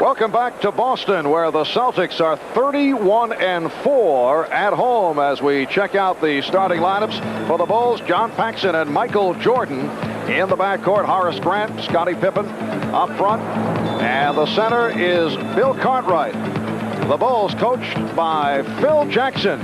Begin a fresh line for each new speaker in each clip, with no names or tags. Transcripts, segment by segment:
Welcome back to Boston, where the Celtics are 31-4 at home. As we check out the starting lineups for the Bulls, John Paxson and Michael Jordan. In the backcourt, Horace Grant, Scottie Pippen up front. And the center is Bill Cartwright. The Bulls coached by Phil Jackson.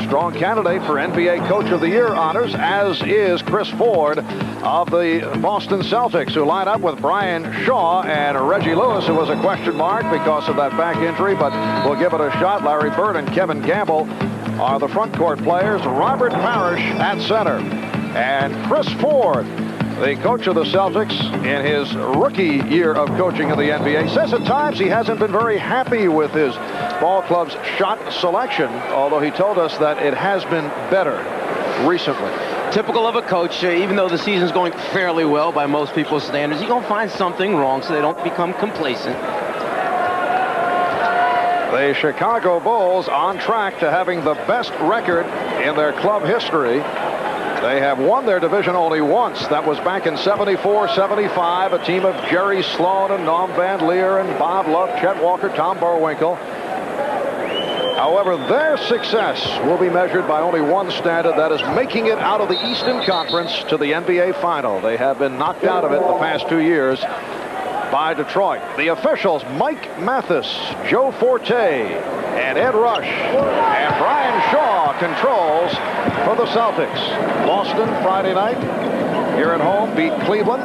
Strong candidate for NBA Coach of the Year honors, as is Chris Ford of the Boston Celtics, who line up with Brian Shaw and Reggie Lewis, who was a question mark because of that back injury, but we'll give it a shot. Larry Bird and Kevin Gamble are the front court players. Robert Parish at center. And Chris Ford, the coach of the Celtics in his rookie year of coaching in the NBA, says at times he hasn't been very happy with his ball club's shot selection, although he told us that it has been better recently.
Typical of a coach, even though the season's going fairly well by most people's standards, you're going to find something wrong so they don't become complacent.
The Chicago Bulls on track to having the best record in their club history. They have won their division only once. That was back in 74-75, a team of Jerry Sloan and Norm Van Leer and Bob Love, Chet Walker, Tom Burwinkle. However, their success will be measured by only one standard, that is making it out of the Eastern Conference to the NBA Final. They have been knocked out of it the past 2 years by Detroit. The officials, Mike Mathis, Joe Forte, and Ed Rush, and Brian Shaw controls for the Celtics. Boston Friday night here at home beat Cleveland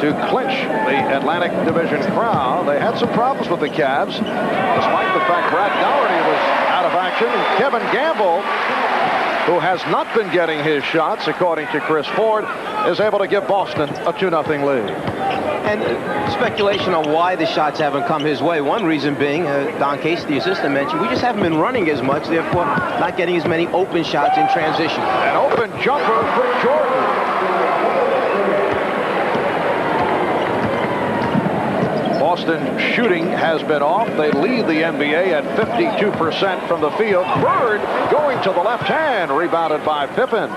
to clinch the Atlantic Division crown. They had some problems with the Cavs, despite the fact Brad Dougherty was out of action, and Kevin Gamble, who has not been getting his shots, according to Chris Ford, is able to give Boston a 2-0 lead.
And speculation on why the shots haven't come his way. One reason being, Don Case, the assistant, mentioned, we just haven't been running as much, therefore not getting as many open shots in transition.
An open jumper for Jordan. Boston shooting has been off. They lead the NBA at 52% from the field. Bird going to the left hand, rebounded by Pippen.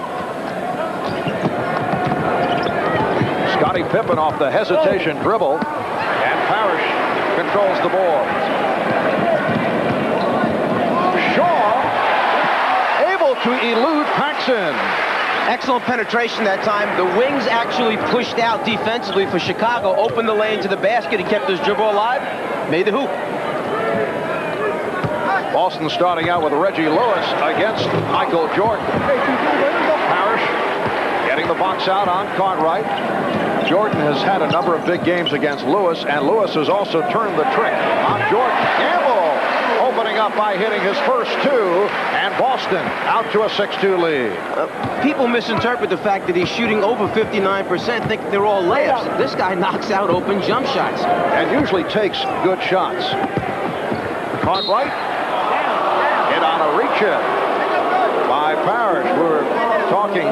Scottie Pippen off the hesitation dribble, and Parish controls the ball. Shaw able to elude Paxson.
Excellent penetration that time. The wings actually pushed out defensively for Chicago, opened the lane to the basket, and kept his dribble alive, made the hoop.
Boston starting out with Reggie Lewis against Michael Jordan. Parish getting the box out on Cartwright. Jordan has had a number of big games against Lewis, and Lewis has also turned the trick on Jordan. Gamble opening up by hitting his first two, and Boston out to a 6-2 lead.
People misinterpret the fact that he's shooting over 59%, think they're all layups. This guy knocks out open jump shots.
And usually takes good shots. Cartwright hit on a reach-in by Parish. We were talking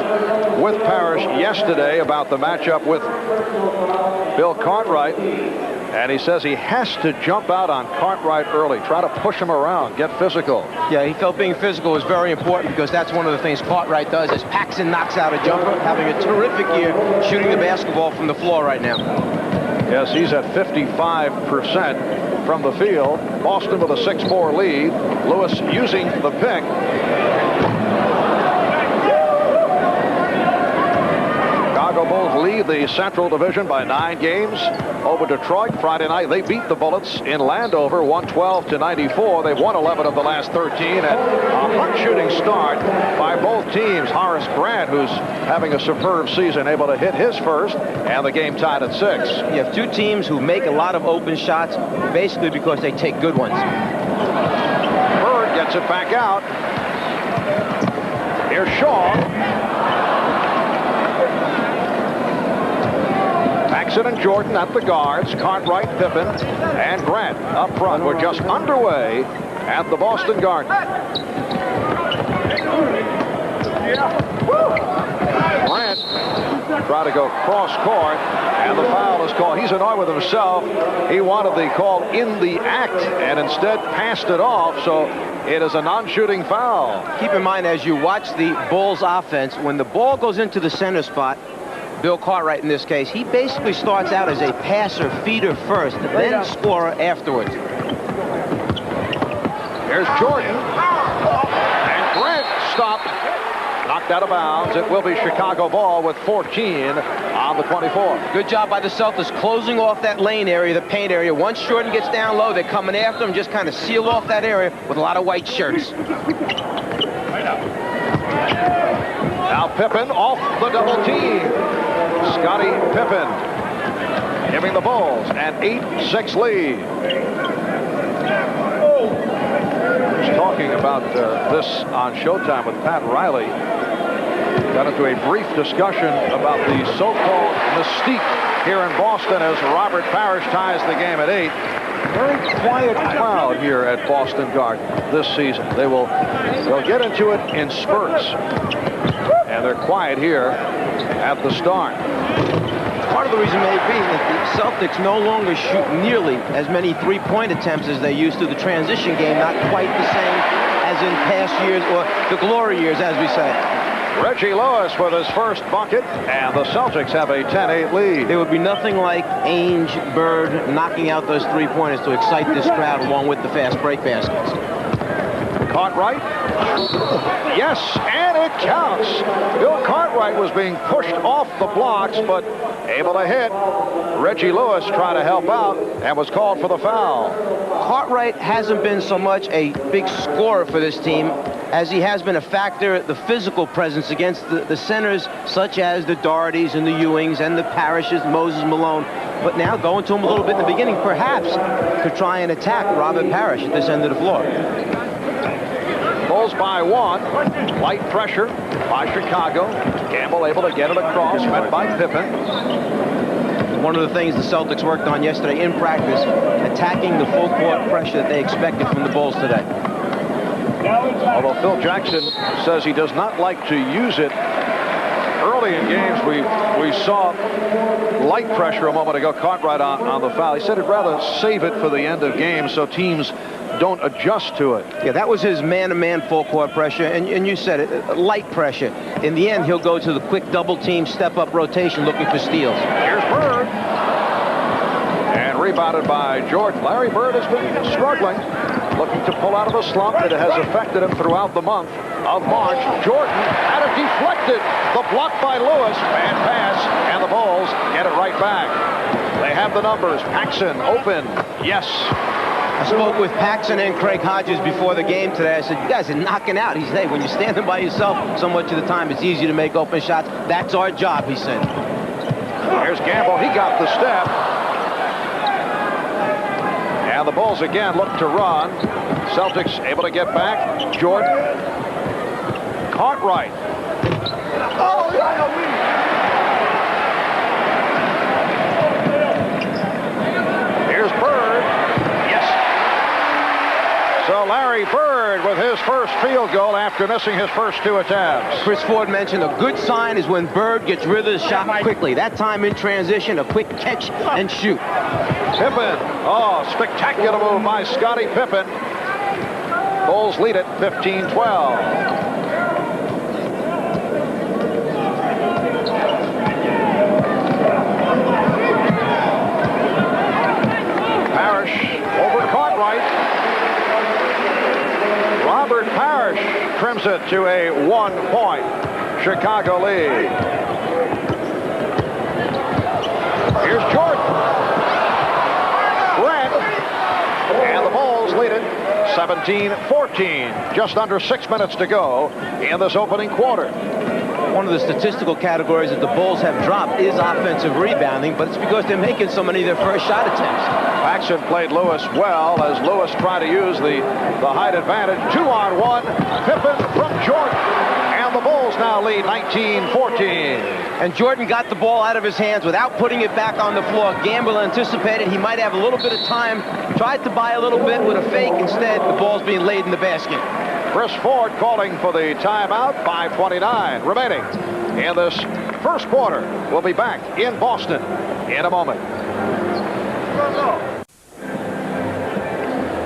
with Parish yesterday about the matchup with Bill Cartwright, and he says he has to jump out on Cartwright early, try to push him around, get physical.
Yeah, he felt being physical was very important, because that's one of the things Cartwright does, is Paxson knocks out a jumper, having a terrific year shooting the basketball from the floor right now.
Yes, he's at 55% from the field. Boston with a 6-4 lead. Lewis using the pick. Chicago Bulls lead the Central Division by 9 games over Detroit. Friday night, they beat the Bullets in Landover, 112-94. They've won 11 of the last 13, and a hot shooting start by both teams. Horace Grant, who's having a superb season, able to hit his first, and the game tied at 6.
You have two teams who make a lot of open shots, basically because they take good ones.
Bird gets it back out. Here's Shaw. Paxson and Jordan at the guards. Cartwright, Pippen, and Grant up front. We're just underway at the Boston Garden. Grant tried to go cross court, and the foul is called. He's annoyed with himself. He wanted the call in the act and instead passed it off, so it is a non-shooting foul.
Keep in mind, as you watch the Bulls offense, when the ball goes into the center spot, Bill Cartwright in this case. He basically starts out as a passer, feeder first, then scorer afterwards.
Here's Jordan. And Grant stopped. Knocked out of bounds. It will be Chicago ball with 14 on the 24.
Good job by the Celtics closing off that lane area, the paint area. Once Jordan gets down low, they're coming after him, just kind of seal off that area with a lot of white shirts.
Now Pippen off the double team. Scottie Pippen giving the Bulls an 8-6 lead. Talking about this on Showtime with Pat Riley. Got into a brief discussion about the so-called mystique here in Boston as Robert Parish ties the game at 8. Very quiet crowd here at Boston Garden this season. They'll get into it in spurts. And they're quiet here at the start.
Part of the reason may be that the Celtics no longer shoot nearly as many three-point attempts as they used to. The transition game not quite the same as in past years, or the glory years, as we say.
Reggie Lewis with his first bucket, and the Celtics have a 10-8 lead.
There would be nothing like Ainge, Bird knocking out those three-pointers to excite this crowd along with the fast break baskets.
Cartwright. Yes, and it counts. Bill Cartwright was being pushed off the blocks, but able to hit. Reggie Lewis trying to help out and was called for the foul.
Cartwright hasn't been so much a big scorer for this team as he has been a factor, the physical presence against the centers such as the Dohertys and the Ewings and the Parishes, Moses Malone. But now going to him a little bit in the beginning, perhaps to try and attack Robert Parish at this end of the floor.
Bulls by 1. Light pressure by Chicago. Campbell able to get it across, met by Pippen.
One of the things the Celtics worked on yesterday in practice, attacking the full court pressure that they expected from the Bulls today.
Although Phil Jackson says he does not like to use it early in games, we saw light pressure a moment ago. Cartwright on the foul. He said he'd rather save it for the end of games so teams don't adjust to it.
Yeah, that was his man-to-man full court pressure, and you said it, light pressure. In the end, he'll go to the quick double team, step-up rotation looking for steals.
Here's Bird. And rebounded by Jordan. Larry Bird has been struggling, looking to pull out of a slump that has affected him throughout the month of March. Jordan had it deflected. The block by Lewis. Bad pass, and the Bulls get it right back. They have the numbers. Paxson open. Yes.
I spoke with Paxson and Craig Hodges before the game today. I said, you guys are knocking out. He said, hey, when you're standing by yourself so much of the time, it's easy to make open shots. That's our job, he said.
Here's Gamble. He got the step. And the Bulls again look to run. Celtics able to get back. Jordan. Cartwright. Oh, here's Bird. Yes. So Larry Bird with his first field goal after missing his first 2 attempts.
Chris Ford mentioned a good sign is when Bird gets rid of the shot quickly. That time in transition, a quick catch and shoot.
Pippen. Oh, spectacular move by Scottie Pippen. Bulls lead it 15-12. Parish over Cartwright. Robert Parish trims it to a 1-point Chicago lead. Here's Jordan. Grant. And the Bulls lead it 17-14. Just under 6 minutes to go in this opening quarter.
One of the statistical categories that the Bulls have dropped is offensive rebounding, but it's because they're making so many of their first shot attempts.
Paxson played Lewis well as Lewis tried to use the height advantage. 2-on-1. Pippen from Jordan. And the Bulls now lead 19-14.
And Jordan got the ball out of his hands without putting it back on the floor. Gamble anticipated he might have a little bit of time. Tried to buy a little bit with a fake. Instead, the ball's being laid in the basket.
Chris Ford calling for the timeout. 5:29 remaining in this first quarter. We'll be back in Boston in a moment.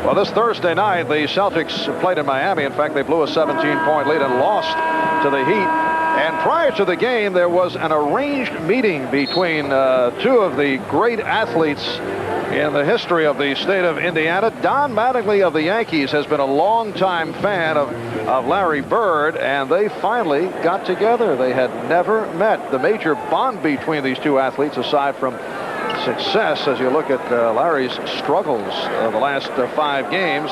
Well, this Thursday night, the Celtics played in Miami. In fact, they blew a 17-point lead and lost to the Heat. And prior to the game, there was an arranged meeting between two of the great athletes in the history of the state of Indiana. Don Mattingly of the Yankees has been a longtime fan of Larry Bird, and they finally got together. They had never met. The major bond between these two athletes, aside from success, as you look at Larry's struggles of the last 5 games,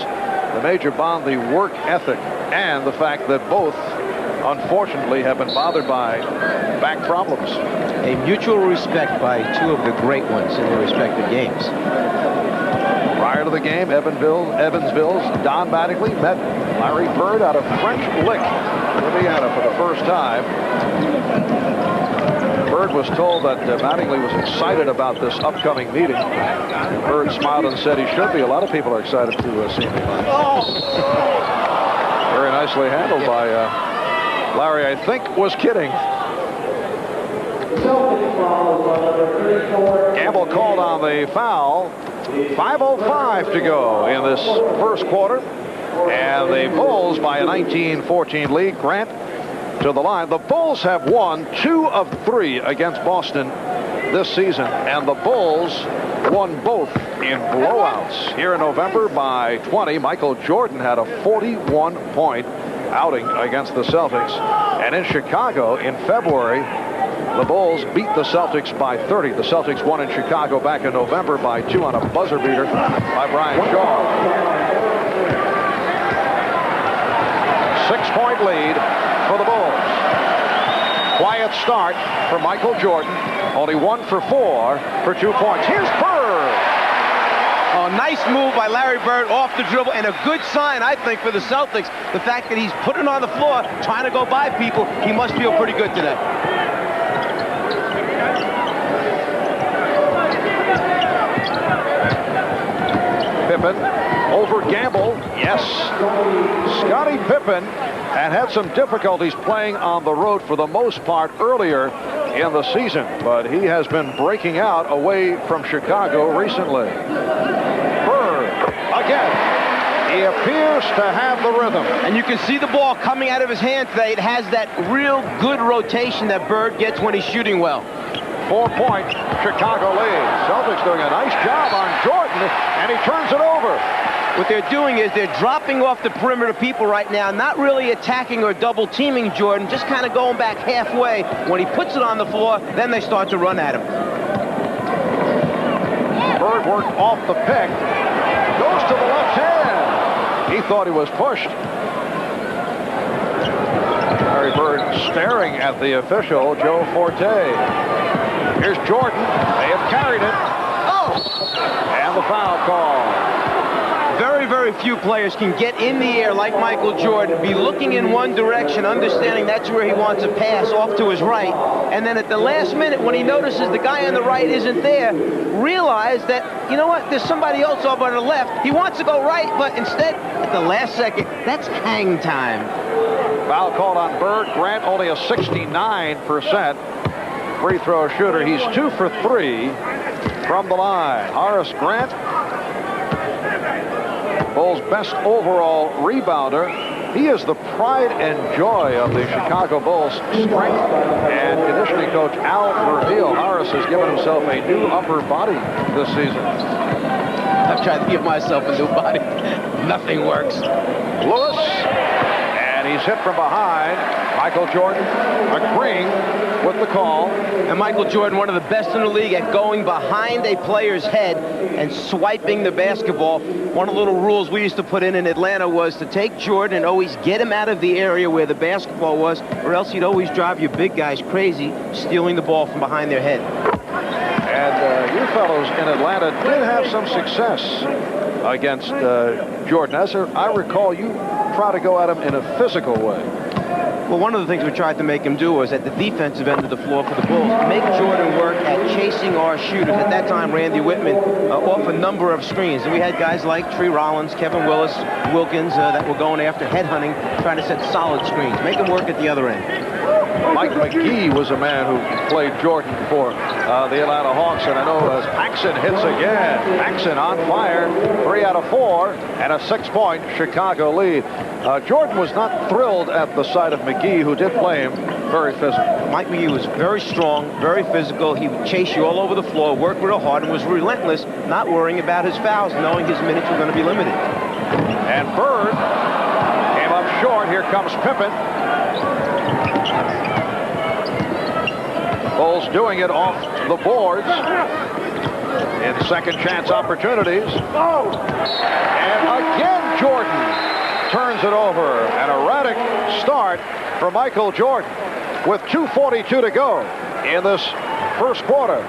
the major bond, the work ethic, and the fact that both, unfortunately, have been bothered by back problems.
A mutual respect by two of the great ones in their respective games.
Prior to the game, Evansville's Don Mattingly met Larry Bird out of French Lick, Indiana, for the first time. Bird was told that Mattingly was excited about this upcoming meeting. Bird smiled and said he should be. A lot of people are excited to see me. Very nicely handled by Larry, I think, was kidding. Gamble called on the foul. 5:05 to go in this first quarter. And the Bulls by a 19-14 lead. Grant to the line. The Bulls have won 2 of 3 against Boston this season. And the Bulls won both in blowouts. Here in November by 20, Michael Jordan had a 41-point outing against the Celtics. And in Chicago in February, the Bulls beat the Celtics by 30. The Celtics won in Chicago back in November by 2 on a buzzer beater by Brian Shaw. 6-point lead for the Bulls. Quiet start for Michael Jordan. Only 1 for 4 for 2 points. Here's Bird.
Oh, nice move by Larry Bird off the dribble, and a good sign, I think, for the Celtics. The fact that he's putting on the floor, trying to go by people, he must feel pretty good today.
Pippen over Gamble. Yes. Scottie Pippen had some difficulties playing on the road for the most part earlier in the season, but he has been breaking out away from Chicago recently. Bird again. He appears to have the rhythm.
And you can see the ball coming out of his hand today. It has that real good rotation that Bird gets when he's shooting well.
4-point Chicago lead. Celtics doing a nice job on Jordan, and he turns it over.
What they're doing is they're dropping off the perimeter people right now, not really attacking or double teaming Jordan, just kind of going back halfway. When he puts it on the floor, then they start to run at him.
Bird worked off the pick. Goes to the left hand. He thought he was pushed. Larry Bird staring at the official, Joe Forte. Here's Jordan. They have carried it. Oh! And the foul call.
Very, very few players can get in the air like Michael Jordan, be looking in one direction, understanding that's where he wants to pass off to his right, and then at the last minute when he notices the guy on the right isn't there, realize that, you know what, there's somebody else over on the left. He wants to go right, but instead, at the last second, that's hang time.
Foul called on Bird. Grant only a 69% free throw shooter. He's 2 for 3 from the line. Horace Grant, Bulls' best overall rebounder. He is the pride and joy of the Chicago Bulls. Strength and conditioning coach Al Vermeil. Horace has given himself a new upper body this season.
I've tried to give myself a new body. Nothing works.
Lewis, and he's hit from behind. Michael Jordan agreeing with the call.
And Michael Jordan, one of the best in the league at going behind a player's head and swiping the basketball. One of the little rules we used to put in Atlanta was to take Jordan and always get him out of the area where the basketball was, or else he'd always drive your big guys crazy, stealing the ball from behind their head.
And you fellows in Atlanta did have some success against Jordan. As I recall, you try to go at him in a physical way.
Well, one of the things we tried to make him do was at the defensive end of the floor for the Bulls, make Jordan work at chasing our shooters. At that time, Randy Whitman off a number of screens. And we had guys like Tree Rollins, Kevin Willis, Wilkins that were going after headhunting, trying to set solid screens, make him work at the other end.
Mike McGee was a man who played Jordan for the Atlanta Hawks, and I know as Paxson hits again. Paxson on fire, 3 out of 4, and a 6-point Chicago lead. Jordan was not thrilled at the sight of McGee, who did play him very physical.
Mike McHale was very strong, very physical. He would chase you all over the floor, work real hard, and was relentless, not worrying about his fouls, knowing his minutes were going to be limited.
And Bird came up short. Here comes Pippen. Bulls doing it off the boards in second chance opportunities. And again, Jordan turns it over. An erratic start for Michael Jordan with 2:42 to go in this first quarter.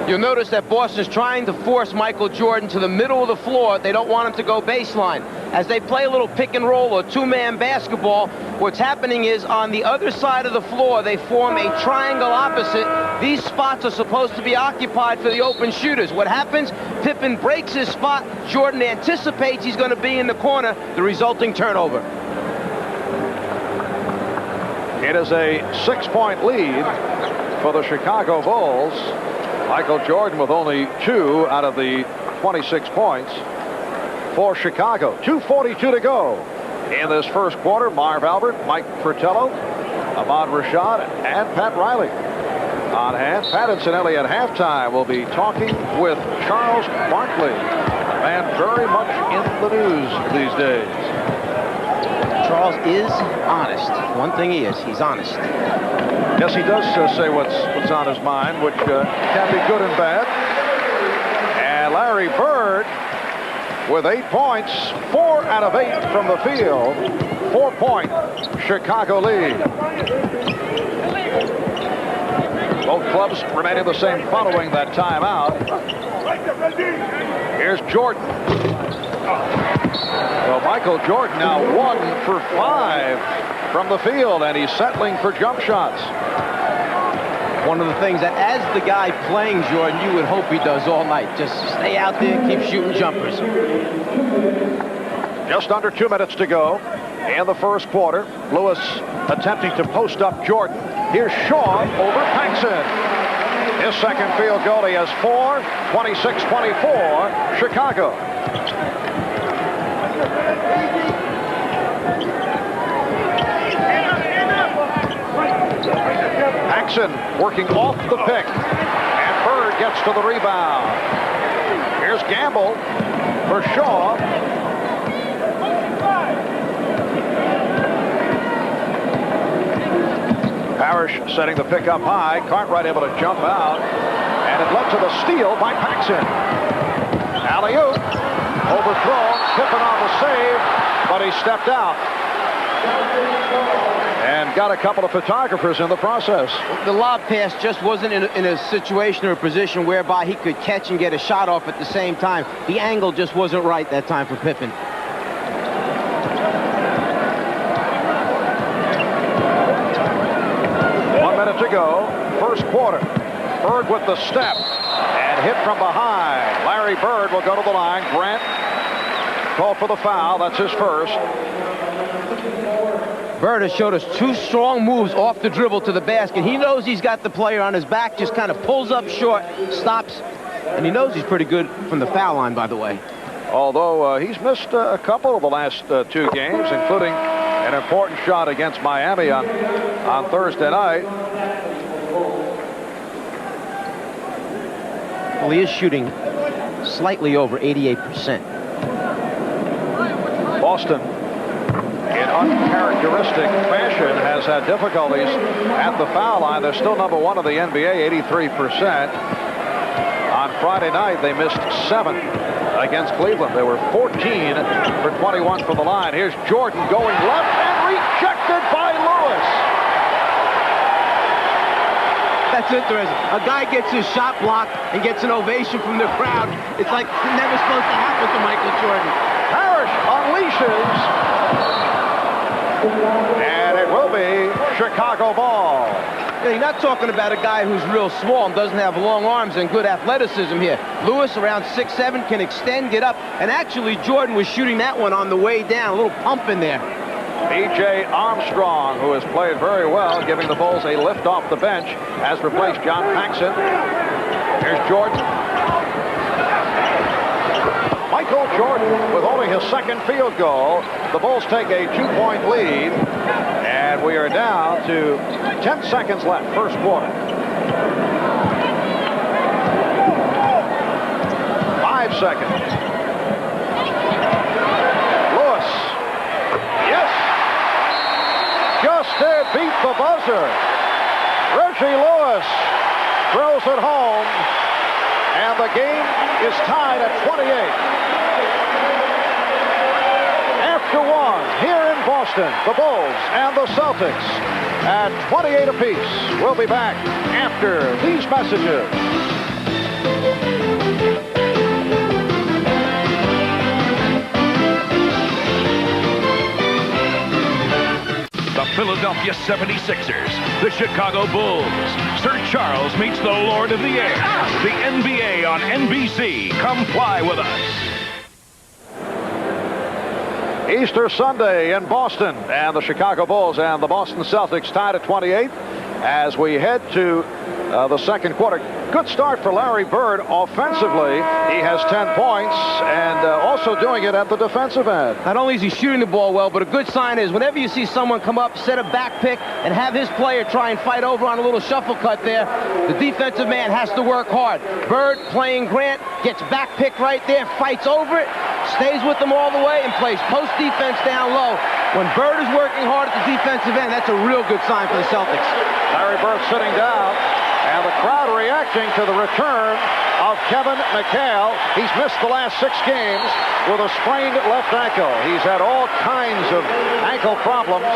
You'll notice that Boston's trying to force Michael Jordan to the middle of the floor. They don't want him to go baseline. As they play a little pick and roll or two-man basketball, what's happening is on the other side of the floor, they form a triangle opposite. These spots are supposed to be occupied for the open shooters. What happens? Pippen breaks his spot. Jordan anticipates he's going to be in the corner, the resulting turnover.
It is a 6-point lead for the Chicago Bulls. Michael Jordan with only 2 out of the 26 points for Chicago. 2:42 to go in this first quarter. Marv Albert, Mike Fratello, Ahmad Rashad, and Pat Riley on hand. Pat, incidentally, at halftime will be talking with Charles Barkley, a man very much in the news these days.
Charles is honest. One thing he is, he's honest.
Yes, he does say what's on his mind, which can be good and bad. And Larry Bird with 8 points, 4 out of 8 from the field. 4-point Chicago lead. Both clubs remaining the same following that timeout. Here's Jordan. Well, Michael Jordan now 1 for 5 from the field, and he's settling for jump shots.
One of the things that, as the guy playing Jordan, you would hope he does all night. Just stay out there and keep shooting jumpers.
Just under 2 minutes to go in the first quarter. Lewis attempting to post up Jordan. Here's Shaw over Paxson. His second field goal. He has 4. 26-24, Chicago. Paxson working off the pick, and Bird gets to the rebound. Here's Gamble for Shaw. Parish setting the pick up high. Cartwright able to jump out, and it led to the steal by Paxson. Alley-oop, overthrown. Pippen on the save, but he stepped out. And got a couple of photographers in the process.
The lob pass just wasn't in a situation or a position whereby he could catch and get a shot off at the same time. The angle just wasn't right that time for Pippen.
To go, first quarter. Bird with the step and hit from behind. Larry Bird will go to the line. Grant called for the foul. That's his first.
Bird has showed us 2 strong moves off the dribble to the basket. He knows he's got the player on his back, just kind of pulls up short, stops, and he knows he's pretty good from the foul line, by the way.
Although he's missed a couple of the last 2 games, including an important shot against Miami on Thursday night.
Well, he is shooting slightly over 88%.
Boston, in uncharacteristic fashion, has had difficulties at the foul line. They're still number 1 in the NBA, 83%. On Friday night, they missed 7 against Cleveland. They were 14 for 21 from the line. Here's Jordan going left and rejected by Lewis.
That's interesting. A guy gets his shot blocked and gets an ovation from the crowd. It's like never supposed to happen to Michael Jordan.
Parish unleashes. And it will be Chicago ball.
You're not talking about a guy who's real small and doesn't have long arms and good athleticism here. Lewis, around 6'7", can extend, get up, and actually Jordan was shooting that one on the way down. A little pump in there.
B.J. Armstrong, who has played very well, giving the Bulls a lift off the bench, has replaced John Paxson. Here's Jordan. Michael Jordan with only his second field goal. The Bulls take a 2-point lead, and we are down to 10 seconds left, first quarter. 5 seconds. Lewis. Yes. Just did beat the buzzer. Reggie Lewis throws it home, and the game is tied at 28. After one, here in Boston, the Bulls and the Celtics at 28 apiece. We'll be back after these messages.
The Philadelphia 76ers, the Chicago Bulls. Sir Charles meets the Lord of the Air. The NBA on NBC. Come fly with us.
Easter Sunday in Boston, and the Chicago Bulls and the Boston Celtics tied at 28 as we head to the second quarter. Good start for Larry Bird offensively. He has 10 points and also doing it at the defensive end.
Not only is he shooting the ball well, but a good sign is whenever you see someone come up, set a back pick, and have his player try and fight over on a little shuffle cut there, the defensive man has to work hard. Bird playing Grant, gets back pick right there, fights over it, stays with them all the way, and plays post defense down low. When Bird is working hard at the defensive end, that's a real good sign for the Celtics.
Larry Bird sitting down, and the crowd reacting to the return of Kevin McHale. He's missed the last 6 games with a sprained left ankle. He's had all kinds of ankle problems.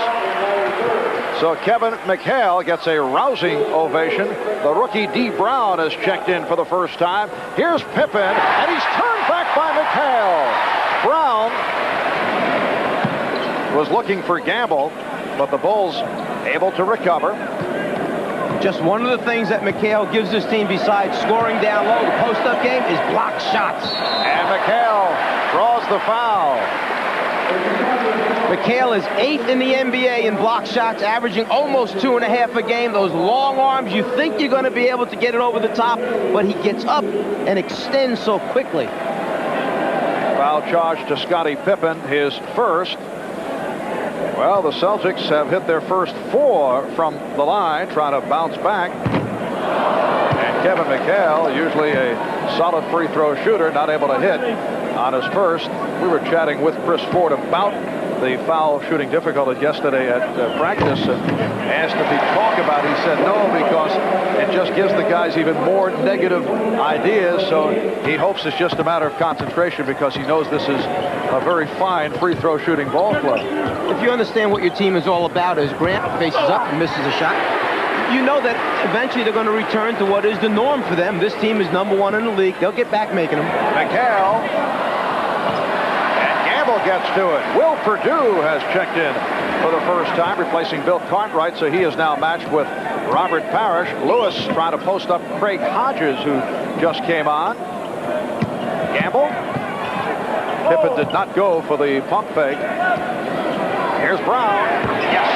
So Kevin McHale gets a rousing ovation. The rookie D. Brown has checked in for the first time. Here's Pippen, and he's turned back by McHale. Brown was looking for Gamble, but the Bulls able to recover.
Just one of the things that McHale gives this team besides scoring down low, the post-up game, is block shots.
And McHale draws the foul.
McHale is 8th in the NBA in block shots, averaging almost 2.5 a game. Those long arms, you think you're going to be able to get it over the top, but he gets up and extends so quickly.
Foul charge to Scottie Pippen, his first. Well, the Celtics have hit their first 4 from the line, trying to bounce back. And Kevin McHale, usually a solid free throw shooter, not able to hit on his first. We were chatting with Chris Ford about the foul shooting difficulties yesterday at practice and asked if he'd talk about it. He said no, because it just gives the guys even more negative ideas. So he hopes it's just a matter of concentration, because he knows this is a very fine free throw shooting ball club.
If you understand what your team is all about, as Grant faces up and misses a shot, you know that eventually they're going to return to what is the norm for them. This team is #1 in the league. They'll get back making them.
McHale. And Gamble gets to it. Will Perdue has checked in for the first time, replacing Bill Cartwright, so he is now matched with Robert Parish. Lewis trying to post up Craig Hodges, who just came on. Gamble. Pippen did not go for the pump fake. Here's Brown. Yes.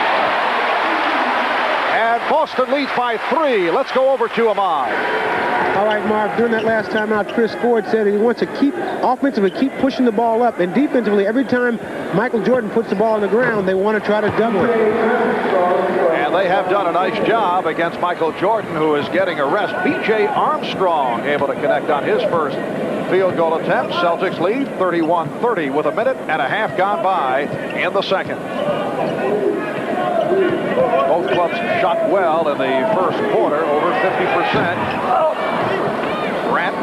And Boston leads by 3. Let's go over to Ahmad.
All right, Mark, during that last time out, Chris Ford said he wants to keep offensively keep pushing the ball up, and defensively, every time Michael Jordan puts the ball on the ground, they want to try to double it.
And they have done a nice job against Michael Jordan, who is getting a rest. B.J. Armstrong able to connect on his first field goal attempt. Celtics lead 31-30 with a minute and a half gone by in the second. Both clubs shot well in the first quarter, over 50%. Grant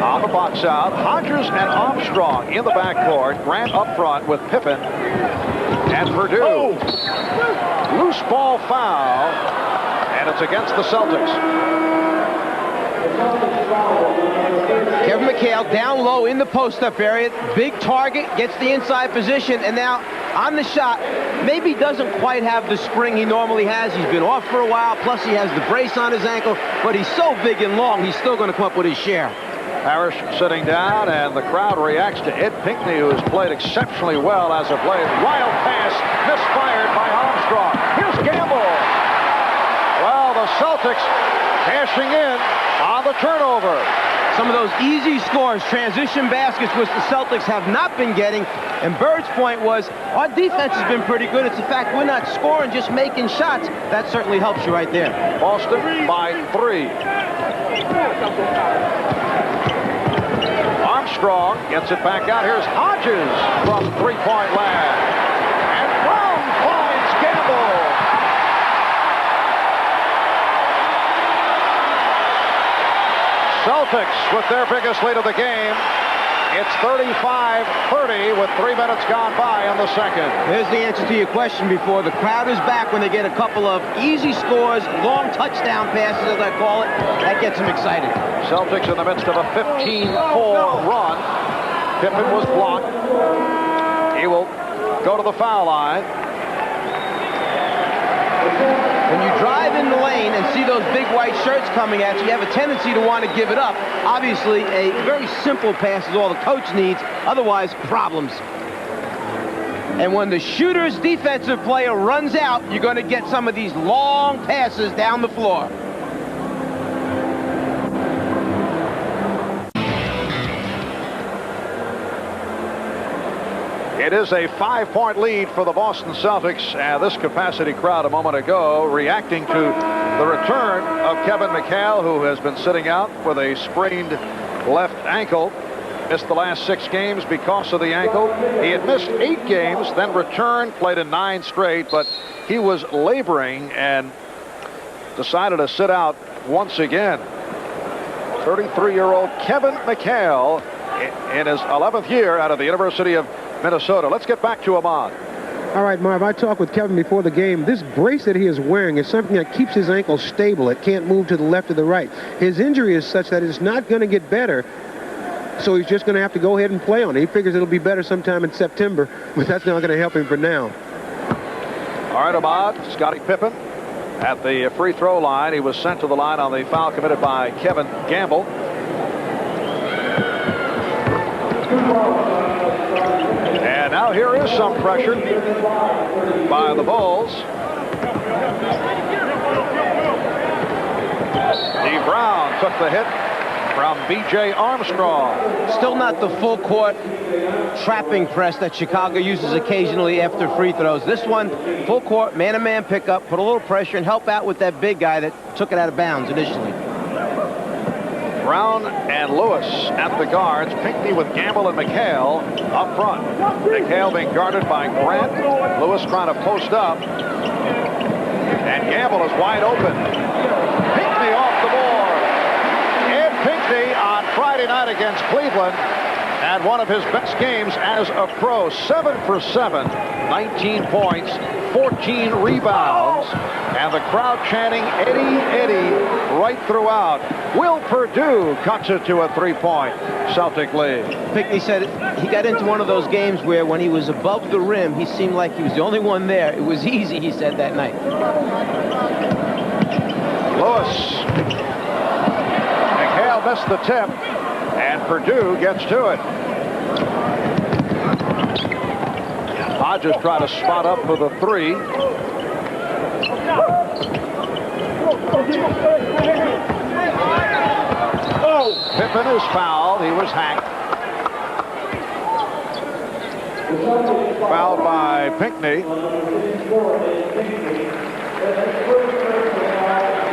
on the box out. Hodges and Armstrong in the backcourt. Grant up front with Pippen and Perdue. Loose ball foul, and it's against the Celtics.
Kevin McHale down low in the post-up area. Big target, gets the inside position, and now on the shot, maybe doesn't quite have the spring he normally has. He's been off for a while, plus he has the brace on his ankle, but he's so big and long, he's still going to come up with his share.
Parish sitting down, and the crowd reacts to Ed Pinckney, who has played exceptionally well as of late. Wild pass misfired by Armstrong. Here's Gamble. Well, the Celtics cashing in on the turnover.
Some of those easy scores, transition baskets, which the Celtics have not been getting. And Bird's point was, our defense has been pretty good. It's the fact we're not scoring, just making shots. That certainly helps you right there.
Boston by 3. Armstrong gets it back out. Here's Hodges from three-point land. And Brown finds Gamble. Celtics with their biggest lead of the game. It's 35-30 with 3 minutes gone by in the second.
There's the answer to your question before. The crowd is back when they get a couple of easy scores, long touchdown passes, as I call it. That gets them excited.
Celtics in the midst of a 15-4 run. Pippen was blocked. He will go to the foul line.
When you drive in the lane and see those big white shirts coming at you, you have a tendency to want to give it up. Obviously, a very simple pass is all the coach needs. Otherwise, problems. And when the shooter's defensive player runs out, you're going to get some of these long passes down the floor.
It is a 5-point lead for the Boston Celtics. This capacity crowd a moment ago reacting to the return of Kevin McHale, who has been sitting out with a sprained left ankle. Missed the last 6 games because of the ankle. He had missed 8 games, then returned, played in 9 straight, but he was laboring and decided to sit out once again. 33-year-old Kevin McHale in his 11th year out of the University of Minnesota. Let's get back to Ahmad.
All right, Marv, I talked with Kevin before the game. This brace that he is wearing is something that keeps his ankle stable. It can't move to the left or the right. His injury is such that it's not going to get better, so he's just going to have to go ahead and play on it. He figures it'll be better sometime in September, but that's not going to help him for now.
All right, Ahmad, Scottie Pippen at the free throw line. He was sent to the line on the foul committed by Kevin Gamble. And now here is some pressure by the Bulls. Steve Brown took the hit from B.J. Armstrong.
Still not the full court trapping press that Chicago uses occasionally after free throws. This one, full court, man-to-man pickup, put a little pressure and help out with that big guy that took it out of bounds initially.
Brown and Lewis at the guards. Pinckney with Gamble and McHale up front. McHale being guarded by Grant. Lewis trying to post up. And Gamble is wide open. Pinckney off the board. Ed Pinckney on Friday night against Cleveland had one of his best games as a pro. 7 for 7, 19 points, 14 rebounds, and the crowd chanting Eddie, Eddie right throughout. Will Perdue cuts it to a 3-point Celtic lead.
Pinckney said he got into one of those games where when he was above the rim, he seemed like he was the only one there. It was easy, he said that night.
Lewis. McHale missed the tip, and Perdue gets to it. Hodges try to spot up for the 3. Pippen is fouled. He was hacked. Fouled by Pinckney.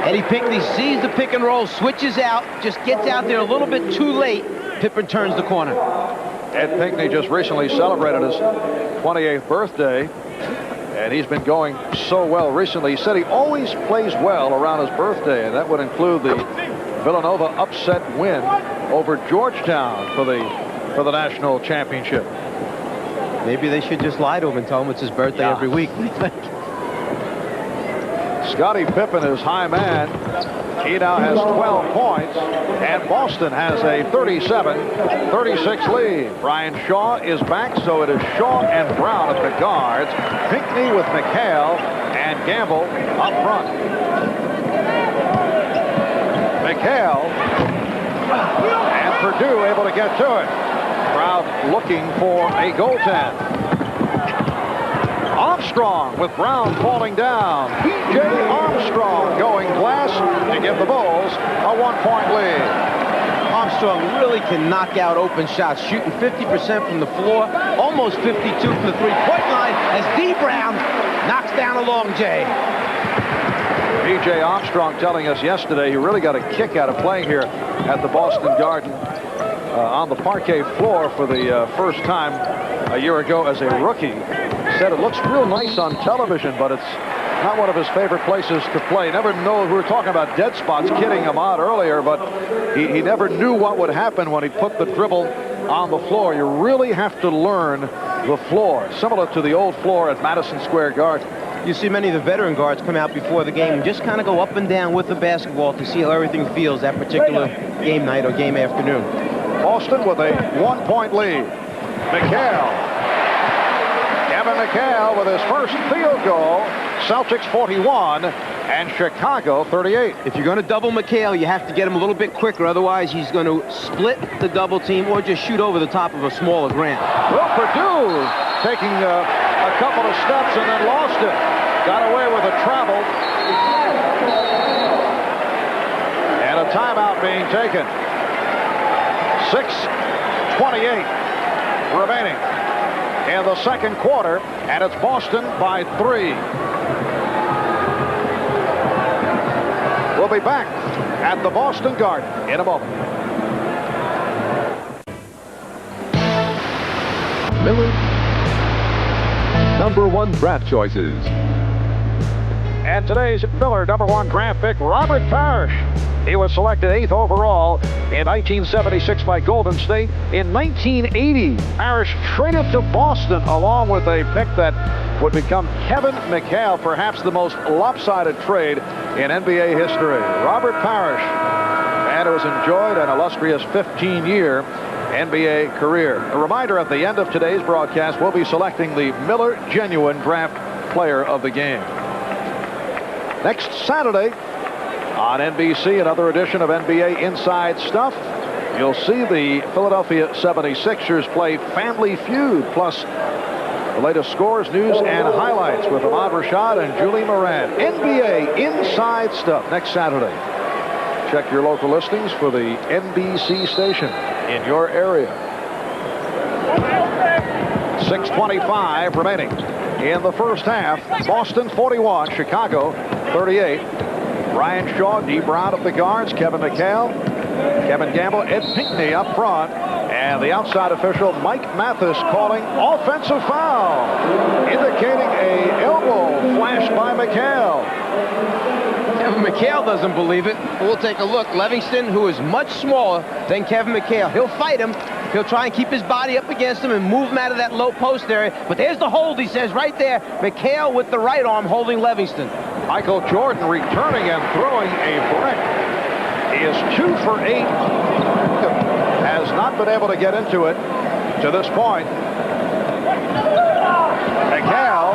Eddie Pinckney sees the pick and roll, switches out, just gets out there a little bit too late. Pippen turns the corner.
Ed Pinckney just recently celebrated his 28th birthday, and he's been going so well recently. He said he always plays well around his birthday, and that would include the Villanova upset win over Georgetown for the national championship.
Maybe they should just lie to him and tell him it's his birthday every week.
Scottie Pippen is high man. He now has 12 points, and Boston has a 37-36 lead. Brian Shaw is back, so it is Shaw and Brown at the guards. Pinckney with McHale and Gamble up front. McHale, and Purdue able to get to it. Crowd looking for a goaltend. Armstrong with Brown falling down. P.J. Armstrong going glass to give the Bulls a 1-point lead.
Armstrong really can knock out open shots, shooting 50% from the floor, almost 52 from the three-point line as D. Brown knocks down a long J.
P.J. Armstrong telling us yesterday he really got a kick out of playing here at the Boston Garden on the parquet floor for the first time a year ago as a rookie. Said it looks real nice on television, but it's not one of his favorite places to play. Never know. We were talking about dead spots, kidding him out earlier, but he never knew what would happen when he put the dribble on the floor. You really have to learn the floor, similar to the old floor at Madison Square Garden.
You see many of the veteran guards come out before the game and just kind of go up and down with the basketball to see how everything feels that particular game night or game afternoon.
Boston with a 1-point lead. McHale. Kevin McHale with his first field goal. Celtics 41 and Chicago 38.
If you're going to double McHale, you have to get him a little bit quicker. Otherwise, he's going to split the double team or just shoot over the top of a smaller Grant.
Well, Purdue taking a couple of steps and then lost it. Got away with a travel. And a timeout being taken. 6:28 remaining in the second quarter, and it's Boston by 3. We'll be back at the Boston Garden in a moment.
Miller, #1 draft choices.
And today's Miller #1 draft pick, Robert Parish. He was selected 8th overall in 1976 by Golden State. In 1980, Parish traded to Boston along with a pick that would become Kevin McHale, perhaps the most lopsided trade in NBA history. Robert Parish, and who has enjoyed an illustrious 15-year NBA career. A reminder, at the end of today's broadcast, we'll be selecting the Miller Genuine Draft Player of the Game. Next Saturday on NBC, another edition of NBA Inside Stuff. You'll see the Philadelphia 76ers play Family Feud, plus the latest scores, news, and highlights with Ahmad Rashad and Julie Moran. NBA Inside Stuff next Saturday. Check your local listings for the NBC station in your area. 6:25 remaining in the first half. Boston 41, Chicago 38. Ryan Shaw, D. Brown at the guards, Kevin McHale, Kevin Gamble, Ed Pinckney up front, and the outside official Mike Mathis calling offensive foul, indicating a elbow flashed by McHale.
Kevin McHale doesn't believe it. We'll take a look. Livingston, who is much smaller than Kevin McHale, he'll fight him. He'll try and keep his body up against him and move him out of that low post area. But there's the hold, he says, right there. McHale with the right arm holding Livingston.
Michael Jordan returning and throwing a brick. He is 2 for 8. Has not been able to get into it to this point. McHale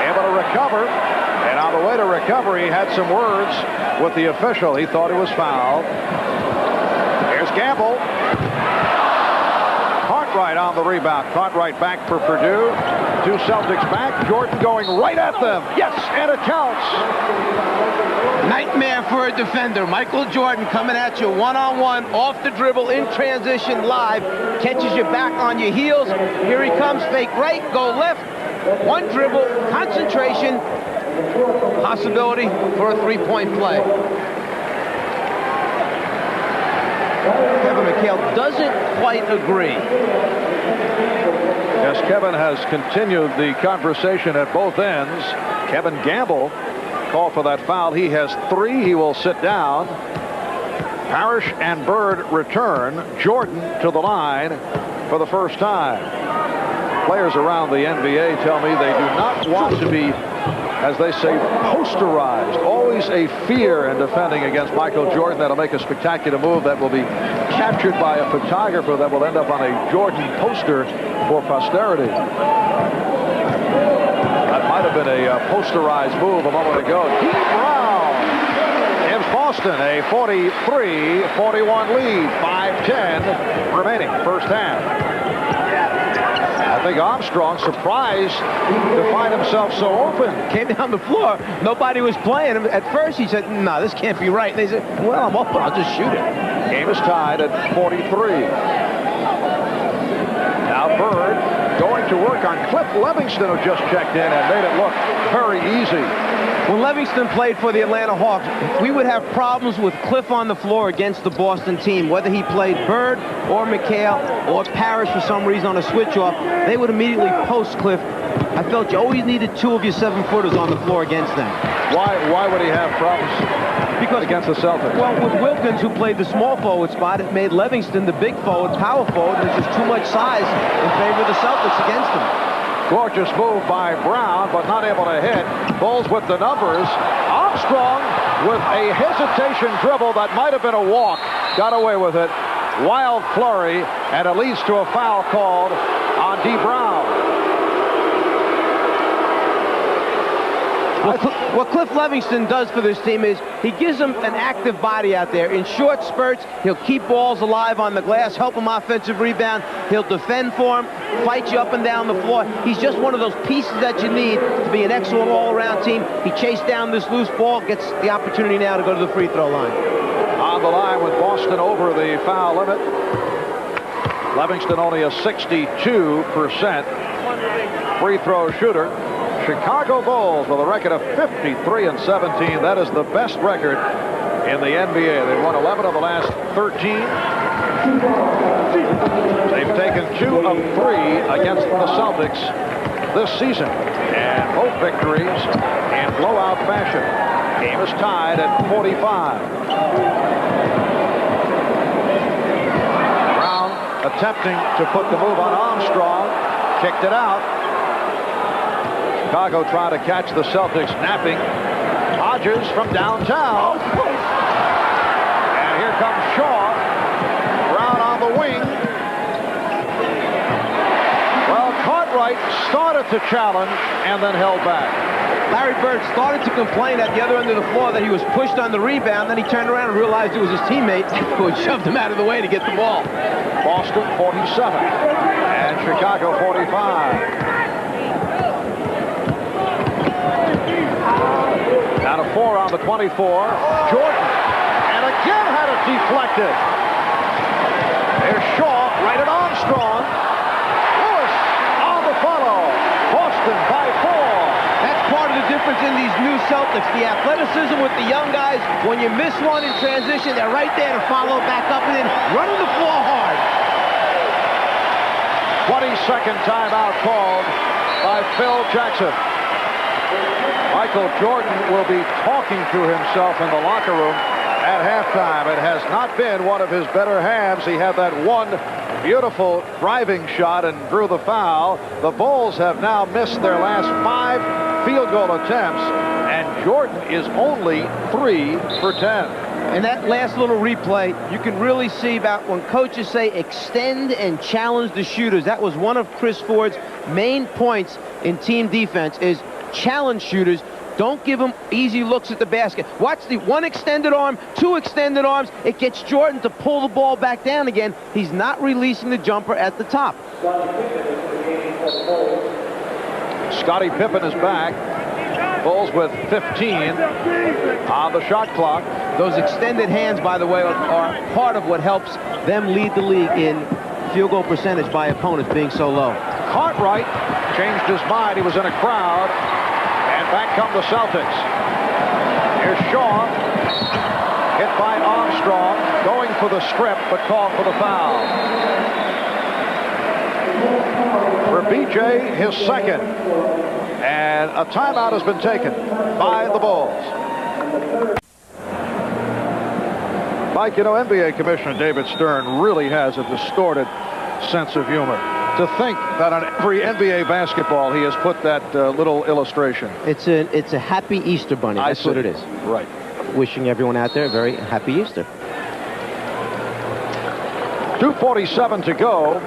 able to recover. And on the way to recovery, he had some words with the official. He thought he was fouled. Here's Gamble. Cartwright on the rebound. Cartwright back for Purdue. 2 Celtics back. Jordan going right at them. Yes, and it counts.
Nightmare for a defender. Michael Jordan coming at you one-on-one, off the dribble, in transition, live. Catches you back on your heels. Here he comes, fake right, go left. One dribble, concentration, possibility for a three-point play. Kevin McHale doesn't quite agree.
Yes, Kevin has continued the conversation at both ends. Kevin Gamble called for that foul. He has 3. He will sit down. Parish and Bird return. Jordan to the line for the first time. Players around the NBA tell me they do not want to be, as they say, posterized. Always a fear in defending against Michael Jordan. That'll make a spectacular move that will be captured by a photographer that will end up on a Jordan poster for posterity. That might have been a posterized move a moment ago. D. Brown gives Boston a 43-41 lead. 5:10 remaining first half. I think Armstrong surprised to find himself so open.
Came down the floor. Nobody was playing him. At first he said, "No, this can't be right." And they said, "Well, I'm open. I'll just shoot it."
Game is tied at 43. Now Bird going to work on Cliff Livingston, who just checked in and made it look very easy.
When Livingston played for the Atlanta Hawks, we would have problems with Cliff on the floor against the Boston team. Whether he played Bird or McHale or Parish for some reason on a switch-off, they would immediately post Cliff. I felt you always needed two of your 7-footers on the floor against them.
Why would he have problems
Because
against the Celtics?
Well, with Wilkins, who played the small forward spot, it made Livingston the big forward, power forward. There's just too much size in favor of the Celtics against him.
Gorgeous move by Brown, but not able to hit. Bulls with the numbers. Armstrong with a hesitation dribble that might have been a walk. Got away with it. Wild flurry, and it leads to a foul called on D. Brown.
What Cliff Livingston does for this team is he gives them an active body out there. In short spurts, he'll keep balls alive on the glass, help them offensive rebound. He'll defend for them, fight you up and down the floor. He's just one of those pieces that you need to be an excellent all-around team. He chased down this loose ball, gets the opportunity now to go to the free throw line.
On the line with Boston over the foul limit. Livingston only a 62% free throw shooter. Chicago Bulls with a record of 53-17. That is the best record in the NBA. They've won 11 of the last 13. They've taken 2 of 3 against the Celtics this season, and both victories in blowout fashion. Game is tied at 45. Brown attempting to put the move on Armstrong, kicked it out. Chicago trying to catch the Celtics napping. Hodges from downtown. And here comes Shaw. Brown on the wing. Well, Cartwright started to challenge and then held back.
Larry Bird started to complain at the other end of the floor that he was pushed on the rebound. Then he turned around and realized it was his teammate who had shoved him out of the way to get the ball.
Boston 47 and Chicago 45. Down to 4 on the 24. Jordan, and again had it deflected. There's Shaw right at Armstrong. Lewis on the follow. Boston by 4.
That's part of the difference in these new Celtics. The athleticism with the young guys. When you miss one in transition, they're right there to follow back up and then running the floor hard.
22nd timeout called by Phil Jackson. Michael Jordan will be talking to himself in the locker room at halftime. It has not been one of his better halves. He had that one beautiful driving shot and drew the foul. The Bulls have now missed their last 5 field goal attempts, and Jordan is only 3 for 10.
And that last little replay, you can really see about when coaches say extend and challenge the shooters. That was one of Chris Ford's main points in team defense is challenge shooters. Don't give them easy looks at the basket. Watch the 1 extended arm, 2 extended arms. It gets Jordan to pull the ball back down again. He's not releasing the jumper at the top.
Scottie Pippen is back. Bulls with 15 on the shot clock.
Those extended hands, by the way, are part of what helps them lead the league in field goal percentage by opponents being so low.
Cartwright changed his mind. He was in a crowd. And back come the Celtics. Here's Shaw. Hit by Armstrong. Going for the strip, but called for the foul. For BJ, his second. And a timeout has been taken by the Bulls. Mike, you know, NBA Commissioner David Stern really has a distorted sense of humor. To think that on every NBA basketball he has put that little illustration.
It's a happy Easter bunny. That's what it is.
Right.
Wishing everyone out there a very happy Easter.
2:47 to go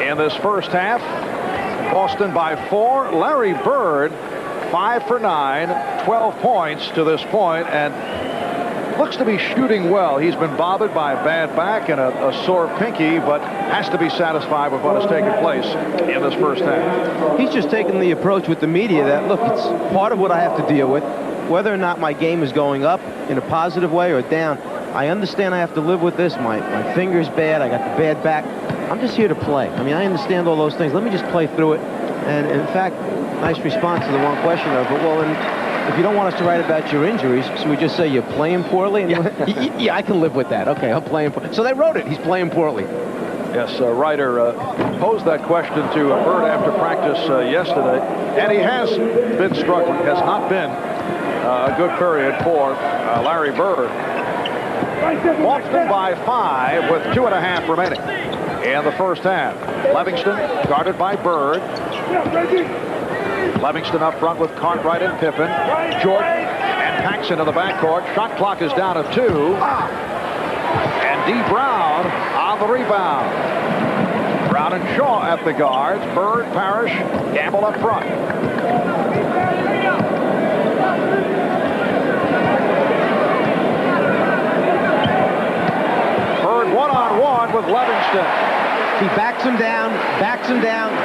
in this first half. Boston by 4. Larry Bird 5 for 9, 12 points to this point, and looks to be shooting well. He's been bothered by a bad back and a sore pinky, but has to be satisfied with what has taken place in this first half.
He's just taking the approach with the media that, look, it's part of what I have to deal with. Whether or not my game is going up in a positive way or down, I understand I have to live with this. My finger's bad. I got the bad back. I'm just here to play. I mean, I understand all those things. Let me just play through it. And, in fact, nice response to the one question of, but, well, if you don't want us to write about your injuries, so we just say you're playing poorly? And yeah, I can live with that. Okay, I'm playing poorly. So they wrote it. He's playing poorly.
Yes, a writer posed that question to Bird after practice yesterday, and he has been struggling. Has not been a good period for Larry Bird. Boston by 5 with 2.5 remaining in the first half. Livingston guarded by Bird. Livingston up front with Cartwright and Pippen. Jordan and Paxson in the backcourt. Shot clock is down to 2. And D. Brown on the rebound. Brown and Shaw at the guards. Bird, Parish, Gamble up front. Bird one-on-one with Livingston.
He backs him down,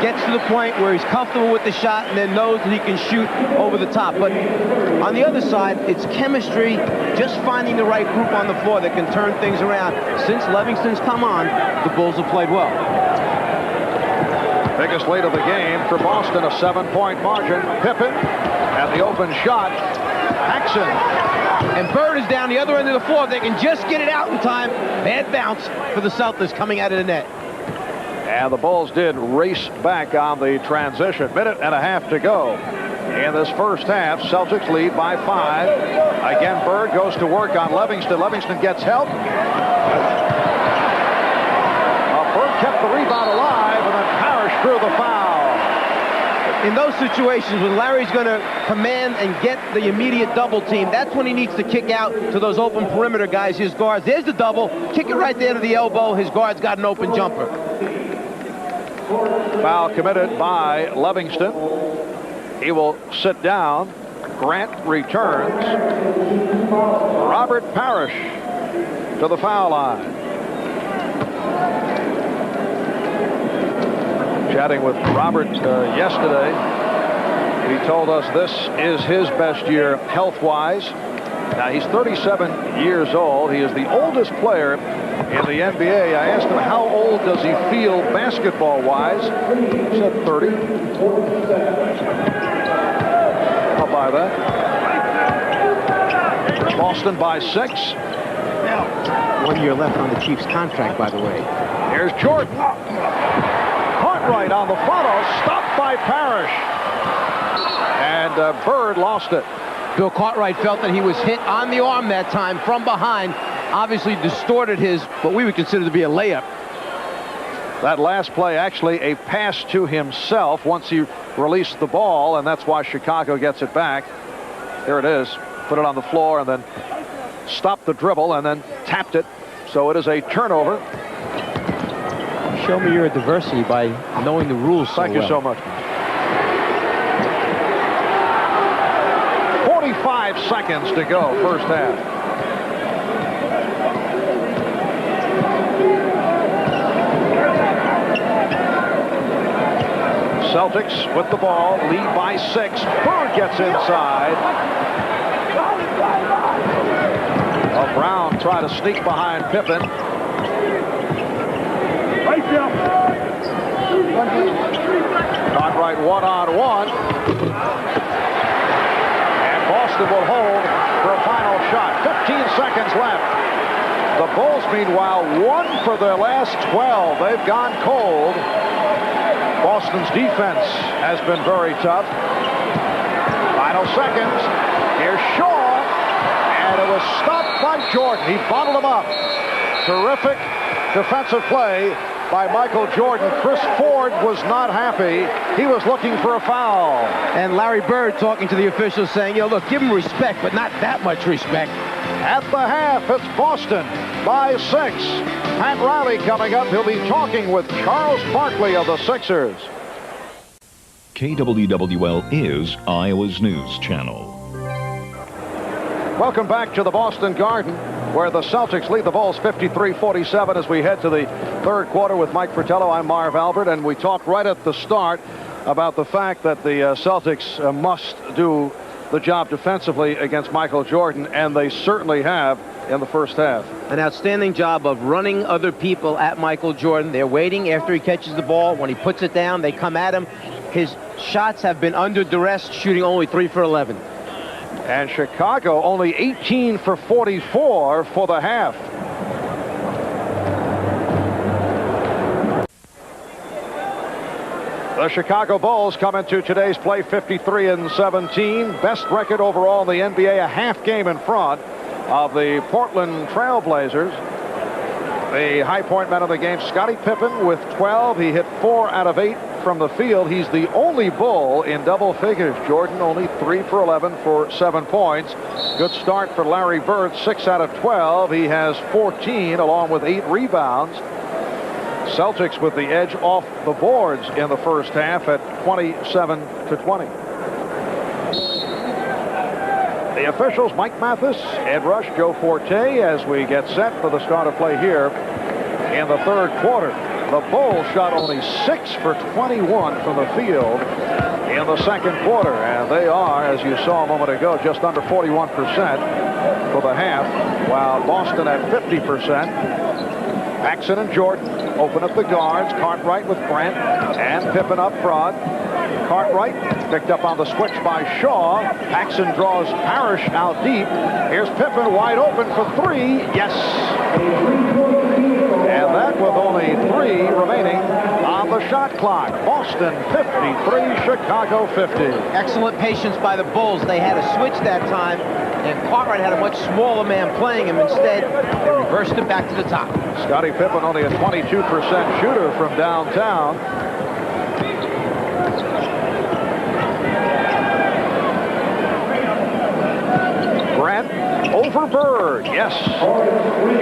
gets to the point where he's comfortable with the shot and then knows that he can shoot over the top. But on the other side, it's chemistry, just finding the right group on the floor that can turn things around. Since Livingston's come on, the Bulls have played well.
Biggest lead of the game for Boston, a 7-point margin. Pippen at the open shot. Paxson.
And Bird is down the other end of the floor. If they can just get it out in time. Bad bounce for the Celtics coming out of the net.
And the Bulls did race back on the transition. 1.5 minutes to go in this first half. Celtics lead by 5. Again, Bird goes to work on Livingston. Livingston gets help. Bird kept the rebound alive, and then Parish drew the foul.
In those situations when Larry's going to command and get the immediate double team, that's when he needs to kick out to those open perimeter guys, his guards. There's the double. Kick it right there to the elbow. His guard's got an open jumper.
Foul committed by Livingston. He will sit down. Grant returns. Robert Parish to the foul line. Chatting with Robert yesterday, he told us this is his best year health-wise. Now, he's 37 years old. He is the oldest player in the NBA. I asked him how old does he feel basketball-wise. He said 30. I'll buy that. Boston by 6.
1 year left on the Chiefs' contract, by the way.
Here's Jordan. Cartwright on the follow. Stopped by Parish. And Bird lost it.
Bill Cartwright felt that he was hit on the arm that time from behind. Obviously distorted his, what we would consider to be a layup.
That last play actually a pass to himself once he released the ball, and that's why Chicago gets it back. Here it is. Put it on the floor and then stopped the dribble and then tapped it. So it is a turnover.
Show me your diversity by knowing the rules so
Thank you so much. 45 seconds to go, first half. Celtics with the ball, lead by 6. Bird gets inside. Well, Brown tried to sneak behind Pippen. Cartwright one-on-one. And Boston will hold for a final shot. 15 seconds left. The Bulls, meanwhile, 1 for their last 12. They've gone cold. Boston's defense has been very tough. Final seconds. Here's Shaw. And it was stopped by Jordan. He bottled him up. Terrific defensive play by Michael Jordan. Chris Ford was not happy. He was looking for a foul.
And Larry Bird talking to the officials saying, yo, look, give him respect, but not that much respect.
At the half, it's Boston by 6. Pat Riley coming up. He'll be talking with Charles Barkley of the Sixers.
KWWL is Iowa's news channel.
Welcome back to the Boston Garden, where the Celtics lead the Bulls 53-47 as we head to the third quarter with Mike Fratello. I'm Marv Albert, and we talked right at the start about the fact that the Celtics must do the job defensively against Michael Jordan, and they certainly have in the first half.
An outstanding job of running other people at Michael Jordan. They're waiting after he catches the ball. When he puts it down, they come at him. His shots have been under duress, shooting only 3 for 11.
And Chicago only 18 for 44 for the half. The Chicago Bulls come into today's play 53-17. Best record overall in the NBA, a half game in front of the Portland Trail Blazers. The high point man of the game, Scottie Pippen, with 12. He hit 4 out of 8 from the field. He's the only Bull in double figures. Jordan only 3 for 11 for 7 points. Good start for Larry Bird, 6 out of 12. He has 14 along with 8 rebounds. Celtics with the edge off the boards in the first half at 27-20. The officials, Mike Mathis, Ed Rush, Joe Forte, as we get set for the start of play here in the third quarter. The Bulls shot only 6 for 21 from the field in the second quarter, and they are, as you saw a moment ago, just under 41% for the half, while Boston at 50%. Paxson and Jordan open up the guards. Cartwright with Grant and Pippen up front. Cartwright picked up on the switch by Shaw. Paxson draws Parish out deep. Here's Pippen wide open for 3. Yes. And that with only 3 remaining on the shot clock. Boston 53, Chicago 50.
Excellent patience by the Bulls. They had a switch that time, and Cartwright had a much smaller man playing him. Instead, they reversed it back to the top.
Scottie Pippen only a 22% shooter from downtown. Grant over Bird. Yes.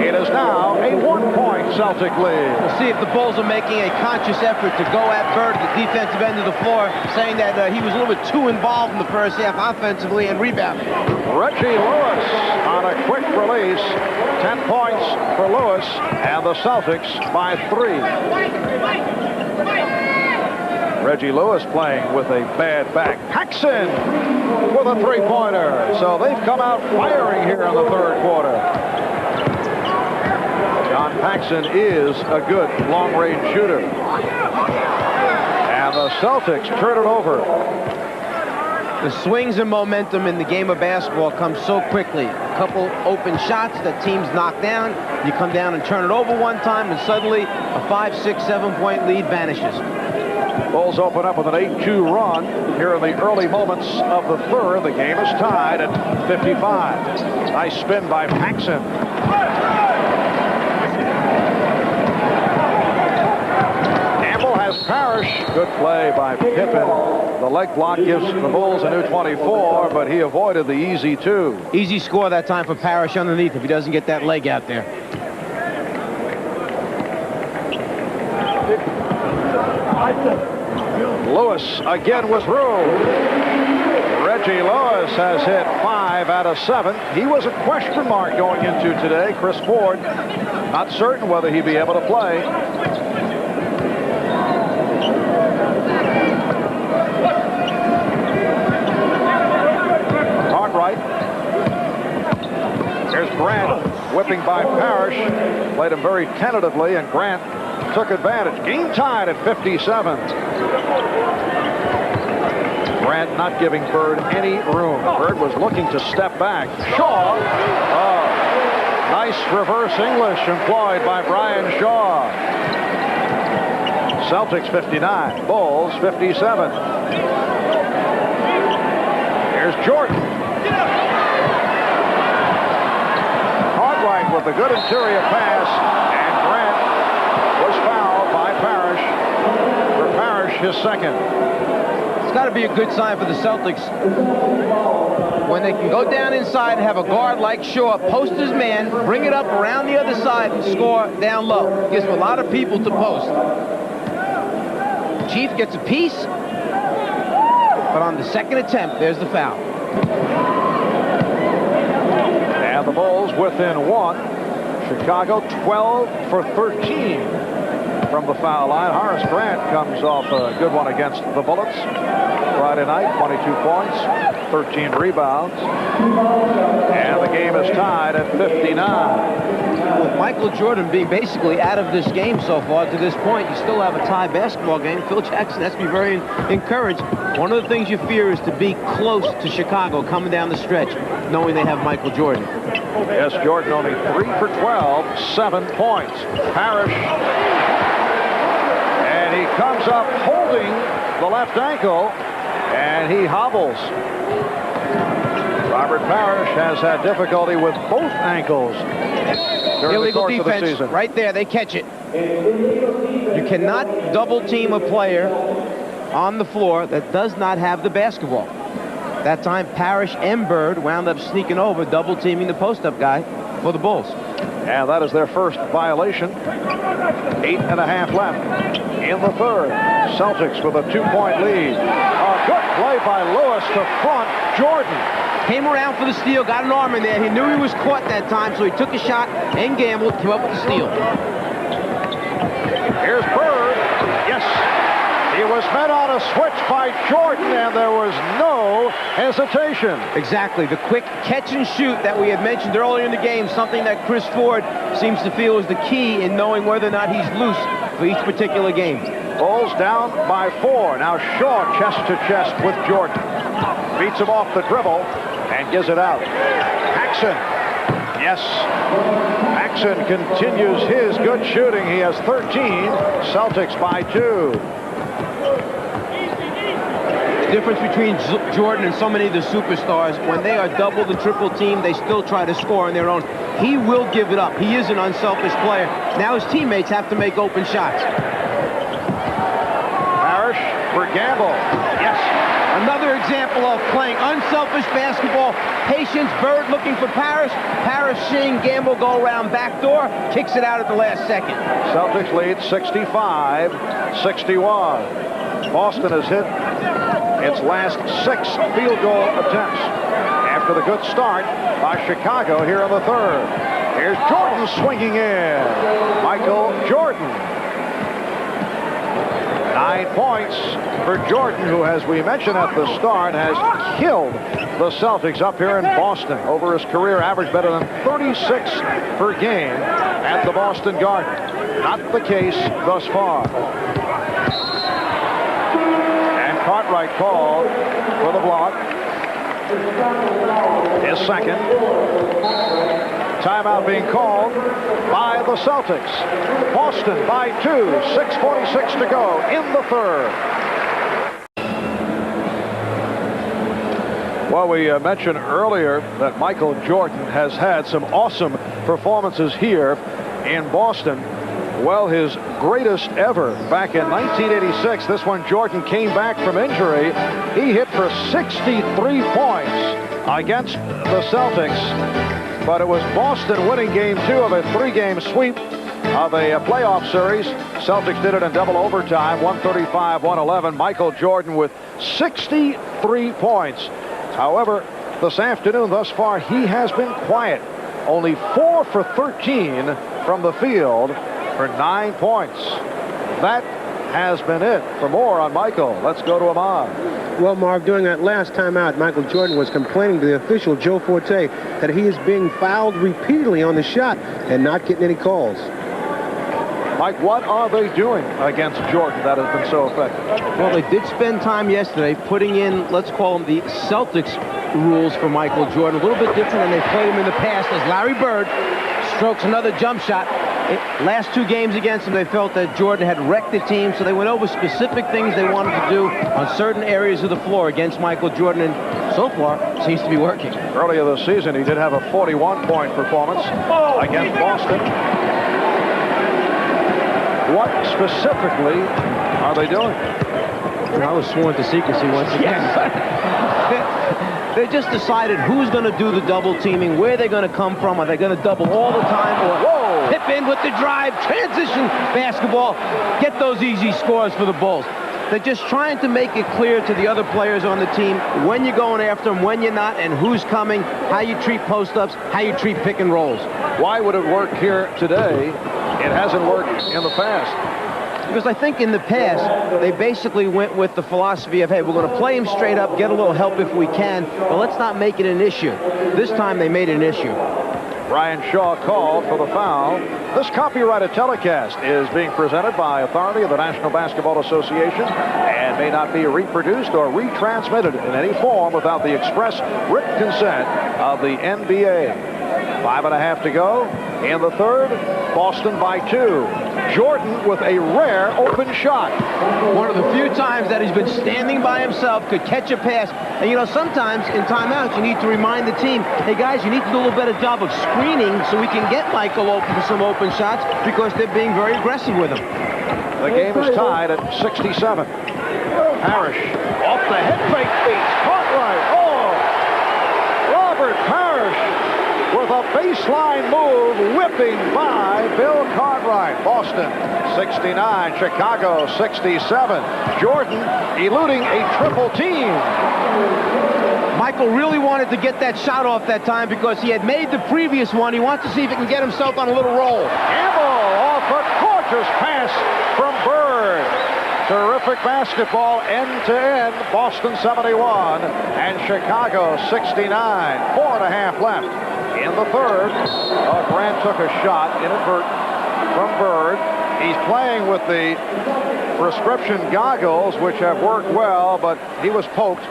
It is now a 1-point Celtic lead.
We'll see if the Bulls are making a conscious effort to go at Bird at the defensive end of the floor, saying that he was a little bit too involved in the first half offensively and rebounding. Reggie
Lewis on a quick release. 10 points for Lewis, and the Celtics by 3. Reggie Lewis playing with a bad back. Paxson with a 3-pointer. So they've come out firing here in the third quarter. John Paxson is a good long-range shooter. And the Celtics turn it over.
The swings and momentum in the game of basketball come so quickly. A couple open shots that teams knock down. You come down and turn it over one time, and suddenly a 5, 6, 7-point lead vanishes.
Bulls open up with an 8-2 run here in the early moments of the third. The game is tied at 55. Nice spin by Paxson. Campbell has Parish. Good play by Pippen. The leg block gives the Bulls a new 24, but he avoided the easy 2.
Easy score that time for Parish underneath if he doesn't get that leg out there.
Lewis again with room. Reggie Lewis has hit 5 out of 7. He was a question mark going into today. Chris Ford not certain whether he'd be able to play. Cartwright. Here's Grant whipping by Parish. Played him very tentatively, and Grant took advantage. Game tied at 57. Grant not giving Bird any room. Bird was looking to step back. Shaw. Oh, nice reverse English employed by Brian Shaw. Celtics 59, Bulls 57. Here's Jordan. Cartwright with a good interior pass, and Grant was fouled by Parish. For Parish, his second.
It's got to be a good sign for the Celtics when they can go down inside and have a guard like Shaw post his man, bring it up around the other side and score down low. Gives him a lot of people to post. Chief gets a piece, but on the second attempt, there's the foul.
And the Bulls within 1. Chicago 12 for 13 from the foul line. Horace Grant comes off a good one against the Bullets Friday night. 22 points, 13 rebounds. And the game is tied at 59.
With Michael Jordan being basically out of this game so far to this point, you still have a tie basketball game. Phil Jackson has to be very encouraged. One of the things you fear is to be close to Chicago coming down the stretch, knowing they have Michael Jordan.
Yes, Jordan only 3 for 12, 7 points. Parish. And he comes up holding the left ankle, and he hobbles. Robert Parish has had difficulty with both ankles during the course of the season.
Right there, they catch it. You cannot double team a player on the floor that does not have the basketball. That time, Parish and Bird wound up sneaking over, double teaming the post-up guy for the Bulls.
And that is their first violation. 8.5 left in the third. Celtics with a 2-point lead. A good play by Lewis to front Jordan.
Came around for the steal, got an arm in there. He knew he was caught that time, so he took a shot and gambled, came up with the steal.
Here's Bird. Yes. He was met on a switch by Jordan, and there was no hesitation.
Exactly. The quick catch and shoot that we had mentioned earlier in the game, something that Chris Ford seems to feel is the key in knowing whether or not he's loose for each particular game.
Bulls down by 4. Now Shaw chest to chest with Jordan. Beats him off the dribble and gives it out. Paxson. Yes. Paxson continues his good shooting. He has 13. Celtics by 2.
The difference between Jordan and so many of the superstars, when they are double the triple team, they still try to score on their own. He will give it up. He is an unselfish player. Now his teammates have to make open shots.
Parish for Gamble. Yes.
Another example of playing unselfish basketball. Patience. Bird looking for Parish. Parish seeing Gamble go around backdoor. Kicks it out at the last second.
Celtics lead 65-61. Boston has hit its last 6 field goal attempts after the good start by Chicago here in the third. Here's Jordan swinging in. Michael Jordan. 9 points for Jordan, who, as we mentioned at the start, has killed the Celtics up here in Boston. Over his career, averaged better than 36 per game at the Boston Garden. Not the case thus far. Cartwright called for the block. His second. Timeout being called by the Celtics. Boston by 2. 6:46 to go in the third. Well, we mentioned earlier that Michael Jordan has had some awesome performances here in Boston. Well, his greatest ever back in 1986. This one, Jordan came back from injury. He hit for 63 points against the Celtics. But it was Boston winning game 2 of a 3-game sweep of a playoff series. Celtics did it in double overtime, 135-111. Michael Jordan with 63 points. However, this afternoon thus far, he has been quiet. Only 4 for 13 from the field for 9 points. That has been it. For more on Michael, let's go to Ahmad.
Well, Marv, during that last timeout, Michael Jordan was complaining to the official, Joe Forte, that he is being fouled repeatedly on the shot and not getting any calls.
Mike, what are they doing against Jordan that has been so effective?
Well, they did spend time yesterday putting in, let's call them the Celtics rules for Michael Jordan. A little bit different than they played him in the past, as Larry Bird strokes another jump shot. Last 2 games against him, they felt that Jordan had wrecked the team, so they went over specific things they wanted to do on certain areas of the floor against Michael Jordan, and so far, it seems to be working.
Earlier this season, he did have a 41-point performance against Boston. What specifically are they doing?
I was sworn to secrecy once again. They just decided who's going to do the double teaming, where they're going to come from. Are they going to double all the time? Or Pippen with the drive, transition basketball. Get those easy scores for the Bulls. They're just trying to make it clear to the other players on the team when you're going after them, when you're not, and who's coming, how you treat post-ups, how you treat pick and rolls.
Why would it work here today? It hasn't worked in the past.
Because I think in the past, they basically went with the philosophy of, hey, we're going to play him straight up, get a little help if we can, but let's not make it an issue. This time they made it an issue.
Brian Shaw called for the foul. This copyrighted telecast is being presented by authority of the National Basketball Association and may not be reproduced or retransmitted in any form without the express written consent of the NBA. 5.5 to go in the third. Boston by 2. Jordan with a rare open shot.
One of the few times that he's been standing by himself, could catch a pass. And, you know, sometimes in timeouts, you need to remind the team, hey, guys, you need to do a little better job of screening so we can get Michael open for some open shots because they're being very aggressive with him.
The game is tied at 67. Parish off the head fake beats. Cartwright. Oh! Robert Parish with a baseline move, whipping by Bill Cartwright. Boston 69, Chicago 67. Jordan eluding a triple team.
Michael really wanted to get that shot off that time because he had made the previous one. He wants to see if he can get himself on a little roll.
Gamble off a gorgeous pass from Bird. Terrific basketball end-to-end. Boston 71 and Chicago 69. 4.5 left. In the third, Grant took a shot inadvertent from Bird. He's playing with the prescription goggles, which have worked well, but he was poked.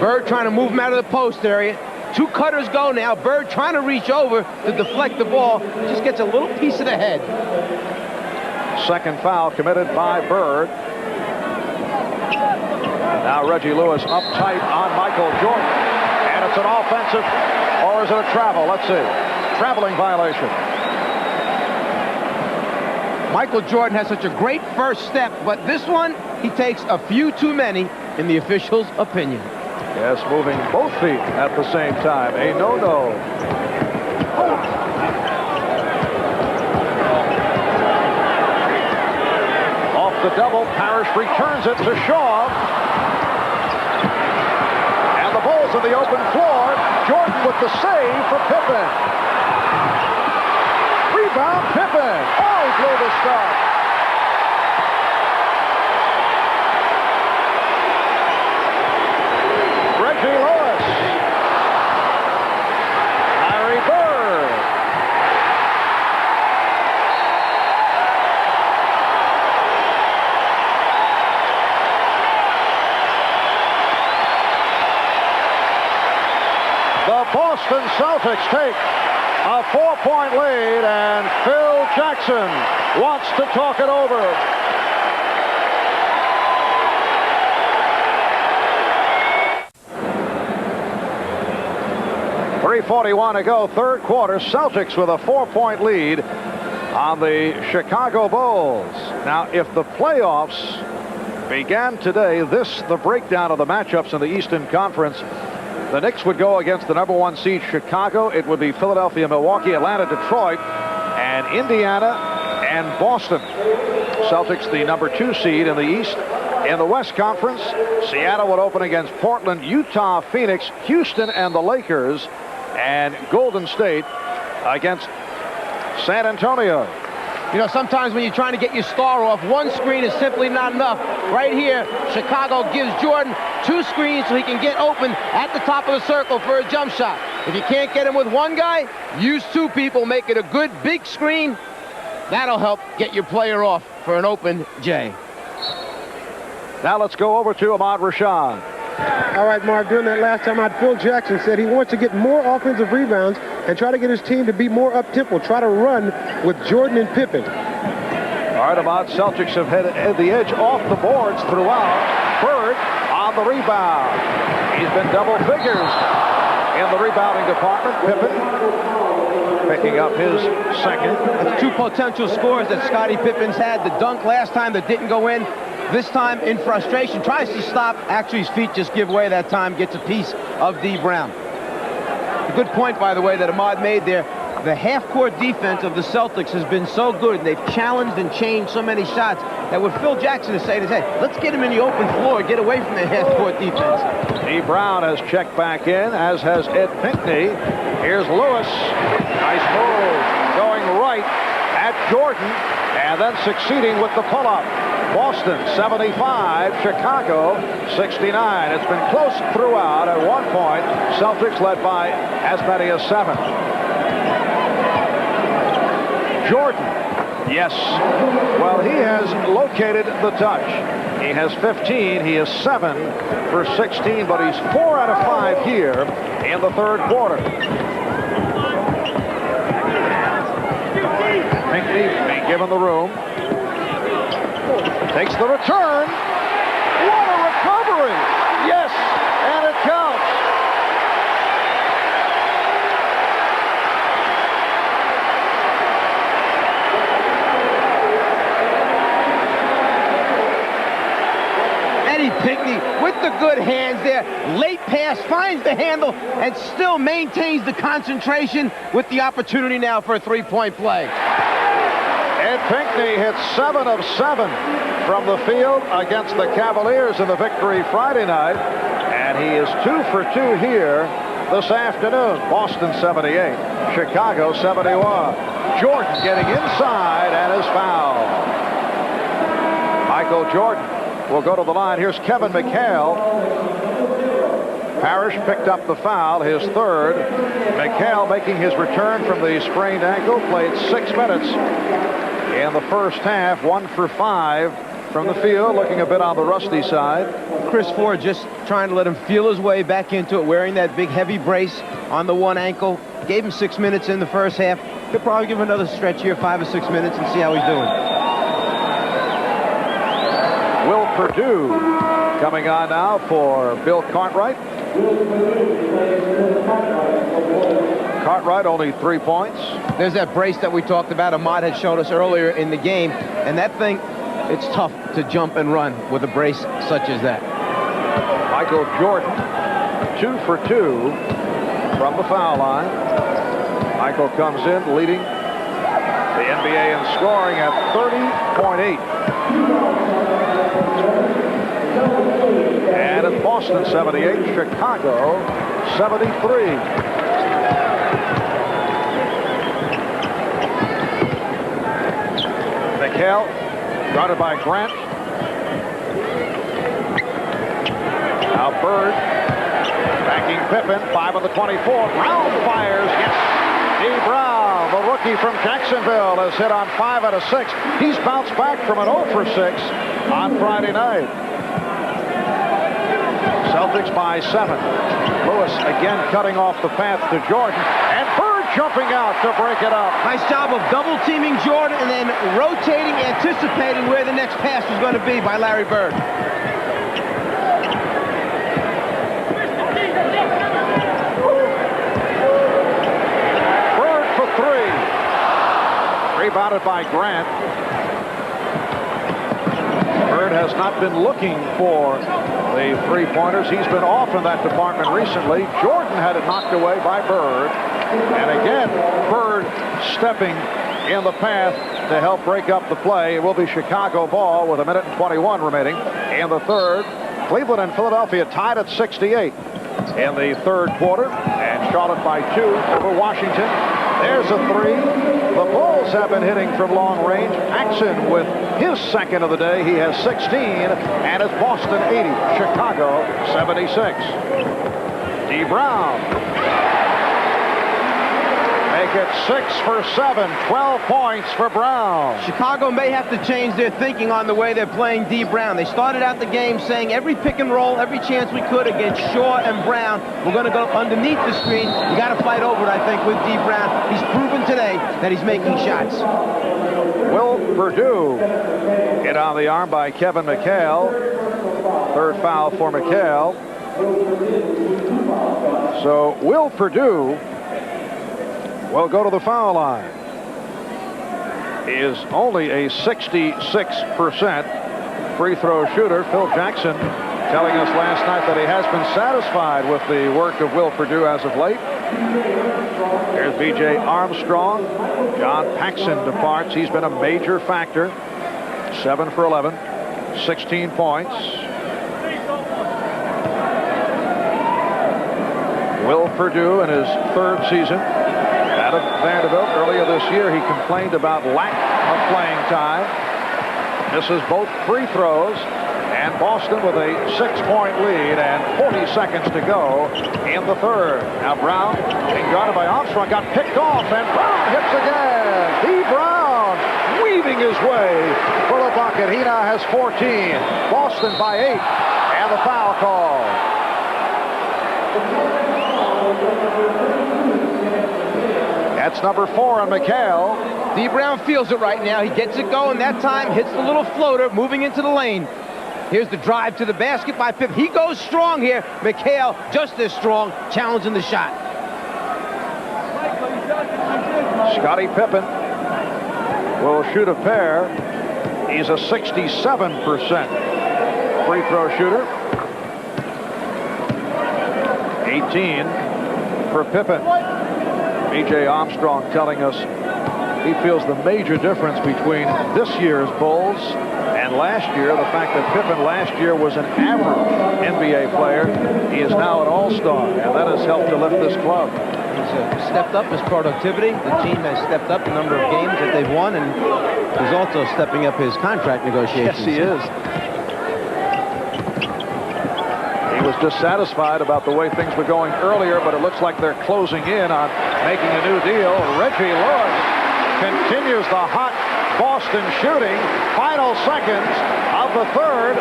Bird trying to move him out of the post area. 2 cutters go now. Bird trying to reach over to deflect the ball. Just gets a little piece of the head.
Second foul committed by Bird. Now Reggie Lewis uptight on Michael Jordan. And it's an offensive, or is it a travel? Let's see. Traveling violation.
Michael Jordan has such a great first step, but this one, he takes a few too many, in the official's opinion.
Yes, moving both feet at the same time. A no-no. Off the double, Parish returns it to Shaw. And the Bulls in the open floor. Jordan with the save for Pippen. Rebound, Pippen. Oh, he blew the start. Reggie Lewis. Larry Bird. The Boston Celtics take a 4-point lead, and Phil Jackson wants to talk it over. .341 to go, third quarter. Celtics with a 4-point lead on the Chicago Bulls. Now, if the playoffs began today, the breakdown of the matchups in the Eastern Conference, the Knicks would go against the #1 seed Chicago. It would be Philadelphia, Milwaukee, Atlanta, Detroit, and Indiana and Boston. Celtics the #2 seed in the East. In the West Conference, Seattle would open against Portland, Utah, Phoenix, Houston, and the Lakers, and Golden State against San Antonio.
You know, sometimes when you're trying to get your star off, one screen is simply not enough. Right here, Chicago gives Jordan 2 screens so he can get open at the top of the circle for a jump shot. If you can't get him with one guy, use 2 people, make it a good big screen. That'll help get your player off for an open J.
Now let's go over to Ahmad Rashad.
All right, Mark, during that last time out, Phil Jackson said he wants to get more offensive rebounds and try to get his team to be more up-tempo, try to run with Jordan and Pippen.
All right, Ahmad, Celtics have had the edge off the boards throughout. Bird on the rebound. He's been double figures in the rebounding department. Pippen picking up his second.
That's 2 potential scores that Scottie Pippen's had. The dunk last time that didn't go in. This time, in frustration, tries to stop. Actually, his feet just give way that time, gets a piece of D. Brown. A good point, by the way, that Ahmad made there. the half-court defense of the Celtics has been so good, and they've challenged and changed so many shots that what Phil Jackson is saying is, hey, let's get him in the open floor, get away from the half-court defense.
Dee Brown has checked back in, as has Ed Pinckney. Here's Lewis. Nice move. Going right at Jordan, and then succeeding with the pull-up. Boston 75, Chicago 69. It's been close throughout. At one point, Celtics led by as many as 7. Jordan. Yes. Well, he has located the touch. He has 15. He is 7 for 16, but he's 4 out of 5 here in the third quarter. Pinckney being given the room. Takes the return. What a recovery! Yes, and it counts.
Eddie Pinckney with the good hands there. Late pass, finds the handle, and still maintains the concentration with the opportunity now for a three-point play.
Ed Pinckney hit 7 of 7 from the field against the Cavaliers in the victory Friday night, and he is 2 for 2 here this afternoon. Boston 78, Chicago 71. Jordan getting inside and is fouled. Michael Jordan will go to the line. Here's Kevin McHale. Parish picked up the foul, his third. McHale making his return from the sprained ankle, played 6 minutes in the first half, 1 for 5 from the field, looking a bit on the rusty side.
Chris Ford just trying to let him feel his way back into it, wearing that big heavy brace on the one ankle. Gave him 6 minutes in the first half. He'll probably give him another stretch here, 5 or 6 minutes, and see how he's doing.
Will Perdue coming on now for Bill Cartwright. Cartwright only 3 points.
There's that brace that we talked about. Ahmad had showed us earlier in the game, and that thing, it's tough to jump and run with a brace such as that.
Michael Jordan 2 for 2 from the foul line. Michael comes in leading the NBA in scoring at 30.8. And it's Boston 78, Chicago 73. McHale, guarded by Grant. Now Bird, backing Pippen, 5 of the 24. Brown fires, yes. Dee Brown, the rookie from Jacksonville, has hit on 5 out of 6. He's bounced back from an 0 for 6 on Friday night. Celtics by 7. Lewis again cutting off the path to Jordan, and Bird jumping out to break it up.
Nice job of double teaming Jordan and then rotating, anticipating where the next pass was going to be by Larry Bird.
Bird for 3. Rebounded by Grant. Bird has not been looking for the three-pointers. He's been off in that department recently. Jordan had it knocked away by Bird. And again, Bird stepping in the path to help break up the play. It will be Chicago ball with 1:21 remaining in the third. Cleveland and Philadelphia tied at 68 in the third quarter. And Charlotte by 2 over Washington. There's a 3. The Bulls have been hitting from long range. Axon with his second of the day. He has 16, and it's Boston 80, Chicago 76. Dee Brown. Make it 6 for 7, 12 points for Brown.
Chicago may have to change their thinking on the way they're playing Dee Brown. They started out the game saying every pick and roll, every chance we could against Shaw and Brown, we're going to go underneath the screen. You got to fight over it, I think, with Dee Brown. He's proven today that he's making shots.
Will Perdue hit on the arm by Kevin McHale. Third foul for McHale. So Will Perdue will go to the foul line. He is only a 66% free throw shooter. Phil Jackson telling us last night that he has been satisfied with the work of Will Perdue as of late. Here's B.J. Armstrong. John Paxson departs. He's been a major factor. 7 for 11. 16 points. Will Perdue in his 3rd season out of Vanderbilt. Earlier this year, he complained about lack of playing time. Misses both free throws. And Boston with a 6-point lead and 40 seconds to go in the 3rd. Now Brown being guarded by Armstrong, got picked off, and Brown hits again. D. Brown weaving his way for the bucket. He now has 14. Boston by 8. And the foul call. That's number 4 on McHale.
D. Brown feels it right now. He gets it going that time, hits the little floater, moving into the lane. Here's the drive to the basket by Pippen. He goes strong here. McHale just as strong, challenging the shot.
Scottie Pippen will shoot a pair. He's a 67% free throw shooter. 18 for Pippen. B.J. Armstrong telling us he feels the major difference between this year's Bulls and last year, the fact that Pippen last year was an average NBA player. He is now an all-star, and that has helped to lift this club.
He's stepped up his productivity. The team has stepped up the number of games that they've won, and he's also stepping up his contract negotiations.
Yes, he is. He was dissatisfied about the way things were going earlier, but it looks like they're closing in on making a new deal. Reggie Lewis continues the hot Boston shooting. Final seconds of the 3rd.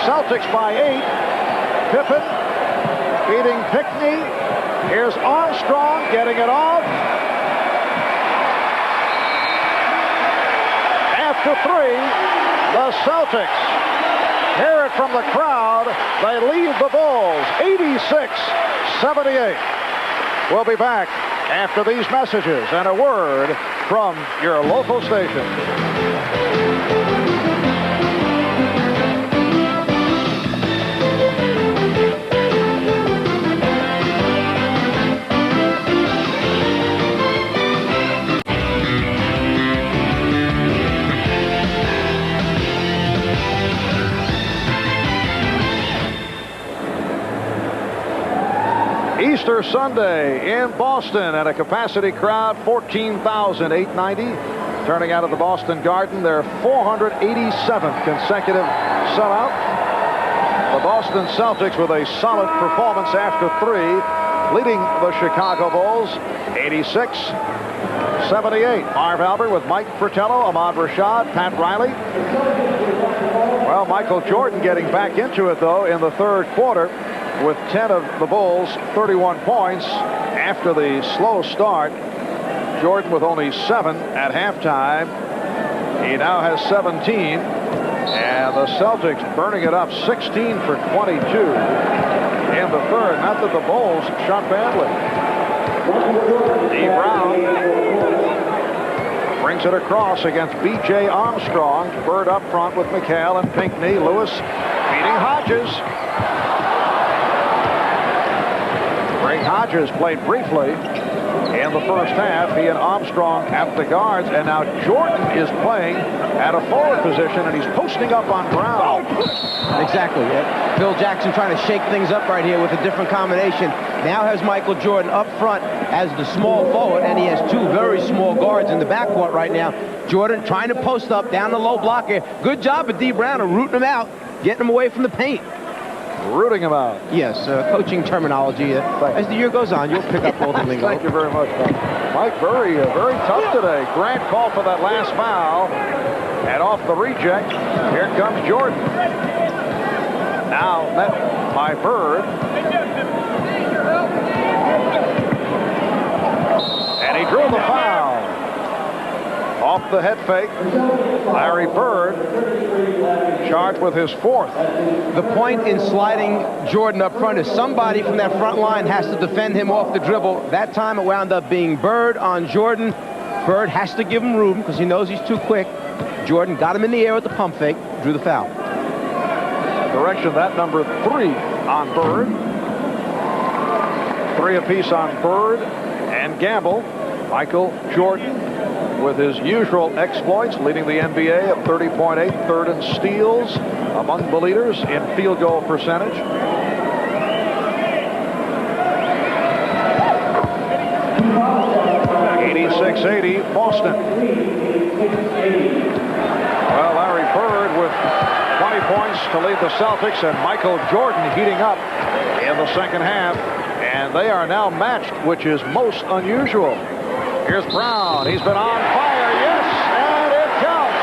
Celtics by 8. Pippen beating Pickney. Here's Armstrong getting it off. After 3, the Celtics. Hear it from the crowd. They lead the Bulls 86-78. We'll be back after these messages and a word from your local station. Easter Sunday in Boston at a capacity crowd 14,890 turning out of the Boston Garden. Their 487th consecutive sellout. The Boston Celtics with a solid performance after 3, leading the Chicago Bulls 86-78. Marv Albert with Mike Fratello, Ahmad Rashad, Pat Riley. Well, Michael Jordan getting back into it, though, in the 3rd quarter with 10 of the Bulls' 31 points after the slow start. Jordan with only 7 at halftime. He now has 17. And the Celtics burning it up 16 for 22 in the 3rd. Not that the Bulls shot badly. D. Brown brings it across against B.J. Armstrong. Bird up front with McHale and Pinckney. Lewis beating Hodges. Greg Hodges played briefly in the first half. He and Armstrong at the guards, and now Jordan is playing at a forward position, and he's posting up on Brown.
Exactly. Phil Jackson trying to shake things up right here with a different combination. Now has Michael Jordan up front as the small forward, and he has 2 very small guards in the backcourt right now. Jordan trying to post up down the low block here. Good job of D. Brown of rooting him out, getting him away from the paint.
Rooting him out.
Yes, coaching terminology. As the year goes on, you'll pick up all the lingo.
Thank you very much, Mike. Very tough today. Grant called for that last foul. And off the reject, here comes Jordan. Now met by Bird. And he drew the foul. Off the head fake, Larry Bird charged with his 4th.
The point in sliding Jordan up front is somebody from that front line has to defend him off the dribble. That time it wound up being Bird on Jordan. Bird has to give him room because he knows he's too quick. Jordan got him in the air with the pump fake, drew the foul.
Direction that number 3 on Bird. 3 apiece on Bird and Gamble. Michael Jordan with his usual exploits, leading the NBA at 30.8, third in steals, among the leaders in field goal percentage. .86-80 Boston. Well, Larry Bird with 20 points to lead the Celtics, and Michael Jordan heating up in the second half, and they are now matched, which is most unusual. Here's Brown. He's been on fire. Yes, and it counts.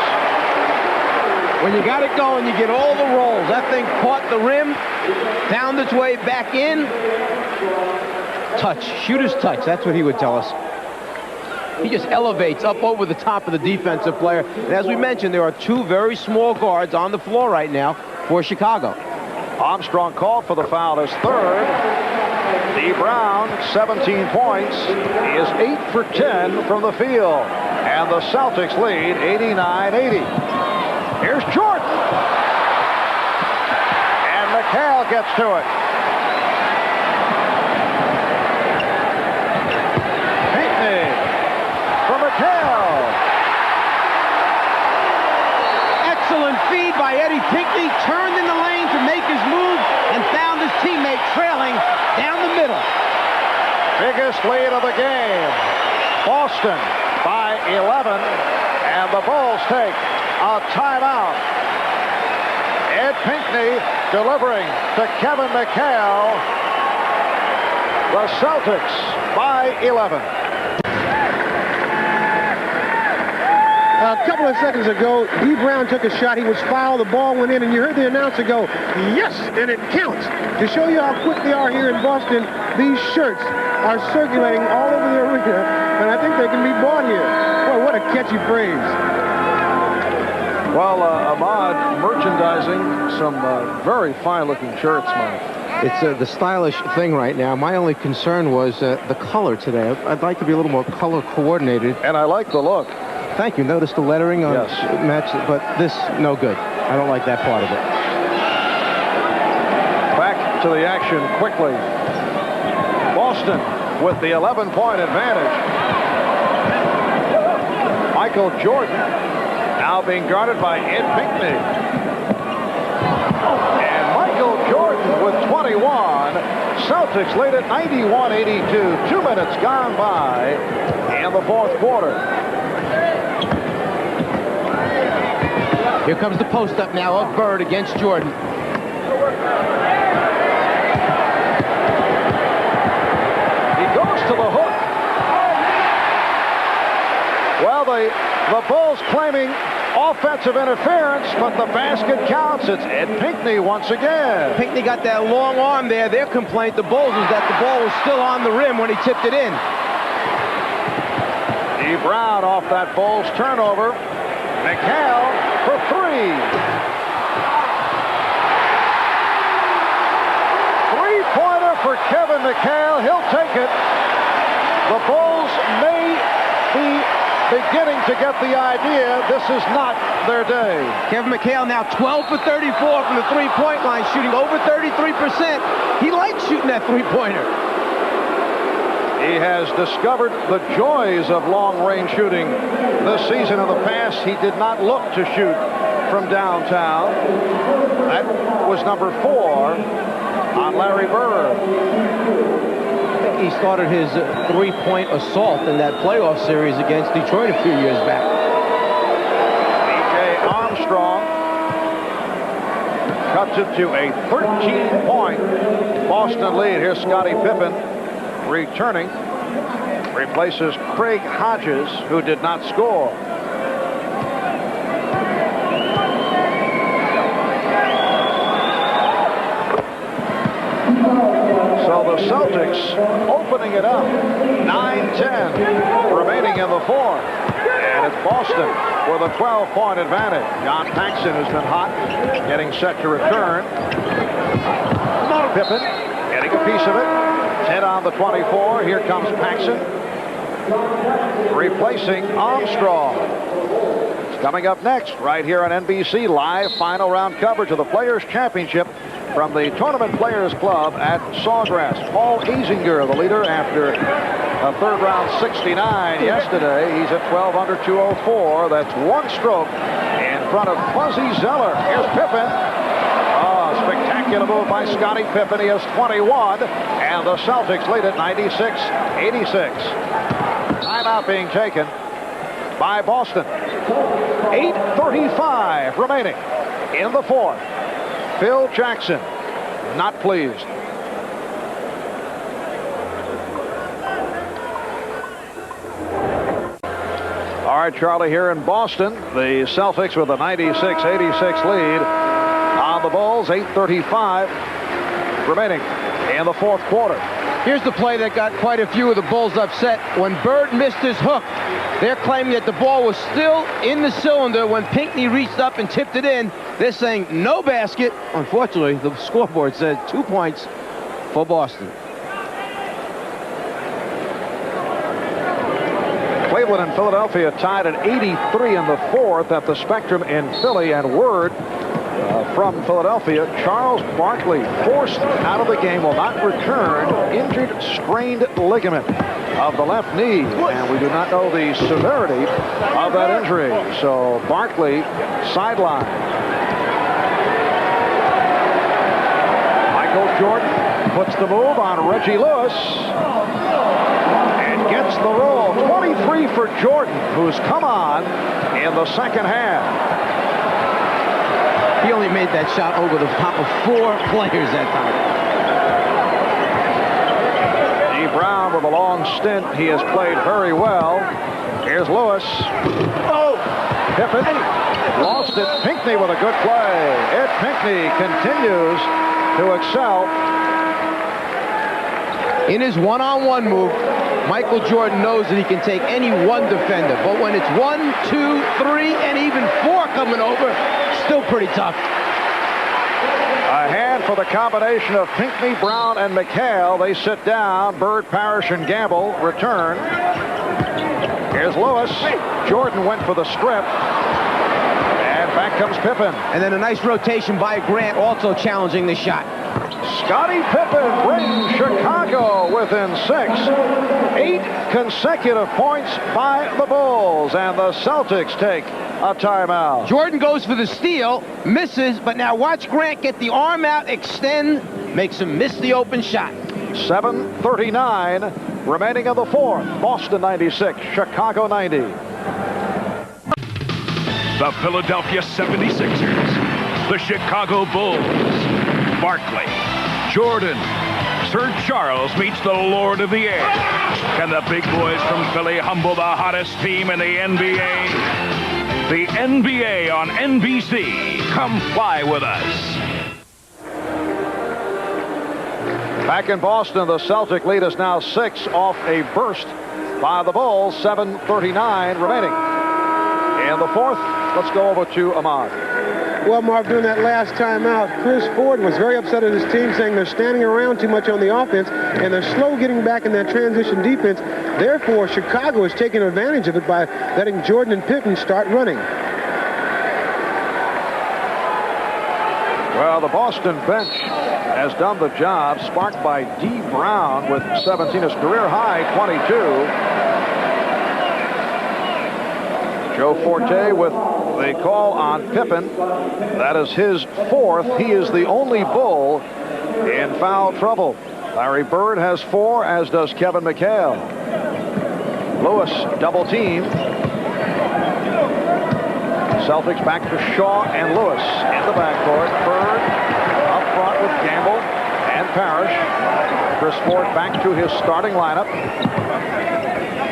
When you got it going, you get all the rolls. That thing caught the rim, found its way back in. Touch, shooter's touch. That's what he would tell us. He just elevates up over the top of the defensive player. And as we mentioned, there are 2 very small guards on the floor right now for Chicago.
Armstrong called for the foul, his third. D. Brown, 17 points. He is 8 for 10 from the field. And the Celtics lead 89-80. Here's Jordan. And McHale gets to it. Pinckney for McHale.
Excellent feed by Eddie Pinckney. Turned in the lane to make his move and found his teammate trailing down the middle.
Biggest lead of the game. Boston by 11, and the Bulls take a timeout. Ed Pinckney delivering to Kevin McHale. The Celtics by 11.
A couple of seconds ago, D. Brown took a shot. He was fouled. The ball went in, and you heard the announcer go, yes, and it counts. To show you how quick they are here in Boston, these shirts are circulating all over the arena, and I think they can be bought here. Boy, what a catchy phrase.
Well, Ahmad merchandising some very fine-looking shirts, Mike.
It's the stylish thing right now. My only concern was the color today. I'd like to be a little more color coordinated.
And I like the look.
Thank you. Notice the lettering on
yes.
match, but this, no good. I don't like that part of it.
Back to the action quickly. Boston with the 11-point advantage. Michael Jordan now being guarded by Ed Pinckney. And Michael Jordan with 21. Celtics lead at 91-82. 2 minutes gone by in the fourth quarter.
Here comes the post-up now of Bird against Jordan.
He goes to the hook. Well, the Bulls claiming offensive interference, but the basket counts. It's Ed Pinckney once again.
Pinckney got that long arm there. Their complaint, the Bulls, is that the ball was still on the rim when he tipped it in.
D. Brown off that Bulls turnover. McHale for 3. 3-pointer for Kevin McHale. He'll take it. The Bulls may be beginning to get the idea this is not their day.
Kevin McHale now 12 for 34 from the three-point line, shooting over 33%. He likes shooting that three-pointer.
He has discovered the joys of long-range shooting this season. In the past, he did not look to shoot from downtown. That was number 4 on Larry Bird.
I think he started his three-point assault in that playoff series against Detroit a few years back.
B.J. Armstrong cuts it to a 13-point Boston lead. Here's Scottie Pippen returning, replaces Craig Hodges, who did not score. So the Celtics opening it up. 9-10 remaining in the fourth. And it's Boston with a 12-point advantage. John Paxson has been hot, getting set to return. Pippen getting a piece of it. 10 on the 24. Here comes Paxson, replacing Armstrong. It's coming up next right here on NBC. Live final round coverage of the Players' Championship from the Tournament Players Club at Sawgrass. Paul Azinger, the leader after a third round 69 yesterday. He's at 12 under 204. That's one stroke in front of Fuzzy Zeller. Here's Pippen. Oh, spectacular move by Scottie Pippen. He has 21, and the Celtics lead at 96-86. Timeout being taken by Boston. 8:35 remaining in the fourth. Phil Jackson not pleased. All right, Charlie, here in Boston, the Celtics with a 96-86 lead on the Bulls. 8:35 remaining in the fourth quarter.
Here's the play that got quite a few of the Bulls upset. When Bird missed his hook, they're claiming that the ball was still in the cylinder when Pinckney reached up and tipped it in. They're saying no basket. Unfortunately, the scoreboard said 2 points for Boston.
Cleveland and Philadelphia tied at 83 in the fourth at the Spectrum in Philly, and word from Philadelphia, Charles Barkley forced out of the game, will not return, injured strained ligament of the left knee, and we do not know the severity of that injury. So Barkley sidelined. Michael Jordan puts the move on Reggie Lewis and gets the roll. 23 for Jordan, who's come on in the second half.
He only made that shot over the top of 4 players that time.
Dee Brown with a long stint. He has played very well. Here's Lewis. Oh! Pippen lost it. Pinckney with a good play. Ed Pinckney continues to excel.
In his one-on-one move, Michael Jordan knows that he can take any one defender. But when it's 1, 2, 3, and even 4 coming over, still pretty tough.
A hand for the combination of Pinckney, Brown, and McHale. They sit down. Bird, Parish, and Gamble return. Here's Lewis. Jordan went for the strip. And back comes Pippen.
And then a nice rotation by Grant, also challenging the shot.
Scottie Pippen brings Chicago within 6. 8 consecutive points by the Bulls, and the Celtics take a timeout.
Jordan goes for the steal, misses, but now watch Grant get the arm out, extend, makes him miss the open shot.
7:39 remaining in the fourth. Boston 96, Chicago 90.
The Philadelphia 76ers, the Chicago Bulls, Barkley, Jordan, Sir Charles meets the Lord of the Air. Can the big boys from Philly humble the hottest team in the NBA? The NBA on NBC. Come fly with us.
Back in Boston, the Celtic lead is now 6 off a burst by the Bulls. 7:39 remaining in the fourth. Let's go over to Ahmad.
Well, Mark, during that last timeout, Chris Ford was very upset at his team, saying they're standing around too much on the offense, and they're slow getting back in that transition defense. Therefore, Chicago is taking advantage of it by letting Jordan and Pippen start running.
Well, the Boston bench has done the job, sparked by Dee Brown with 17, his career high 22. Joe Forte with the call on Pippen. That is his 4th. He is the only Bull in foul trouble. Larry Bird has 4, as does Kevin McHale. Lewis double team. Celtics back to Shaw and Lewis in the backcourt. Bird up front with Gamble and Parish. Chris Ford back to his starting lineup.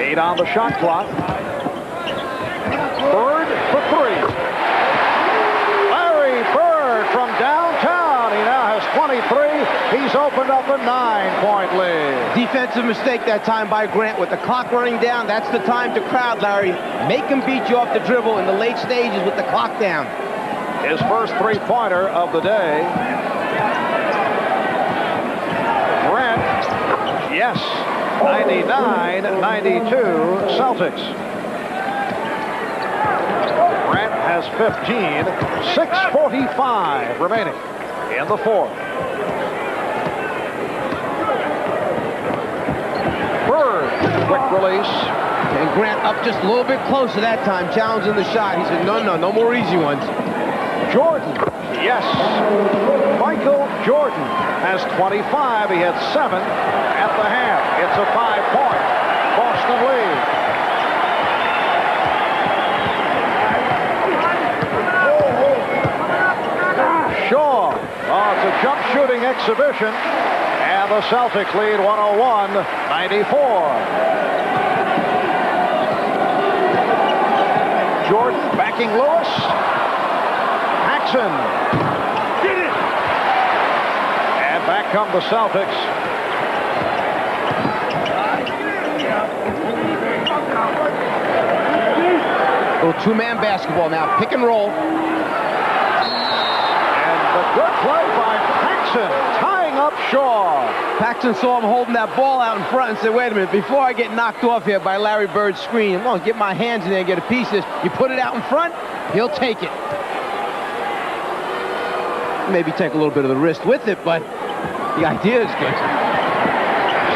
8 on the shot clock. Bird for 3. Larry Bird from downtown. He now has 23. He's opened up a 9-point lead.
Defensive mistake that time by Grant. With the clock running down, that's the time to crowd, Larry. Make him beat you off the dribble in the late stages with the clock down.
His first 3-pointer of the day. Grant, yes, 99-92 Celtics. Grant has 15, 6:45 remaining in the fourth. quick release.
And Grant up just a little bit closer that time, challenging the shot. He said, no more easy ones.
Jordan, yes. Michael Jordan has 25. He had 7 at the half. It's a 5-point Boston lead. Shaw. Oh, it's a jump shooting exhibition. And the Celtics lead 101-94. Jordan backing Lewis. Paxson. And back come the Celtics.
Little two-man basketball now. Pick and roll.
And the good play by Paxson, tying up Shaw.
Paxson saw him holding that ball out in front and said, wait a minute, before I get knocked off here by Larry Bird's screen, I'm going to get my hands in there and get a piece of this. You put it out in front, he'll take it. Maybe take a little bit of the wrist with it, but the idea is good.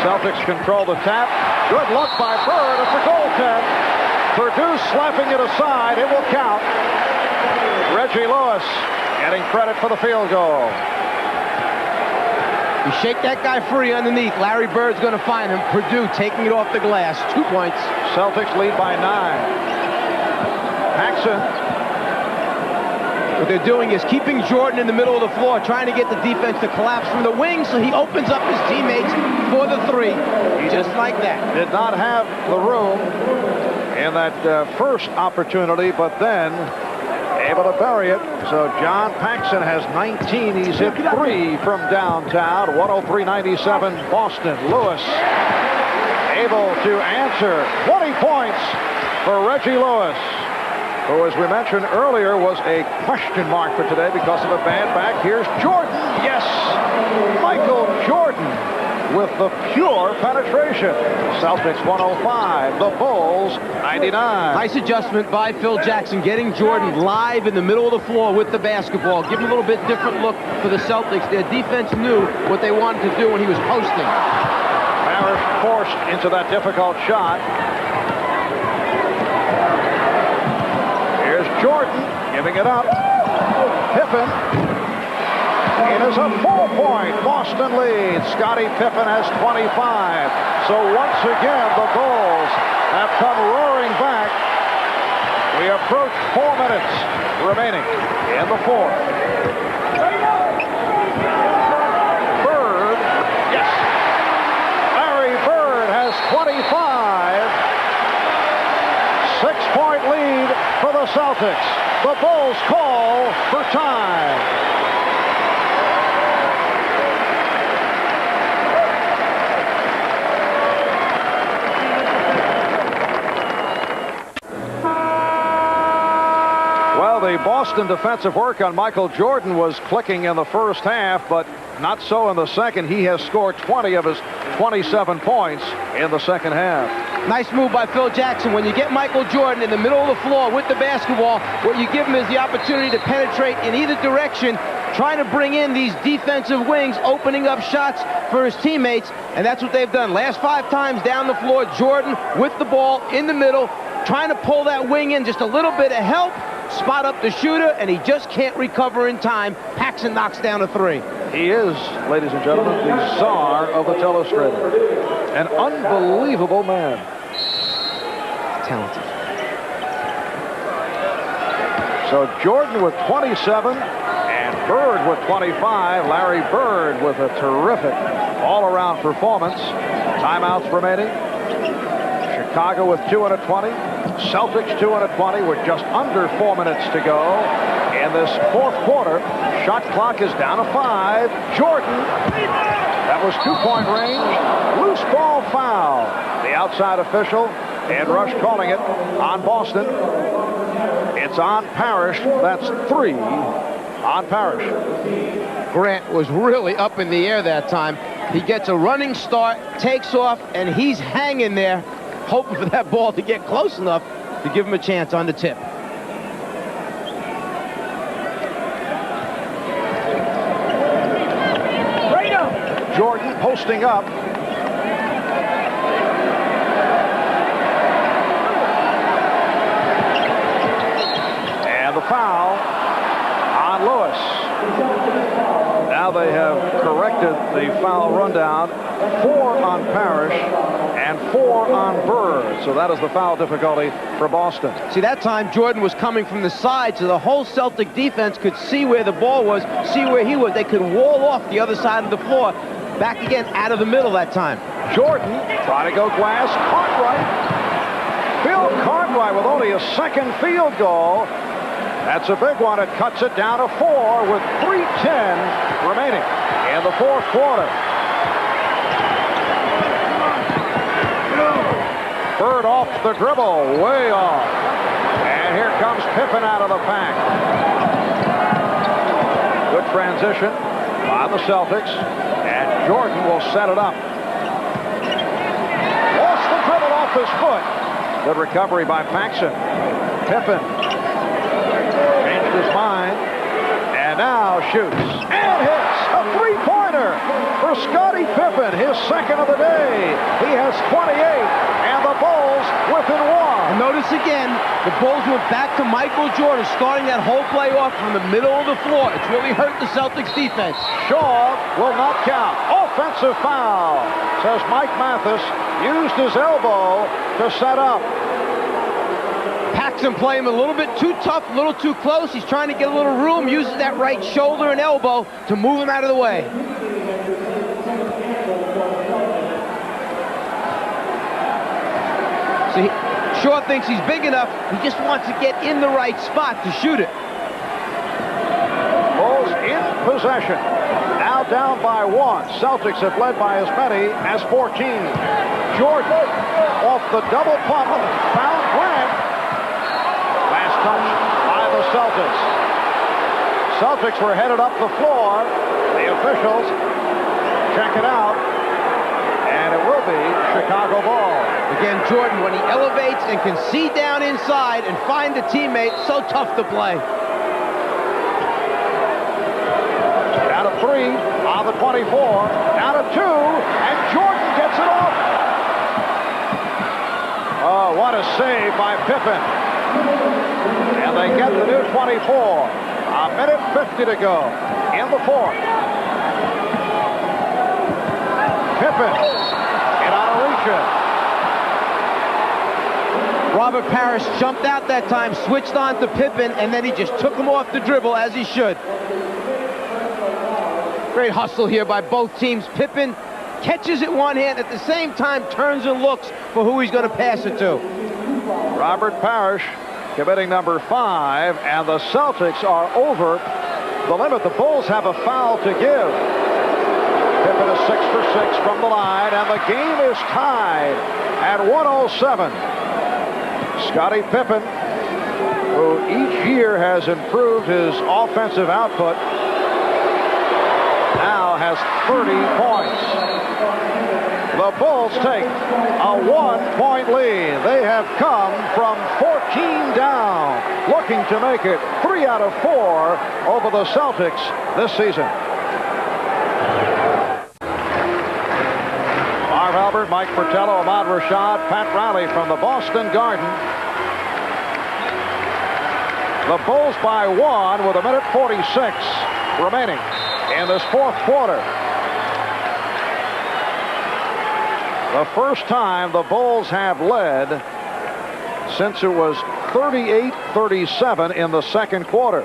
Celtics control the tap. Good look by Bird. It's a goaltend. Purdue slapping it aside. It will count. Reggie Lewis getting credit for the field goal.
You shake that guy free underneath. Larry Bird's going to find him. Purdue taking it off the glass. 2 points.
Celtics lead by 9. Paxson.
What they're doing is keeping Jordan in the middle of the floor, trying to get the defense to collapse from the wing so he opens up his teammates for the 3. Just like that.
Did not have the room in that first opportunity, but then able to bury it. So John Paxson has 19. He's hit 3 from downtown. 103-97 Boston. Lewis able to answer. 20 points for Reggie Lewis, who, as we mentioned earlier, was a question mark for today because of a bad back. Here's Jordan. Yes, Michael Jordan with the pure penetration. Celtics 105, the Bulls 99.
Nice adjustment by Phil Jackson, getting Jordan live in the middle of the floor with the basketball. Give him a little bit different look for the Celtics. Their defense knew what they wanted to do when he was posting.
Parish forced into that difficult shot. Here's Jordan giving it up. Pippen. It is a 4-point Boston lead. Scottie Pippen has 25. So once again, the Bulls have come roaring back. We approach 4 minutes remaining in the 4th. Bird, yes. Larry Bird has 25. 6-point lead for the Celtics. The Bulls call for time. Well, the Boston defensive work on Michael Jordan was clicking in the first half, but not so in the second. He has scored 20 of his 27 points in the second half.
Nice move by Phil Jackson. When you get Michael Jordan in the middle of the floor with the basketball, what you give him is the opportunity to penetrate in either direction, trying to bring in these defensive wings, opening up shots for his teammates, and that's what they've done. Last 5 times down the floor, Jordan with the ball in the middle, trying to pull that wing in, just a little bit of help, spot up the shooter, and he just can't recover in time. Paxson knocks down a 3.
He is, ladies and gentlemen, the czar of the telestrator. An unbelievable man.
Talented.
So Jordan with 27 and Bird with 25. Larry Bird with a terrific all-around performance. Timeouts remaining. Chicago with 2 and a 20. Celtics 2 and a 20 with just under 4 minutes to go in this 4th quarter. Shot clock is down to 5. Jordan. That was 2-point range. Loose ball foul. The outside official, Ed Rush, calling it on Boston. It's on Parish. That's 3 on Parish.
Grant was really up in the air that time. He gets a running start, takes off, and he's hanging there, hoping for that ball to get close enough to give him a chance on the tip.
Jordan posting up. they have corrected the foul rundown. 4 on Parish and 4 on Bird. So that is the foul difficulty for Boston.
See, that time Jordan was coming from the side, so the whole Celtic defense could see where the ball was, see where he was. They could wall off the other side of the floor. Back again out of the middle that time.
Jordan trying to go glass. Cartwright. Bill Cartwright with only a second field goal. That's a big one. It cuts it down to 4 with 3:10 remaining in the fourth quarter. Bird off the dribble, way off. And here comes Pippen out of the pack. Good transition by the Celtics. And Jordan will set it up. Lost the dribble off his foot. Good recovery by Paxson. Pippen changed his mind. And now shoots. And hits a three-pointer for Scottie Pippen, his second of the day. He has 28. And the Bulls within 1.
And notice again, the Bulls went back to Michael Jordan, starting that whole play off from the middle of the floor. It's really hurt the Celtics defense.
Shaw will not count. Offensive foul, says Mike Mathis. Used his elbow to set up.
Paxson playing him a little bit too tough, a little too close. He's trying to get a little room, uses that right shoulder and elbow to move him out of the way. See, Shaw thinks he's big enough. He just wants to get in the right spot to shoot it.
Bulls in possession. Now down by 1. Celtics have led by as many as 14. Jordan off the double pump. Found Grant. Last touch by the Celtics. Celtics were headed up the floor. The officials check it out. And it will be Chicago ball.
Again, Jordan, when he elevates and can see down inside and find a teammate, so tough to play.
Down to 3 on the 24. Down to 2, and Jordan gets it off. Oh, what a save by Pippen. And they get the new 24. A minute 50 to go in the fourth. Pippen in on a reach-in.
Robert Parish jumped out that time, switched on to Pippen, and then he just took him off the dribble as he should. Great hustle here by both teams. Pippen catches it one hand, at the same time turns and looks for who he's going to pass it to.
Robert Parish committing number 5, and the Celtics are over the limit. The Bulls have a foul to give. Pippen is 6 for 6 from the line, and the game is tied at 107. Scottie Pippen, who each year has improved his offensive output, now has 30 points. The Bulls take a 1-point lead. They have come from 14 down, looking to make it 3 out of 4 over the Celtics this season. Marv Albert, Mike Fratello, Ahmad Rashad, Pat Riley from the Boston Garden. The Bulls by 1 with a minute 46 remaining in this fourth quarter. The first time the Bulls have led since it was 38-37 in the second quarter.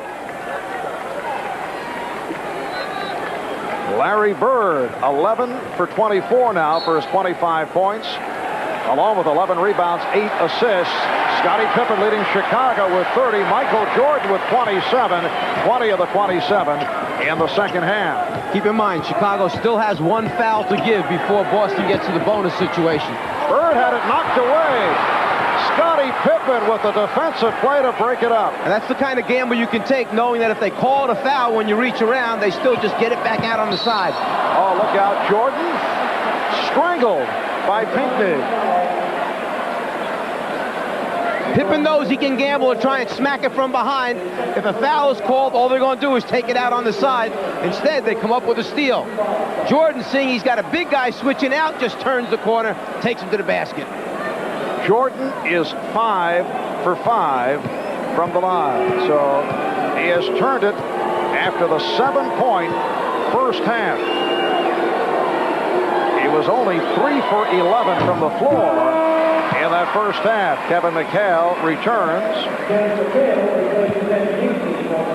Larry Bird, 11 for 24 now for his 25 points, along with 11 rebounds, 8 assists. Scottie Pippen leading Chicago with 30. Michael Jordan with 27, 20 of the 27 in the second half.
Keep in mind, Chicago still has 1 foul to give before Boston gets to the bonus situation.
Bird had it knocked away. Scottie Pippen with the defensive play to break it up.
And that's the kind of gamble you can take, knowing that if they call it a foul when you reach around, they still just get it back out on the side.
Oh, look out, Jordan. Strangled by Pinckney.
Pippen knows he can gamble and try and smack it from behind. If a foul is called, all they're going to do is take it out on the side. Instead, they come up with a steal. Jordan, seeing he's got a big guy switching out, just turns the corner, takes him to the basket.
Jordan is 5 for 5 from the line. So he has turned it after the 7-point first half. He was only 3 for 11 from the floor in that first half. Kevin McHale returns.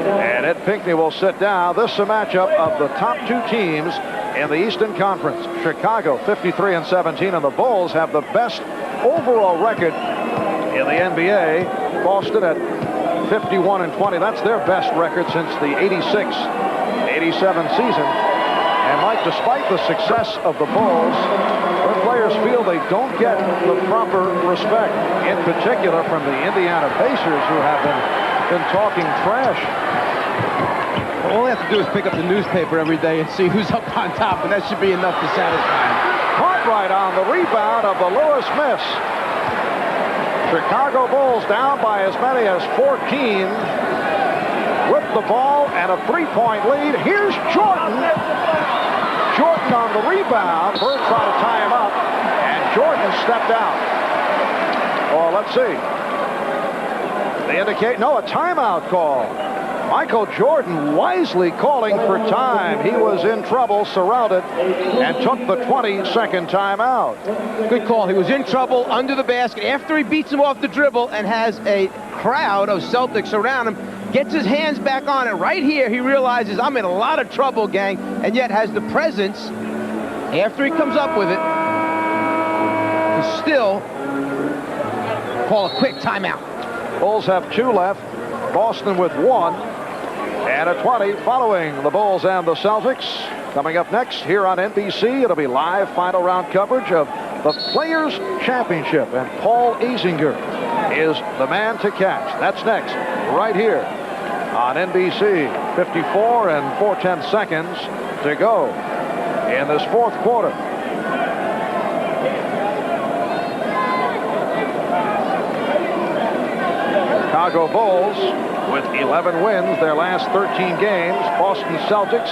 And Ed Pinckney will sit down. This is a matchup of the top two teams in the Eastern Conference. Chicago 53-17, and the Bulls have the best overall record in the NBA. Boston at 51-20. That's their best record since the 86-87 season. And Mike, despite the success of the Bulls, their players feel they don't get the proper respect, in particular from the Indiana Pacers, who have been talking trash.
All they have to do is pick up the newspaper every day and see who's up on top, and that should be enough to satisfy them.
Cartwright on the rebound of the Lewis miss. Chicago Bulls down by as many as 14 with the ball and a three-point lead. Here's Jordan. Jordan on the rebound. Bird tried to tie him up, and Jordan stepped out. Well, let's see. They indicate, no, a timeout call. Michael Jordan wisely calling for time. He was in trouble, surrounded, and took the 20-second timeout.
Good call. He was in trouble under the basket after he beats him off the dribble and has a crowd of Celtics around him. Gets his hands back on it. Right here, he realizes, I'm in a lot of trouble, gang, and yet has the presence, after he comes up with it, to still call a quick timeout.
Bulls have 2 left. Boston with 1. And a 20 following the Bulls and the Celtics. Coming up next here on NBC, it'll be live final round coverage of the Players' Championship. And Paul Azinger is the man to catch. That's next, right here on NBC. 54 and 4/10 seconds to go in this fourth quarter. Chicago Bulls with 11 wins their last 13 games. Boston Celtics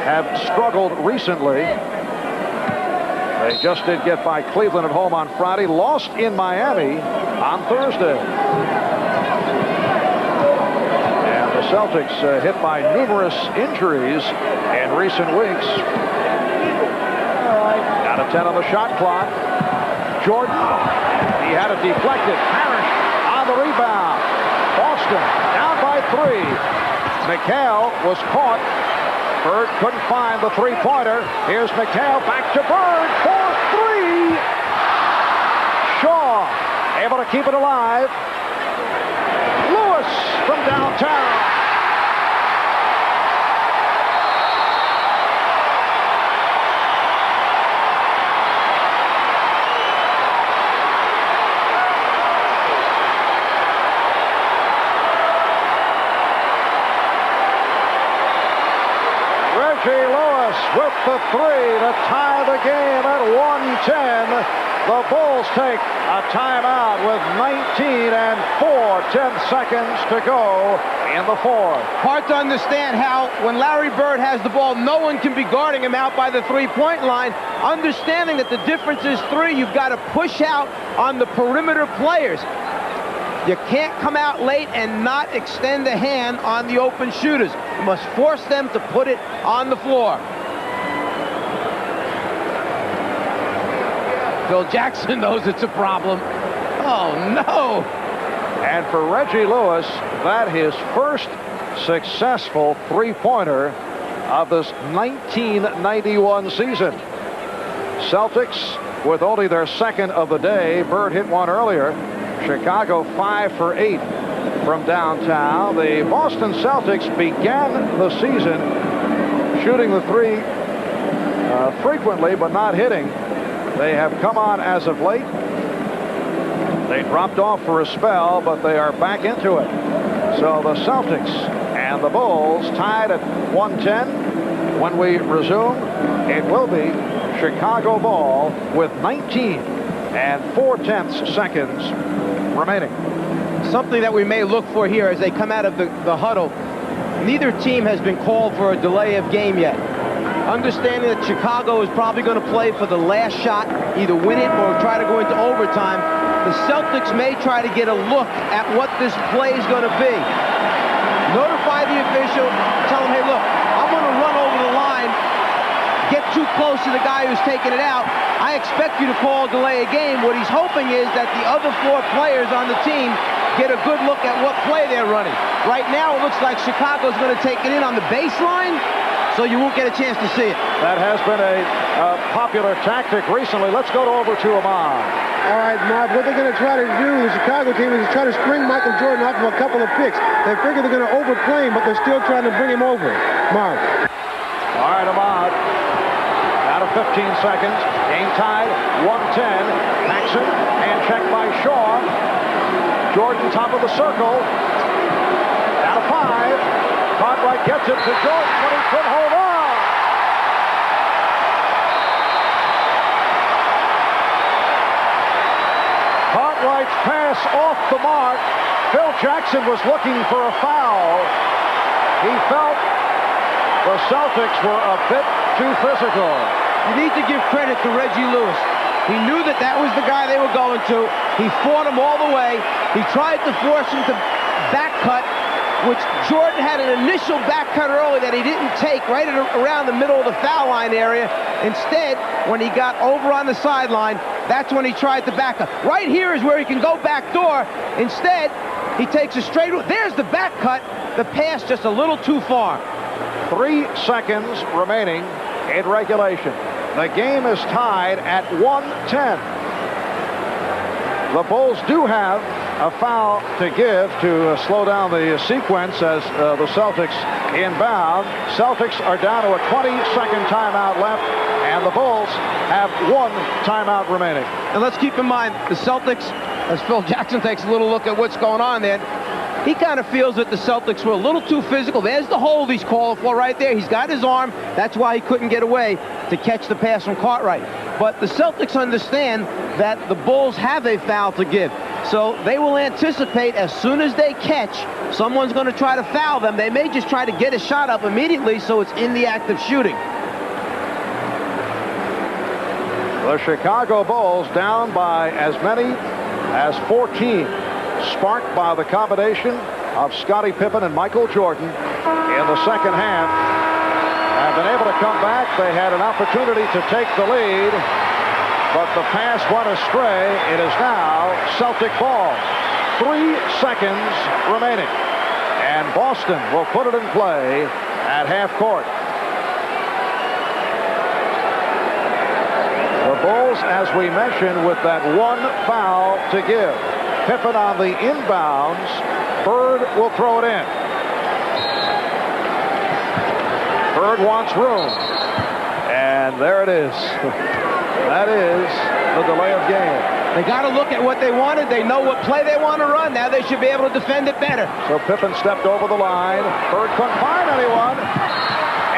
have struggled recently. They just did get by Cleveland at home on Friday, lost in Miami on Thursday. And the Celtics hit by numerous injuries in recent weeks. Down to 10 on the shot clock. Jordan, he had it deflected. Parish on the rebound. Boston down by 3. McHale was caught. Bird couldn't find the three-pointer. Here's McHale back to Bird for 3. Shaw able to keep it alive. Lewis from downtown. Lewis with the 3 to tie the game at 1:10. The Bulls take a timeout with 19 and 4/10 seconds to go in the fourth.
Hard to understand how, when Larry Bird has the ball, no one can be guarding him out by the three-point line. Understanding that the difference is 3, you've got to push out on the perimeter players. You can't come out late and not extend a hand on the open shooters. You must force them to put it on the floor. Phil Jackson knows it's a problem. Oh, no.
And for Reggie Lewis, that his first successful three-pointer of this 1991 season. Celtics with only their second of the day. Bird hit one earlier. Chicago 5 for 8 from downtown. The Boston Celtics began the season shooting the 3 frequently, but not hitting. They have come on as of late. They dropped off for a spell, but they are back into it. So the Celtics and the Bulls tied at 1:10. When we resume, it will be Chicago ball with 19 and 4/10 seconds remaining.
Something that we may look for here as they come out of the huddle. Neither team has been called for a delay of game yet. Understanding that Chicago is probably going to play for the last shot, either win it or try to go into overtime, the Celtics may try to get a look at what this play is going to be. Notify the official, tell him, hey, look, I'm going to run over the line close to the guy who's taking it out, I expect you to call delay a game. What he's hoping is that the other 4 players on the team get a good look at what play they're running. Right now, it looks like Chicago's going to take it in on the baseline, so you won't get a chance to see it.
That has been a popular tactic recently. Let's go over to Ahmad.
All right, Marv, what they're going to try to do, the Chicago team, is try to spring Michael Jordan off of a couple of picks. They figure they're going to overplay him, but they're still trying to bring him over. Marv.
All right, Ahmad. Out of 15 seconds. Game tied, 110. Paxson, hand check by Shaw. Jordan, top of the circle. Out of 5. Cartwright gets it to Jordan, but he couldn't hold on. Cartwright's pass off the mark. Phil Jackson was looking for a foul. He felt the Celtics were a bit too physical.
You need to give credit to Reggie Lewis. He knew that that was the guy they were going to. He fought him all the way. He tried to force him to back cut, which Jordan had an initial back cut early that he didn't take right around the middle of the foul line area. Instead, when he got over on the sideline, that's when he tried to back up. Right here is where he can go back door. Instead, he takes a straight. There's the back cut. The pass just a little too far.
3 seconds remaining in regulation. The game is tied at 110. The Bulls do have a foul to give to slow down the sequence as the Celtics inbound. Celtics are down to a 20-second timeout left, and the Bulls have 1 timeout remaining.
And let's keep in mind, the Celtics, as Phil Jackson takes a little look at what's going on there, he kind of feels that the Celtics were a little too physical. There's the hold he's calling for right there. He's got his arm. That's why he couldn't get away to catch the pass from Cartwright. But the Celtics understand that the Bulls have a foul to give. So they will anticipate as soon as they catch, someone's going to try to foul them. They may just try to get a shot up immediately so it's in the act of shooting.
The Chicago Bulls down by as many as 14. Sparked by the combination of Scottie Pippen and Michael Jordan in the second half. Have been able to come back. They had an opportunity to take the lead, but the pass went astray. It is now Celtic ball. 3 seconds remaining. And Boston will put it in play at half court. The Bulls, as we mentioned, with that 1 foul to give. Pippen on the inbounds. Bird will throw it in. Bird wants room. And there it is. That is the delay of game.
They got to look at what they wanted. They know what play they want to run. Now they should be able to defend it better.
So Pippen stepped over the line. Bird couldn't find anyone.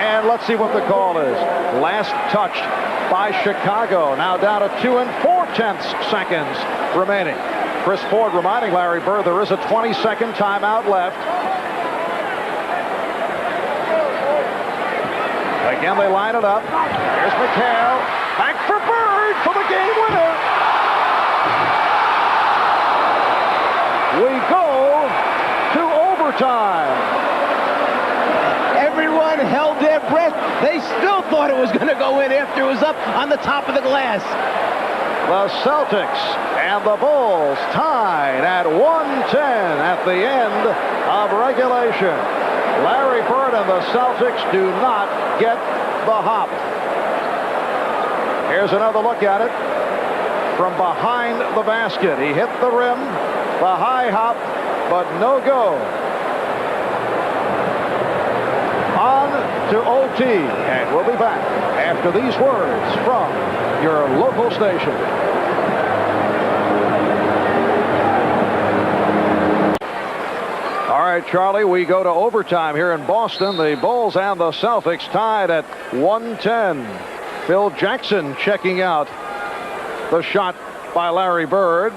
And let's see what the call is. Last touched by Chicago. Now down to 2 4/10 seconds remaining. Chris Ford reminding Larry Bird there is a 20-second timeout left. Again, they line it up. Here's McHale. Back for Bird for the game winner. We go to overtime.
Everyone held their breath. They still thought it was going to go in after it was up on the top of the glass.
The Celtics and the Bulls tied at 110 at the end of regulation. Larry Bird and the Celtics do not get the hop. Here's another look at it from behind the basket. He hit the rim, the high hop, but no go. On to OT, and we'll be back after these words from your local station. All right, Charlie, we go to overtime here in Boston. The Bulls and the Celtics tied at 110. Phil Jackson checking out the shot by Larry Bird.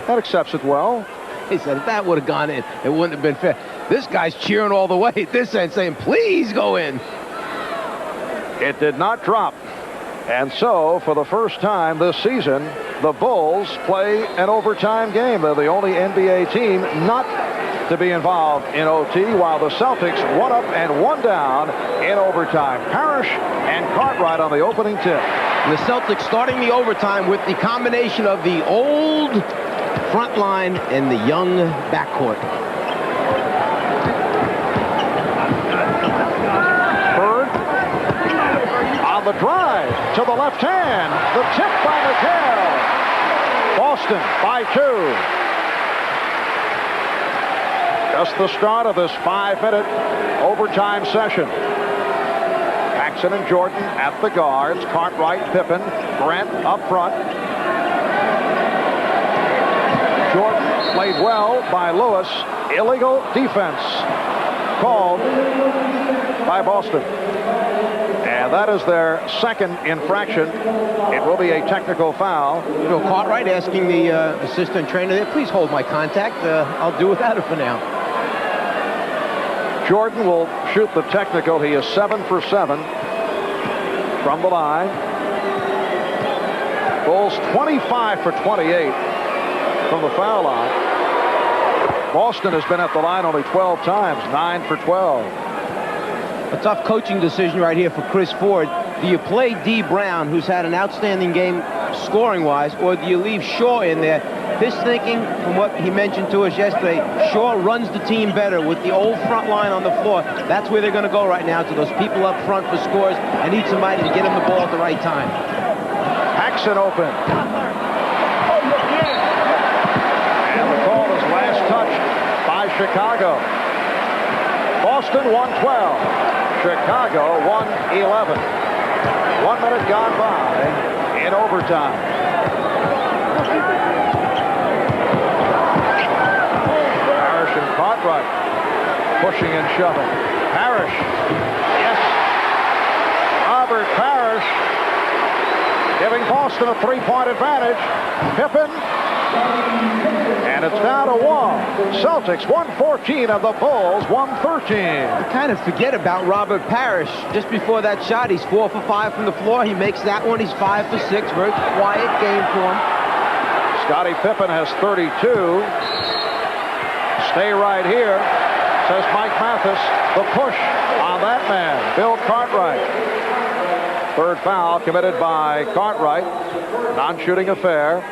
That accepts it well.
He said if that would have gone in, it wouldn't have been fair. This guy's cheering all the way at this end, saying, please go in.
It did not drop. And so, for the first time this season, the Bulls play an overtime game. They're the only NBA team not to be involved in OT, while the Celtics 1 up and 1 down in overtime. Parish and Cartwright on the opening tip.
And the Celtics starting the overtime with the combination of the old front line and the young backcourt.
Bird on the drive to the left hand. The tip by McHale. Boston by 2. Just the start of this 5-minute overtime session. Paxson and Jordan at the guards. Cartwright, Pippen, Grant up front. Jordan played well by Lewis. Illegal defense called by Boston. And that is their second infraction. It will be a technical foul.
You know, Cartwright asking the assistant trainer there, please hold my contact. I'll do without it for now.
Jordan will shoot the technical. He is 7 for 7 from the line. Bulls 25 for 28 from the foul line. Boston has been at the line only 12 times, 9 for 12.
A tough coaching decision right here for Chris Ford. Do you play D. Brown, who's had an outstanding game scoring-wise, or do you leave Shaw in there? His thinking, from what he mentioned to us yesterday, Shaw runs the team better with the old front line on the floor. That's where they're going to go right now, to those people up front for scores and need somebody to get him the ball at the right time.
Paxson open. And the call is last touched by Chicago. Boston 112. Chicago 111. 1 minute gone by in overtime. Parish and Cartwright pushing and shoving. Parish. Yes. Robert Parish giving Boston a 3-point advantage. Pippen. And it's down to 1. Celtics 114 of the Bulls 113.
You kind of forget about Robert Parish. Just before that shot, he's 4 for 5 from the floor. He makes that one. He's 5 for 6. Very quiet game for him.
Scottie Pippen has 32. Stay right here, says Mike Mathis. The push on that man, Bill Cartwright. Third foul committed by Cartwright. Non-shooting affair.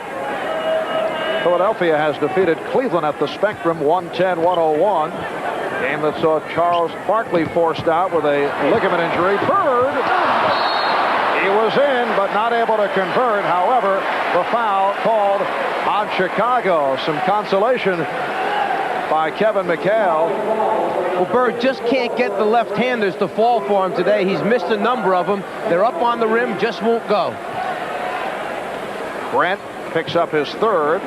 Philadelphia has defeated Cleveland at the Spectrum 110-101. Game that saw Charles Barkley forced out with a ligament injury. Bird, he was in but not able to convert. However, the foul called on Chicago. Some consolation by Kevin McHale.
Well, Bird just can't get the left-handers to fall for him today. He's missed a number of them. They're up on the rim, just won't go.
Grant picks up his third.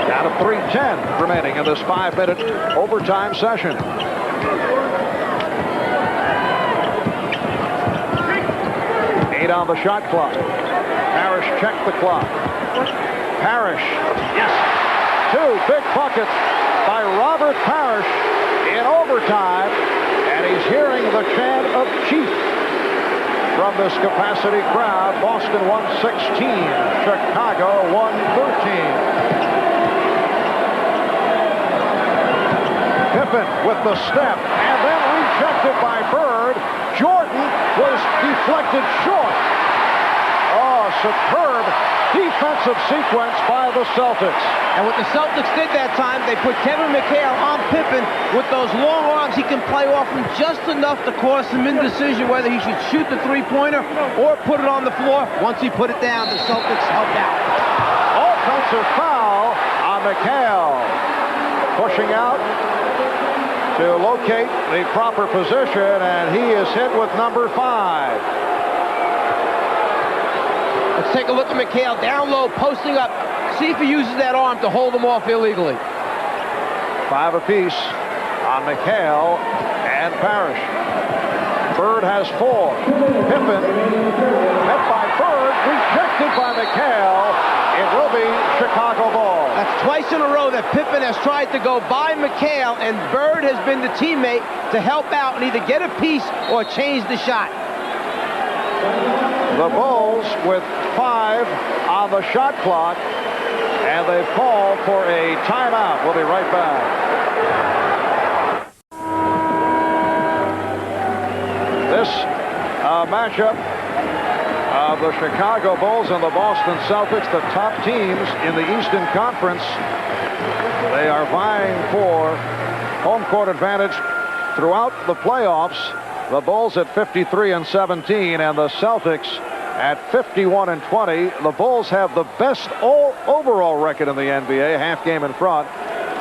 Down to 3:10 remaining in this 5-minute overtime session. Eight on the shot clock. Parish checked the clock. Parish, yes, 2 big buckets by Robert Parish in overtime, and he's hearing the chant of Chief from this capacity crowd. Boston 116, Chicago 113. Pippen with the step, and then rejected by Bird. Jordan was deflected short. Oh, superb defensive sequence by the Celtics.
And what the Celtics did that time, they put Kevin McHale on Pippen with those long arms. He can play off him just enough to cause some indecision whether he should shoot the three-pointer or put it on the floor. Once he put it down, the Celtics helped out.
Offensive foul on McHale. Pushing out to locate the proper position, and he is hit with number 5.
Let's take a look at McHale down low, posting up. See if he uses that arm to hold them off illegally.
5 apiece on McHale and Parish. Bird has 4. Pippen met by Bird, rejected by McHale. It will be Chicago ball.
That's twice in a row that Pippen has tried to go by McHale, and Bird has been the teammate to help out and either get a piece or change the shot.
The Bulls with 5 on the shot clock And they've called for a timeout. We'll be right back. This matchup of the Chicago Bulls and the Boston Celtics, the top teams in the Eastern Conference. They are vying for home court advantage throughout the playoffs. The Bulls at 53-17 and the Celtics at 51-20. The Bulls have the best overall record in the NBA, half game in front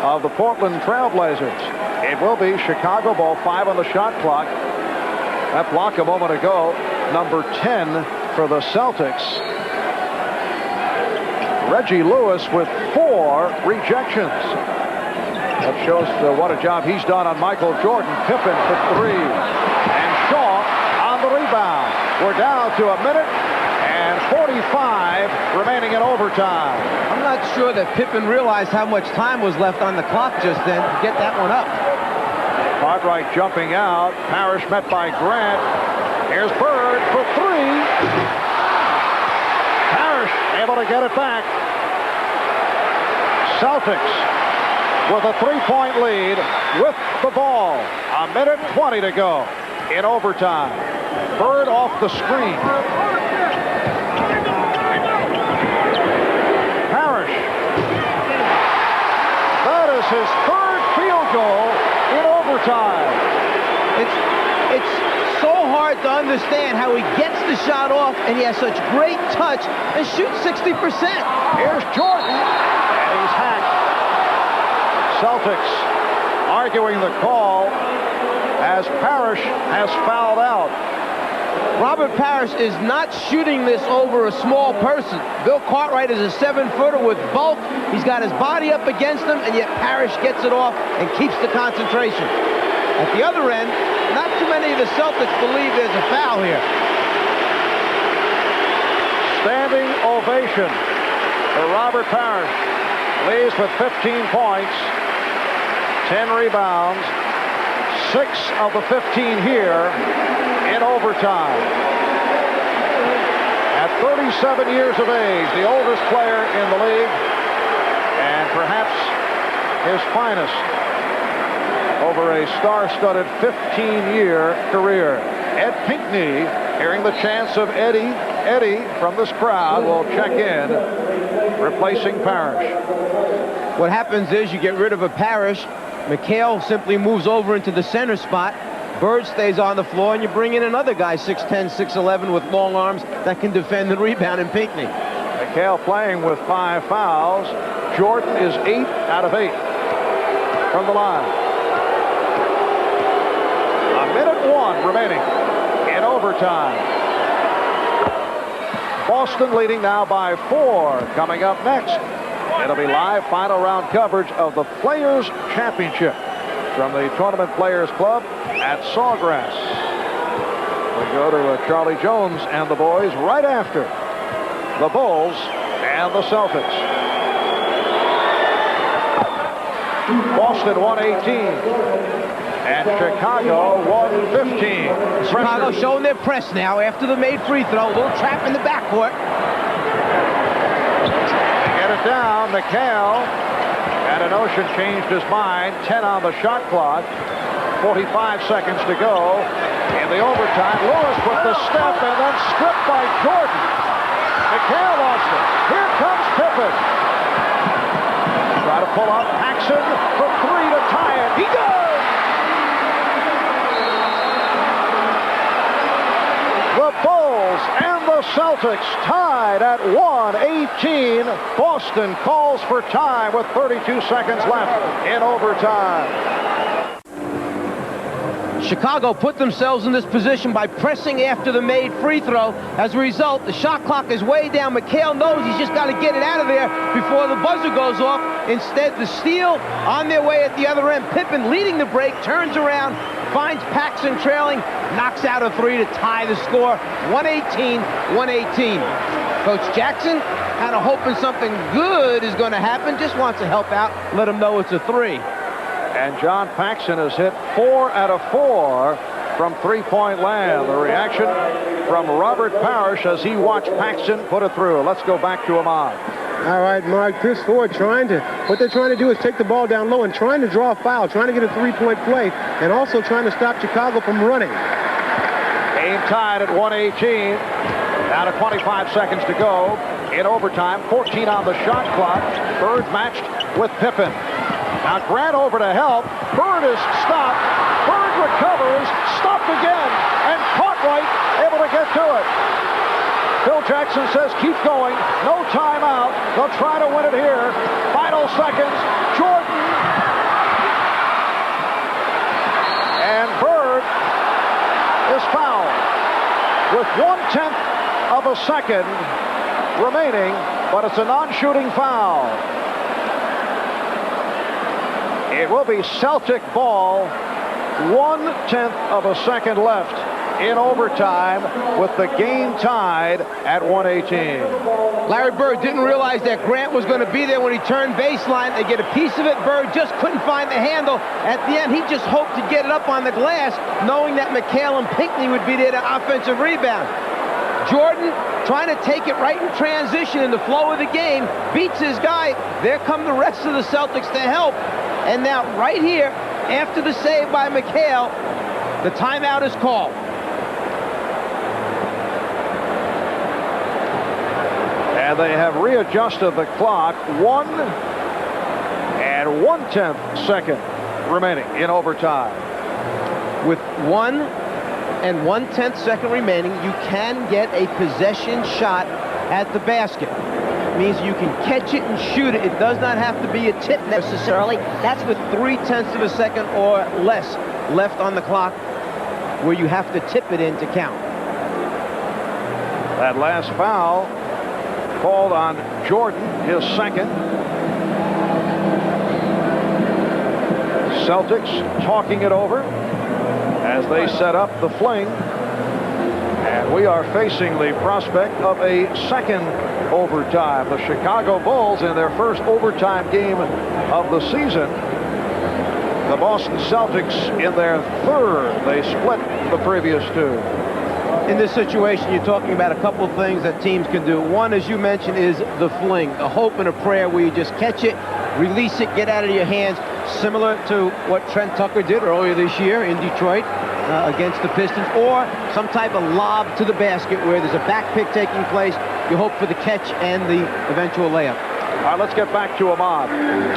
of the Portland Trailblazers. It will be Chicago ball, 5 on the shot clock. That block a moment ago, number 10 for the Celtics. Reggie Lewis with 4 rejections. That shows what a job he's done on Michael Jordan. Pippen for 3. And Shaw on the rebound. We're down to 1 minute and 45 remaining in overtime.
I'm not sure that Pippen realized how much time was left on the clock just then to get that one up.
Cartwright jumping out. Parish met by Grant. Here's Bird for 3. Parish able to get it back. Celtics with a 3-point lead with the ball. 1 minute 20 to go in overtime. Bird off the screen. Parish. That is his 3rd field goal in overtime.
It's so hard to understand how he gets the shot off and he has such great touch and shoots 60%.
Here's Jordan, and he's hacked. Celtics arguing the call as Parish has fouled out.
Robert Parish is not shooting this over a small person. Bill Cartwright is a 7-footer with bulk. He's got his body up against him, and yet Parish gets it off and keeps the concentration. At the other end, not too many of the Celtics believe there's a foul here.
Standing ovation for Robert Parish. Leads with 15 points, 10 rebounds, 6 of the 15 here in overtime. At 37 years of age, the oldest player in the league, and perhaps his finest over a star-studded 15-year career. Ed Pinckney, hearing the chants of Eddie from this crowd, will check in, replacing Parish.
What happens is you get rid of a Parish. McHale simply moves over into the center spot. Bird stays on the floor, and you bring in another guy, 6'10", 6'11", with long arms that can defend and rebound in Pinckney.
McHale playing with 5 fouls. Jordan is 8 out of 8 from the line. 1 minute 1 remaining in overtime. Boston leading now by 4. Coming up next, it'll be live final round coverage of the Players Championship from the Tournament Players Club at Sawgrass. We go to Charlie Jones and the boys right after the Bulls and the Celtics. Boston 118 and Chicago 115.
Chicago showing their press now after the made free throw. A little trap in the backcourt.
Get it down, McHale. And an Ocean changed his mind. 10 on the shot clock. 45 seconds to go in the overtime. Lewis with the step and then stripped by Jordan. McHale lost it. Here comes Pippen. Try to pull up Paxson for 3 to tie it. He does! The Bulls and the Celtics tied at 118. Boston calls for time with 32 seconds left in overtime.
Chicago put themselves in this position by pressing after the made free throw. As a result, the shot clock is way down. McHale knows he's just got to get it out of there before the buzzer goes off. Instead, the steal on their way at the other end. Pippen leading the break, turns around, finds Paxson trailing, knocks out a 3 to tie the score. 118-118. Coach Jackson kind of hoping something good is going to happen. Just wants to help out, let him know it's a 3.
And John Paxson has hit 4 out of 4 from three-point land. The reaction from Robert Parish as he watched Paxson put it through. Let's go back to Ahmad.
All right, Mark, Chris Ford what they're trying to do is take the ball down low and trying to draw a foul, trying to get a three-point play, and also trying to stop Chicago from running.
Game tied at 118. Down to 25 seconds to go in overtime. 14 on the shot clock. Bird matched with Pippen. Now Grant over to help. Bird is stopped. Bird recovers. Stopped again. And Cartwright able to get to it. Phil Jackson says keep going. No timeout. They'll try to win it here. Final seconds. Jordan. And Bird is fouled with 1/10 of a second remaining, but it's a non-shooting foul. It will be Celtic ball. 1/10 of a second left in overtime with the game tied at 118.
Larry Bird didn't realize that Grant was going to be there when he turned baseline. They get a piece of it. Bird just couldn't find the handle. At the end, he just hoped to get it up on the glass, knowing that McHale and Pinckney would be there to offensive rebound. Jordan trying to take it right in transition in the flow of the game, beats his guy. There come the rest of the Celtics to help. And now right here, after the save by McHale, the timeout is called.
And they have readjusted the clock. 1 1/10 second remaining in overtime.
With 1 1/10 second remaining, you can get a possession shot at the basket. It means you can catch it and shoot it. It does not have to be a tip necessarily. That's with 3/10 of a second or less left on the clock, where you have to tip it in to count.
That last foul called on Jordan, his second. Celtics talking it over as they set up the fling. And we are facing the prospect of a second overtime. The Chicago Bulls in their first overtime game of the season. The Boston Celtics in their third. They split the previous two.
In this situation, you're talking about a couple of things that teams can do. One, as you mentioned, is the fling, a hope and a prayer where you just catch it, release it, get out of your hands, similar to what Trent Tucker did earlier this year in Detroit against the Pistons, or some type of lob to the basket where there's a back pick taking place. You hope for the catch and the eventual layup.
All right, let's get back to Ahmad.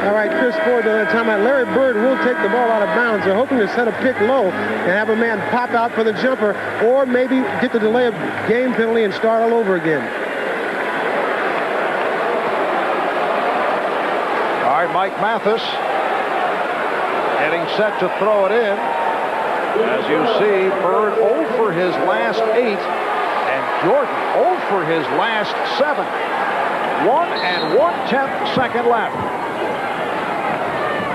All right, Chris Ford, the time out. Larry Bird will take the ball out of bounds. They're hoping to set a pick low and have a man pop out for the jumper, or maybe get the delay of game penalty and start all over again.
All right, Mike Mathis getting set to throw it in. As you see, Bird 0 for his last 8, and Jordan 0 for his last 7. 1 1/10 second left.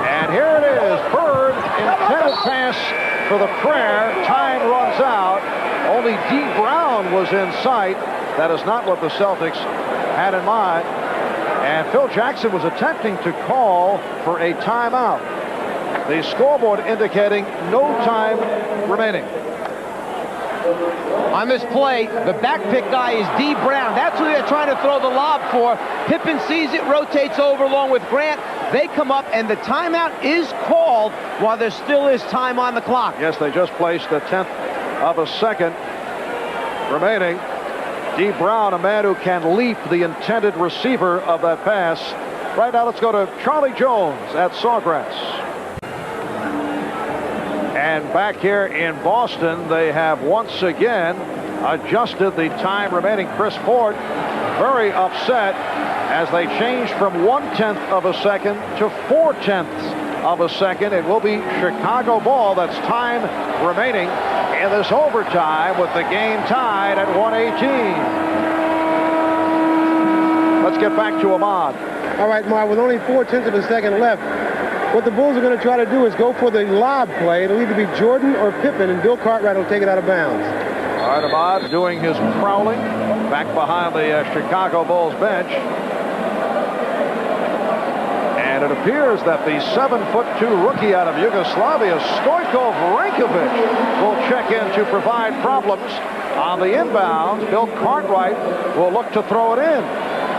And here it is. Bird intended pass for the prayer. Time runs out. Only D. Brown was in sight. That is not what the Celtics had in mind. And Phil Jackson was attempting to call for a timeout. The scoreboard indicating no time remaining.
On this play, the back pick guy is D. Brown. That's who they're trying to throw the lob for. Pippen sees it, rotates over along with Grant. They come up, and the timeout is called while there still is time on the clock.
Yes, they just placed a 10th of a second remaining. D. Brown, a man who can leap the intended receiver of that pass. Right now, let's go to Charlie Jones at Sawgrass. And back here in Boston, they have once again adjusted the time remaining. Chris Ford very upset as they changed from 1/10 of a second to 4/10 of a second. It will be Chicago ball. That's time remaining in this overtime with the game tied at 118. Let's get back to Ahmad.
All right, Mark, with only 4/10 of a second left, what the Bulls are going to try to do is go for the lob play. It'll either be Jordan or Pippen, and Bill Cartwright will take it out of bounds.
All right, Ahmad doing his prowling back behind the Chicago Bulls bench. And it appears that the 7'2" rookie out of Yugoslavia, Stojko Vrankovic, will check in to provide problems on the inbound. Bill Cartwright will look to throw it in.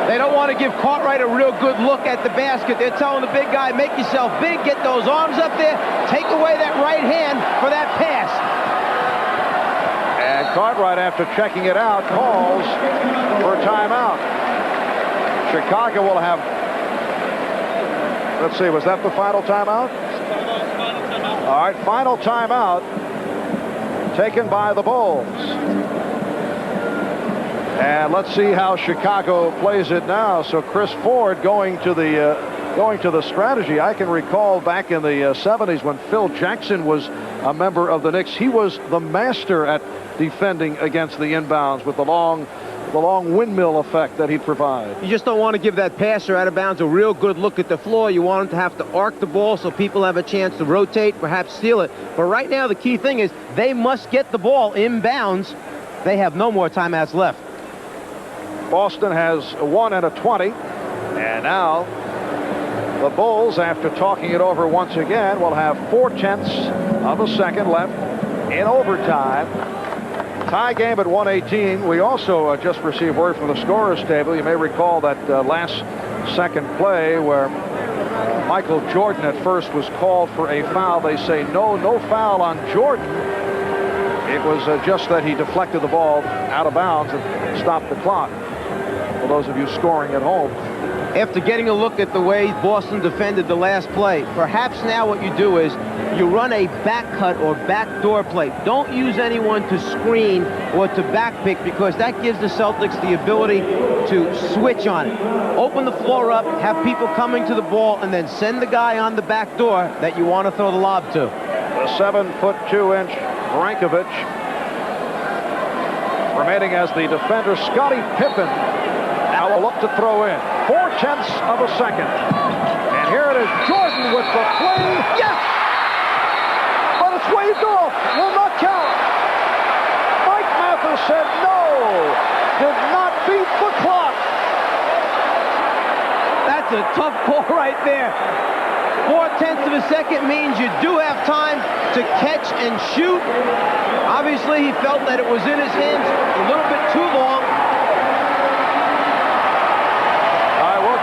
They don't want to give Cartwright a real good look at the basket. They're telling the big guy, make yourself big, get those arms up there, take away that right hand for that pass.
And Cartwright, after checking it out, calls for a timeout. Chicago will have, let's see, was that the final timeout? All right, final timeout taken by the Bulls. And let's see how Chicago plays it now. So Chris Ford going to the strategy. I can recall back in the 70s when Phil Jackson was a member of the Knicks. He was the master at defending against the inbounds with the long windmill effect that he'd provide.
You just don't want to give that passer out of bounds a real good look at the floor. You want him to have to arc the ball so people have a chance to rotate, perhaps steal it. But right now the key thing is they must get the ball inbounds. They have no more timeouts left.
Boston has 1 and a 20. And now the Bulls, after talking it over once again, will have 4/10 of a second left in overtime. Tie game at 118. We also just received word from the scorer's table. You may recall that last second play where Michael Jordan at first was called for a foul. They say no foul on Jordan. It was just that he deflected the ball out of bounds and stopped the clock. For those of you scoring at home.
After getting a look at the way Boston defended the last play, perhaps now what you do is you run a back cut or backdoor play. Don't use anyone to screen or to back pick, because that gives the Celtics the ability to switch on it. Open the floor up, have people coming to the ball, and then send the guy on the back door that you want to throw the lob to.
The 7'2" Brankovic remaining as the defender. Scottie Pippen now will look to throw in. 4/10 of a second. And here it is, Jordan with the fling. Yes! But it's waved off. Will not count. Mike Mathis said no. Did not beat the clock.
That's a tough call right there. 4/10 of a second means you do have time to catch and shoot. Obviously, he felt that it was in his hands a little bit too long.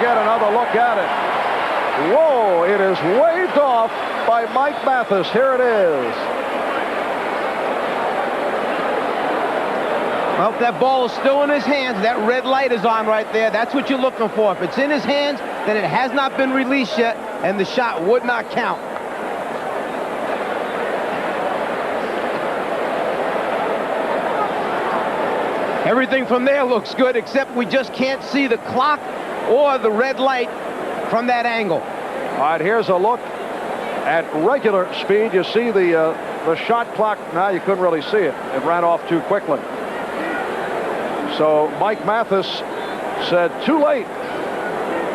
Get another look at it. Whoa, it is waved off by Mike Mathis. Here it is.
Well, if that ball is still in his hands, that red light is on right there. That's what you're looking for. If it's in his hands, then it has not been released yet, and the shot would not count. Everything from there looks good, except we just can't see the clock or the red light from that angle.
All right, here's a look at regular speed. You see the shot clock. Now you couldn't really see it. It ran off too quickly. So Mike Mathis said too late.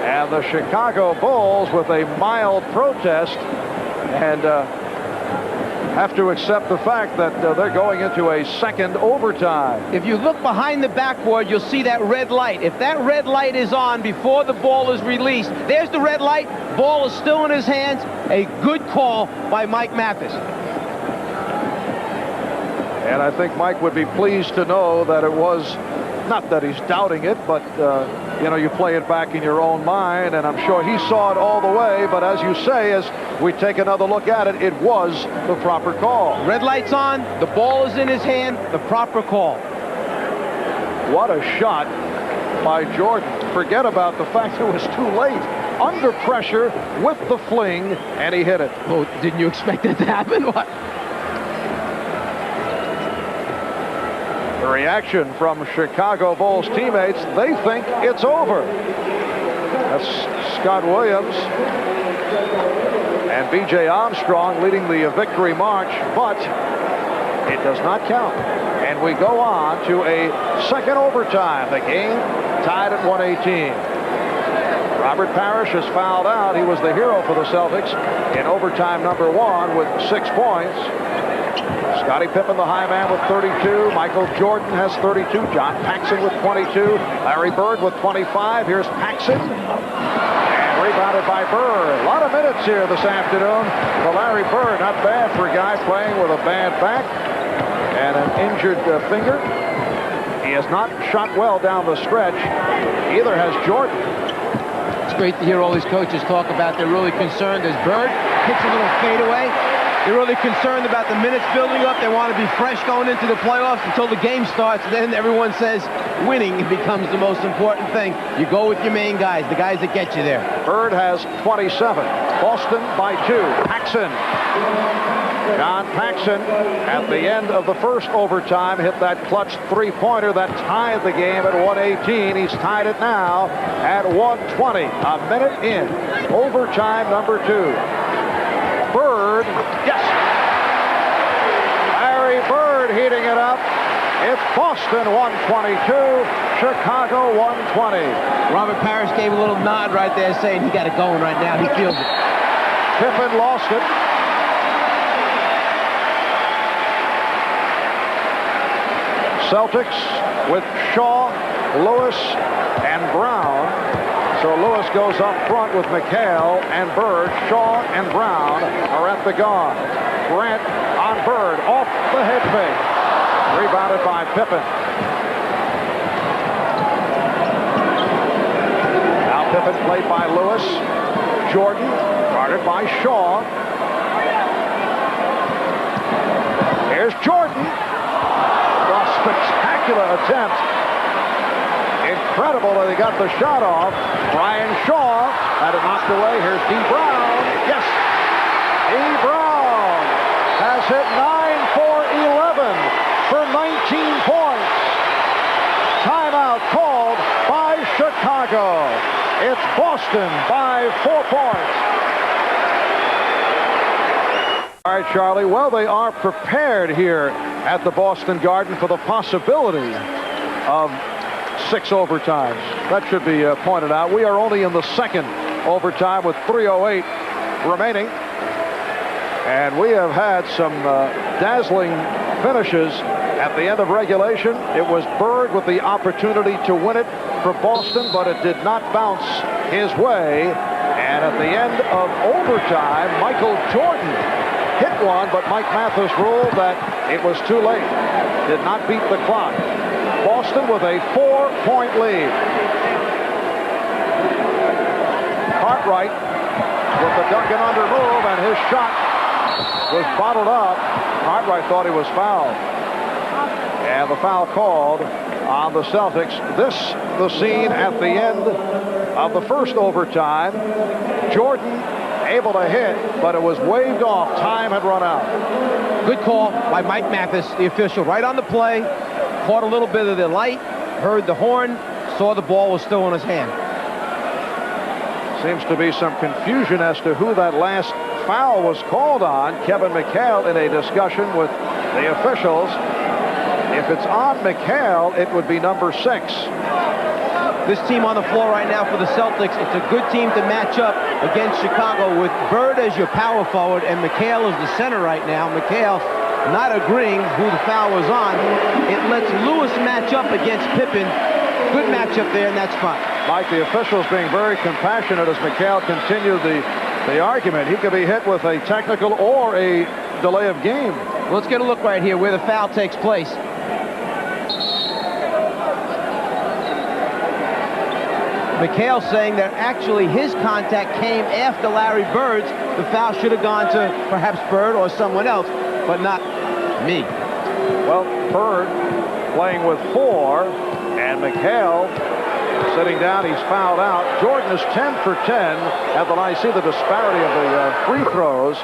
And the Chicago Bulls with a mild protest and have to accept the fact that they're going into a second overtime.
If you look behind the backboard, you'll see that red light. If that red light is on before the ball is released, there's the red light. Ball is still in his hands. A good call by Mike Mathis.
And I think Mike would be pleased to know that it was, not that he's doubting it, but you know, you play it back in your own mind, and I'm sure he saw it all the way. But as you say, as we take another look at it, it was the proper call.
Red light's on, the ball is in his hand, the proper call.
What a shot by Jordan. Forget about the fact it was too late. Under pressure with the fling, and he hit it.
Oh, didn't you expect that to happen? What?
The reaction from Chicago Bulls teammates, they think it's over. That's Scott Williams and B.J. Armstrong leading the victory march, but it does not count. And we go on to a second overtime. The game tied at 118. Robert Parish has fouled out. He was the hero for the Celtics in overtime number 1 with 6 points. Scottie Pippen, the high man, with 32. Michael Jordan has 32. John Paxson with 22. Larry Bird with 25. Here's Paxson. And rebounded by Bird. A lot of minutes here this afternoon for Larry Bird. Not bad for a guy playing with a bad back and an injured finger. He has not shot well down the stretch. Either has Jordan.
It's great to hear all these coaches talk about they're really concerned as Bird hits a little fadeaway. They're really concerned about the minutes building up. They want to be fresh going into the playoffs until the game starts. Then everyone says winning becomes the most important thing. You go with your main guys, the guys that get you there.
Bird has 27. Boston by 2. Paxson. John Paxson, at the end of the first overtime, hit that clutch three-pointer that tied the game at 118. He's tied it now at 120. A minute in. Overtime number 2. Bird, yes! Larry Bird heating it up. It's Boston 122, Chicago 120.
Robert Parish gave a little nod right there saying he got it going right now. He feels it.
Pippen lost it. Celtics with Shaw, Lewis, and Brown. So Lewis goes up front with McHale and Bird. Shaw and Brown are at the guard. Grant on Bird, off the head fake. Rebounded by Pippen. Now Pippen played by Lewis. Jordan guarded by Shaw. Here's Jordan. A spectacular attempt. Incredible that he got the shot off. Brian Shaw had it knocked away. Here's D. Brown. Yes. D. Brown has hit 9 for 11 for 19 points. Timeout called by Chicago. It's Boston by 4 points. All right, Charlie. Well, they are prepared here at the Boston Garden for the possibility of 6 overtimes. That should be pointed out. We are only in the second overtime with 3:08 remaining. And we have had some dazzling finishes at the end of regulation. It was Bird with the opportunity to win it for Boston, but it did not bounce his way. And at the end of overtime, Michael Jordan hit one, but Mike Mathis ruled that it was too late. Did not beat the clock. Boston with a 4-point lead. Cartwright with the dunk and under move, and his shot was bottled up. Cartwright thought he was fouled. And the foul called on the Celtics. This, the scene at the end of the first overtime. Jordan able to hit, but it was waved off. Time had run out.
Good call by Mike Mathis, the official, right on the play. Caught a little bit of the light, heard the horn, saw the ball was still in his hand.
Seems to be some confusion as to who that last foul was called on. Kevin McHale in a discussion with the officials. If it's on McHale, it would be number 6.
This team on the floor right now for the Celtics, it's a good team to match up against Chicago with Bird as your power forward and McHale as the center right now. McHale not agreeing who the foul was on. It lets Lewis match up against Pippen. Good matchup there, and that's fine.
Like the officials being very compassionate as McHale continued the argument. He could be hit with a technical or a delay of game.
Let's get a look right here where the foul takes place. McHale saying that actually his contact came after Larry Bird's. The foul should have gone to perhaps Bird or someone else, but not me.
Well, Bird playing with 4, and McHale sitting down. He's fouled out. Jordan is 10 for 10. And then I see the disparity of the free throws.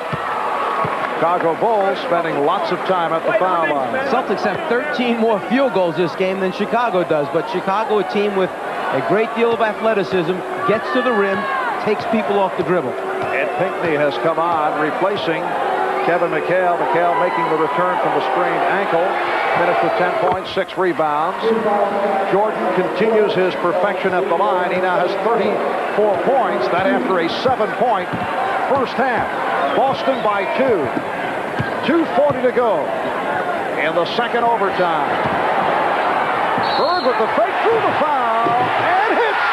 Chicago Bulls spending lots of time at the foul line.
Celtics have 13 more field goals this game than Chicago does, but Chicago, a team with a great deal of athleticism, gets to the rim, takes people off the dribble.
Ed Pinckney has come on, replacing Kevin McHale. McHale making the return from the sprained ankle. Finished with 10 points, 6 rebounds. Jordan continues his perfection at the line. He now has 34 points. That after a 7-point first half. Boston by 2. 2:40 to go in the second overtime. Bird with the fake through the foul and hits.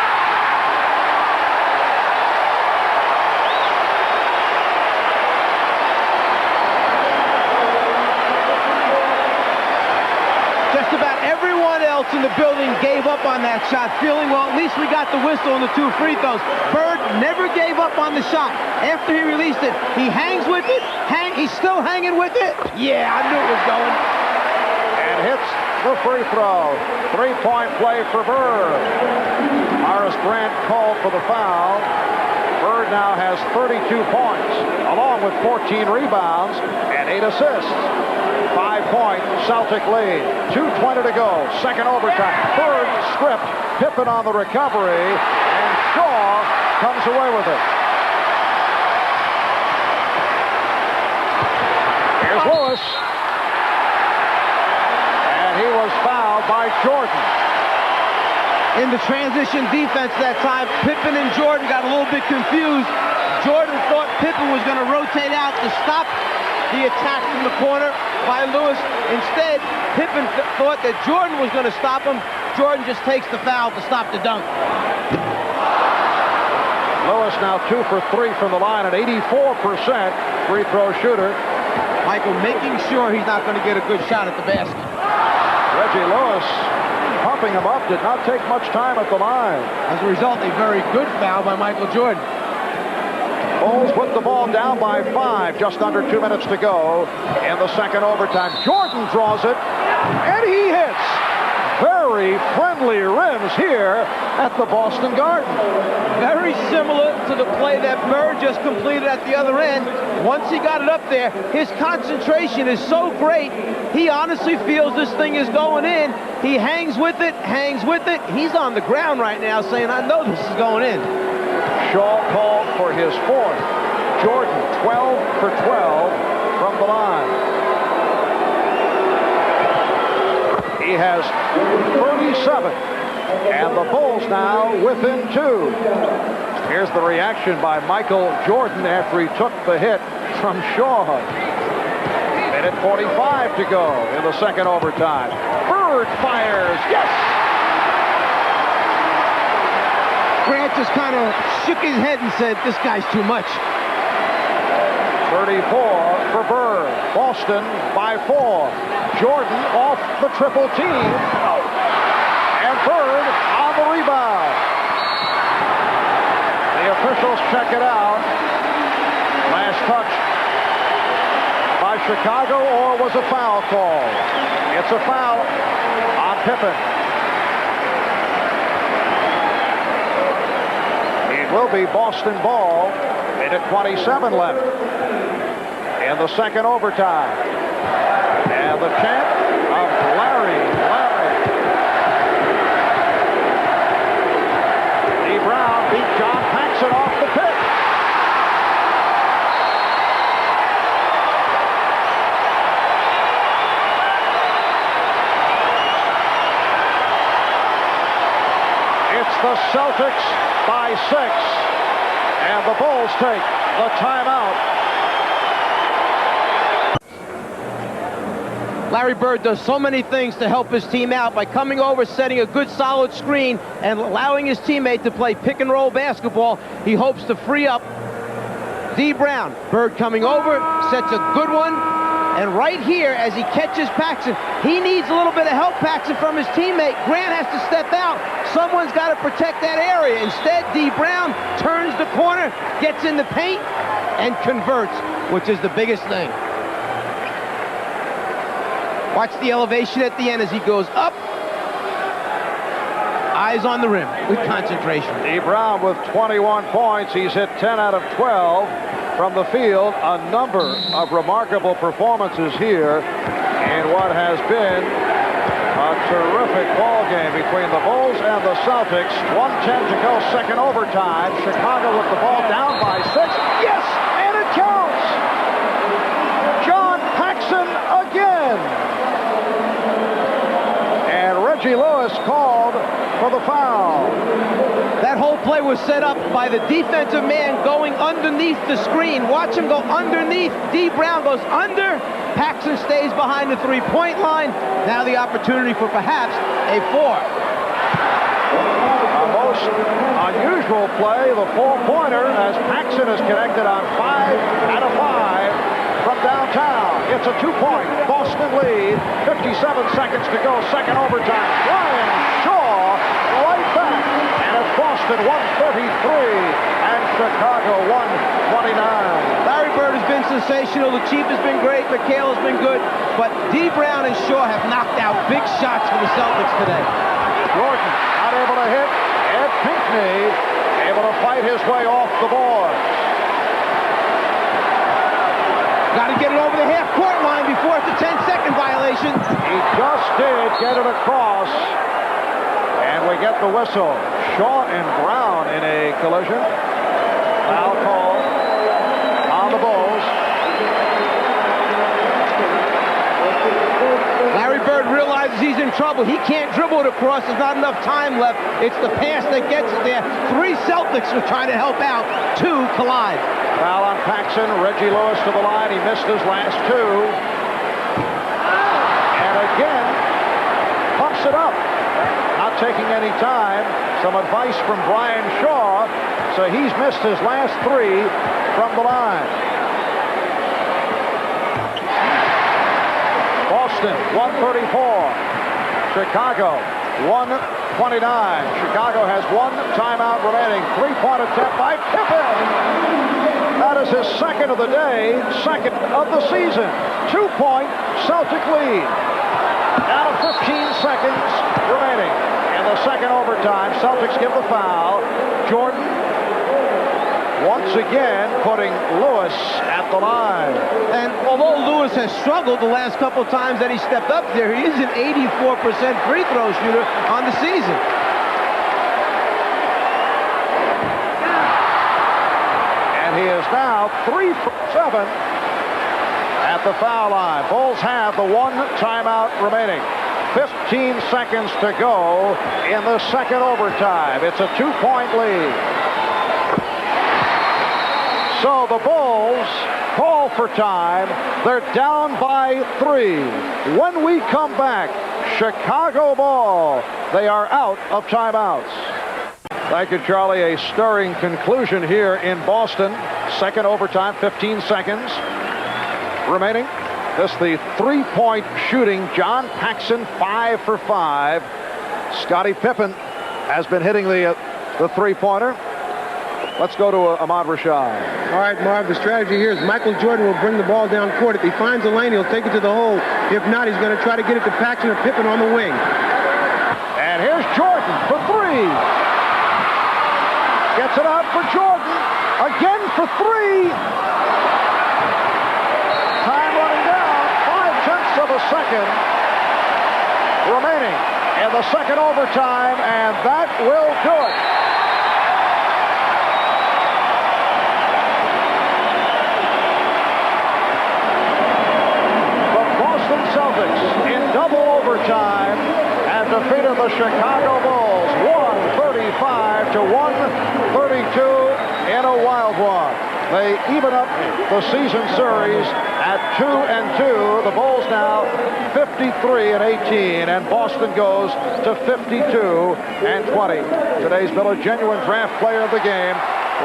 Just about everyone Everyone else in the building gave up on that shot, feeling, well, at least we got the whistle on the 2 free throws. Bird never gave up on the shot. After he released it, he hangs with it. He's still hanging with it. Yeah, I knew it was going.
And hits the free throw. 3-point play for Bird. Horace Grant called for the foul. Bird now has 32 points, along with 14 rebounds and 8 assists. 5-point Celtic lead. 2:20 to go. Second overtime. Bird stripped. Pippen on the recovery, and Shaw comes away with it. Here's Lewis. And he was fouled by Jordan.
In the transition defense that time, Pippen and Jordan got a little bit confused. Jordan thought Pippen was going to rotate out to stop the attack from the corner by Lewis. Instead, Pippen thought that Jordan was going to stop him. Jordan just takes the foul to stop the dunk.
Lewis now 2 for 3 from the line, an 84% free throw shooter.
Michael making sure he's not going to get a good shot at the basket.
Reggie Lewis pumping him up, did not take much time at the line.
As a result, a very good foul by Michael Jordan.
Bulls put the ball down by 5, just under 2 minutes to go in the second overtime. Jordan draws it, and he hits. Very friendly rims here at the Boston Garden.
Very similar to the play that Bird just completed at the other end. Once he got it up there, his concentration is so great, he honestly feels this thing is going in. He hangs with it, hangs with it. He's on the ground right now saying, I know this is going in.
Shaw called for his 4th. Jordan 12 for 12 from the line. He has 37, and the Bulls now within 2. Here's the reaction by Michael Jordan after he took the hit from Shaw. Minute 45 to go in the second overtime. Bird fires, yes!
Grant just kind of shook his head and said, this guy's too much.
34 for Bird. Boston by 4. Jordan off the triple team. And Bird on the rebound. The officials check it out. Last touch by Chicago, or was a foul call? It's a foul on Pippen. It will be Boston ball. Minute 27 left in the second overtime. And the chant of Larry. Dee Brown beat John Paxson off the pick. It's the Celtics by 6. And the Bulls take the timeout.
Larry Bird does so many things to help his team out by coming over, setting a good solid screen, and allowing his teammate to play pick and roll basketball. He hopes to free up Dee Brown. Bird coming over, sets a good one, and right here as he catches Paxson, he needs a little bit of help, Paxson, from his teammate. Grant has to step out. Someone's got to protect that area. Instead, Dee Brown turns the corner, gets in the paint, and converts, which is the biggest thing. Watch the elevation at the end as he goes up. Eyes on the rim with concentration.
Dee Brown with 21 points. He's hit 10 out of 12 from the field. A number of remarkable performances here in what has been a terrific ball game between the Bulls and the Celtics. 1:10 to go, second overtime. Chicago with the ball down by 6. Yes, and it counts. John Paxson again. And Reggie Lewis called for the foul.
That whole play was set up by the defensive man going underneath the screen. Watch him go underneath. Dee Brown goes under. Paxson stays behind the three-point line. Now the opportunity for perhaps a 4.
A most unusual play, the 4-pointer, as Paxson is connected on 5 out of 5 from downtown. It's a 2-point Boston lead. 57 seconds to go, second overtime. Boston 133 and Chicago 129.
Larry Bird has been sensational. The Chief has been great. McHale has been good. But D. Brown and Shaw have knocked out big shots for the Celtics today.
Jordan not able to hit. Ed Pinckney able to fight his way off the board.
Got to get it over the half-court line before it's a 10-second violation.
He just did get it across. And we get the whistle. Shaw and Brown in a collision. Foul call on the Bulls.
Larry Bird realizes he's in trouble. He can't dribble it across. There's not enough time left. It's the pass that gets it there. 3 Celtics are trying to help out. 2 collide.
Foul on Paxson. Reggie Lewis to the line. He missed his last 2. And again, pumps it up. Not taking any time. Some advice from Brian Shaw. So he's missed his last 3 from the line. Boston 134. Chicago 129. Chicago has 1 timeout remaining. 3-point attempt by Pippen. That is his second of the day, second of the season. 2-point Celtic lead. Down to 15 seconds remaining. In the second overtime, Celtics give the foul. Jordan once again putting Lewis at the line.
And although Lewis has struggled the last couple of times that he stepped up there, he is an 84% free throw shooter on the season.
And he is now 3 for 7 at the foul line. Bulls have the 1 timeout remaining. 15 seconds to go in the second overtime. It's a 2-point lead. So the Bulls call for time. They're down by 3. When we come back, Chicago ball. They are out of timeouts. Thank you, Charlie. A stirring conclusion here in Boston. Second overtime, 15 seconds remaining. This the 3-point shooting. John Paxson 5 for 5. Scottie Pippen has been hitting the 3-pointer. Let's go to Ahmad Rashad.
All right, Marv, the strategy here is Michael Jordan will bring the ball down court. If he finds a lane, he'll take it to the hole. If not, he's going to try to get it to Paxson or Pippen on the wing.
And here's Jordan for 3. Gets it out for Jordan. Again for 3. Time running down. 0.5 of a second remaining in the second overtime, and that will do it. Celtics in double overtime have defeated the Chicago Bulls 135 to 132 in a wild one. They even up the season series at 2-2. The Bulls now 53-18, and Boston goes to 52-20. Today's Miller Genuine Draft Player of the Game,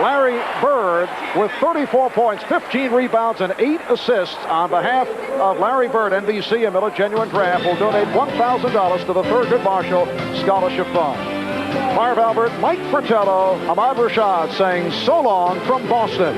Larry Bird, with 34 points, 15 rebounds, and 8 assists. On behalf of Larry Bird, NBC and Miller Genuine Draft will donate $1,000 to the Thurgood Marshall Scholarship Fund. Marv Albert, Mike Fratello, Ahmad Rashad saying so long from Boston.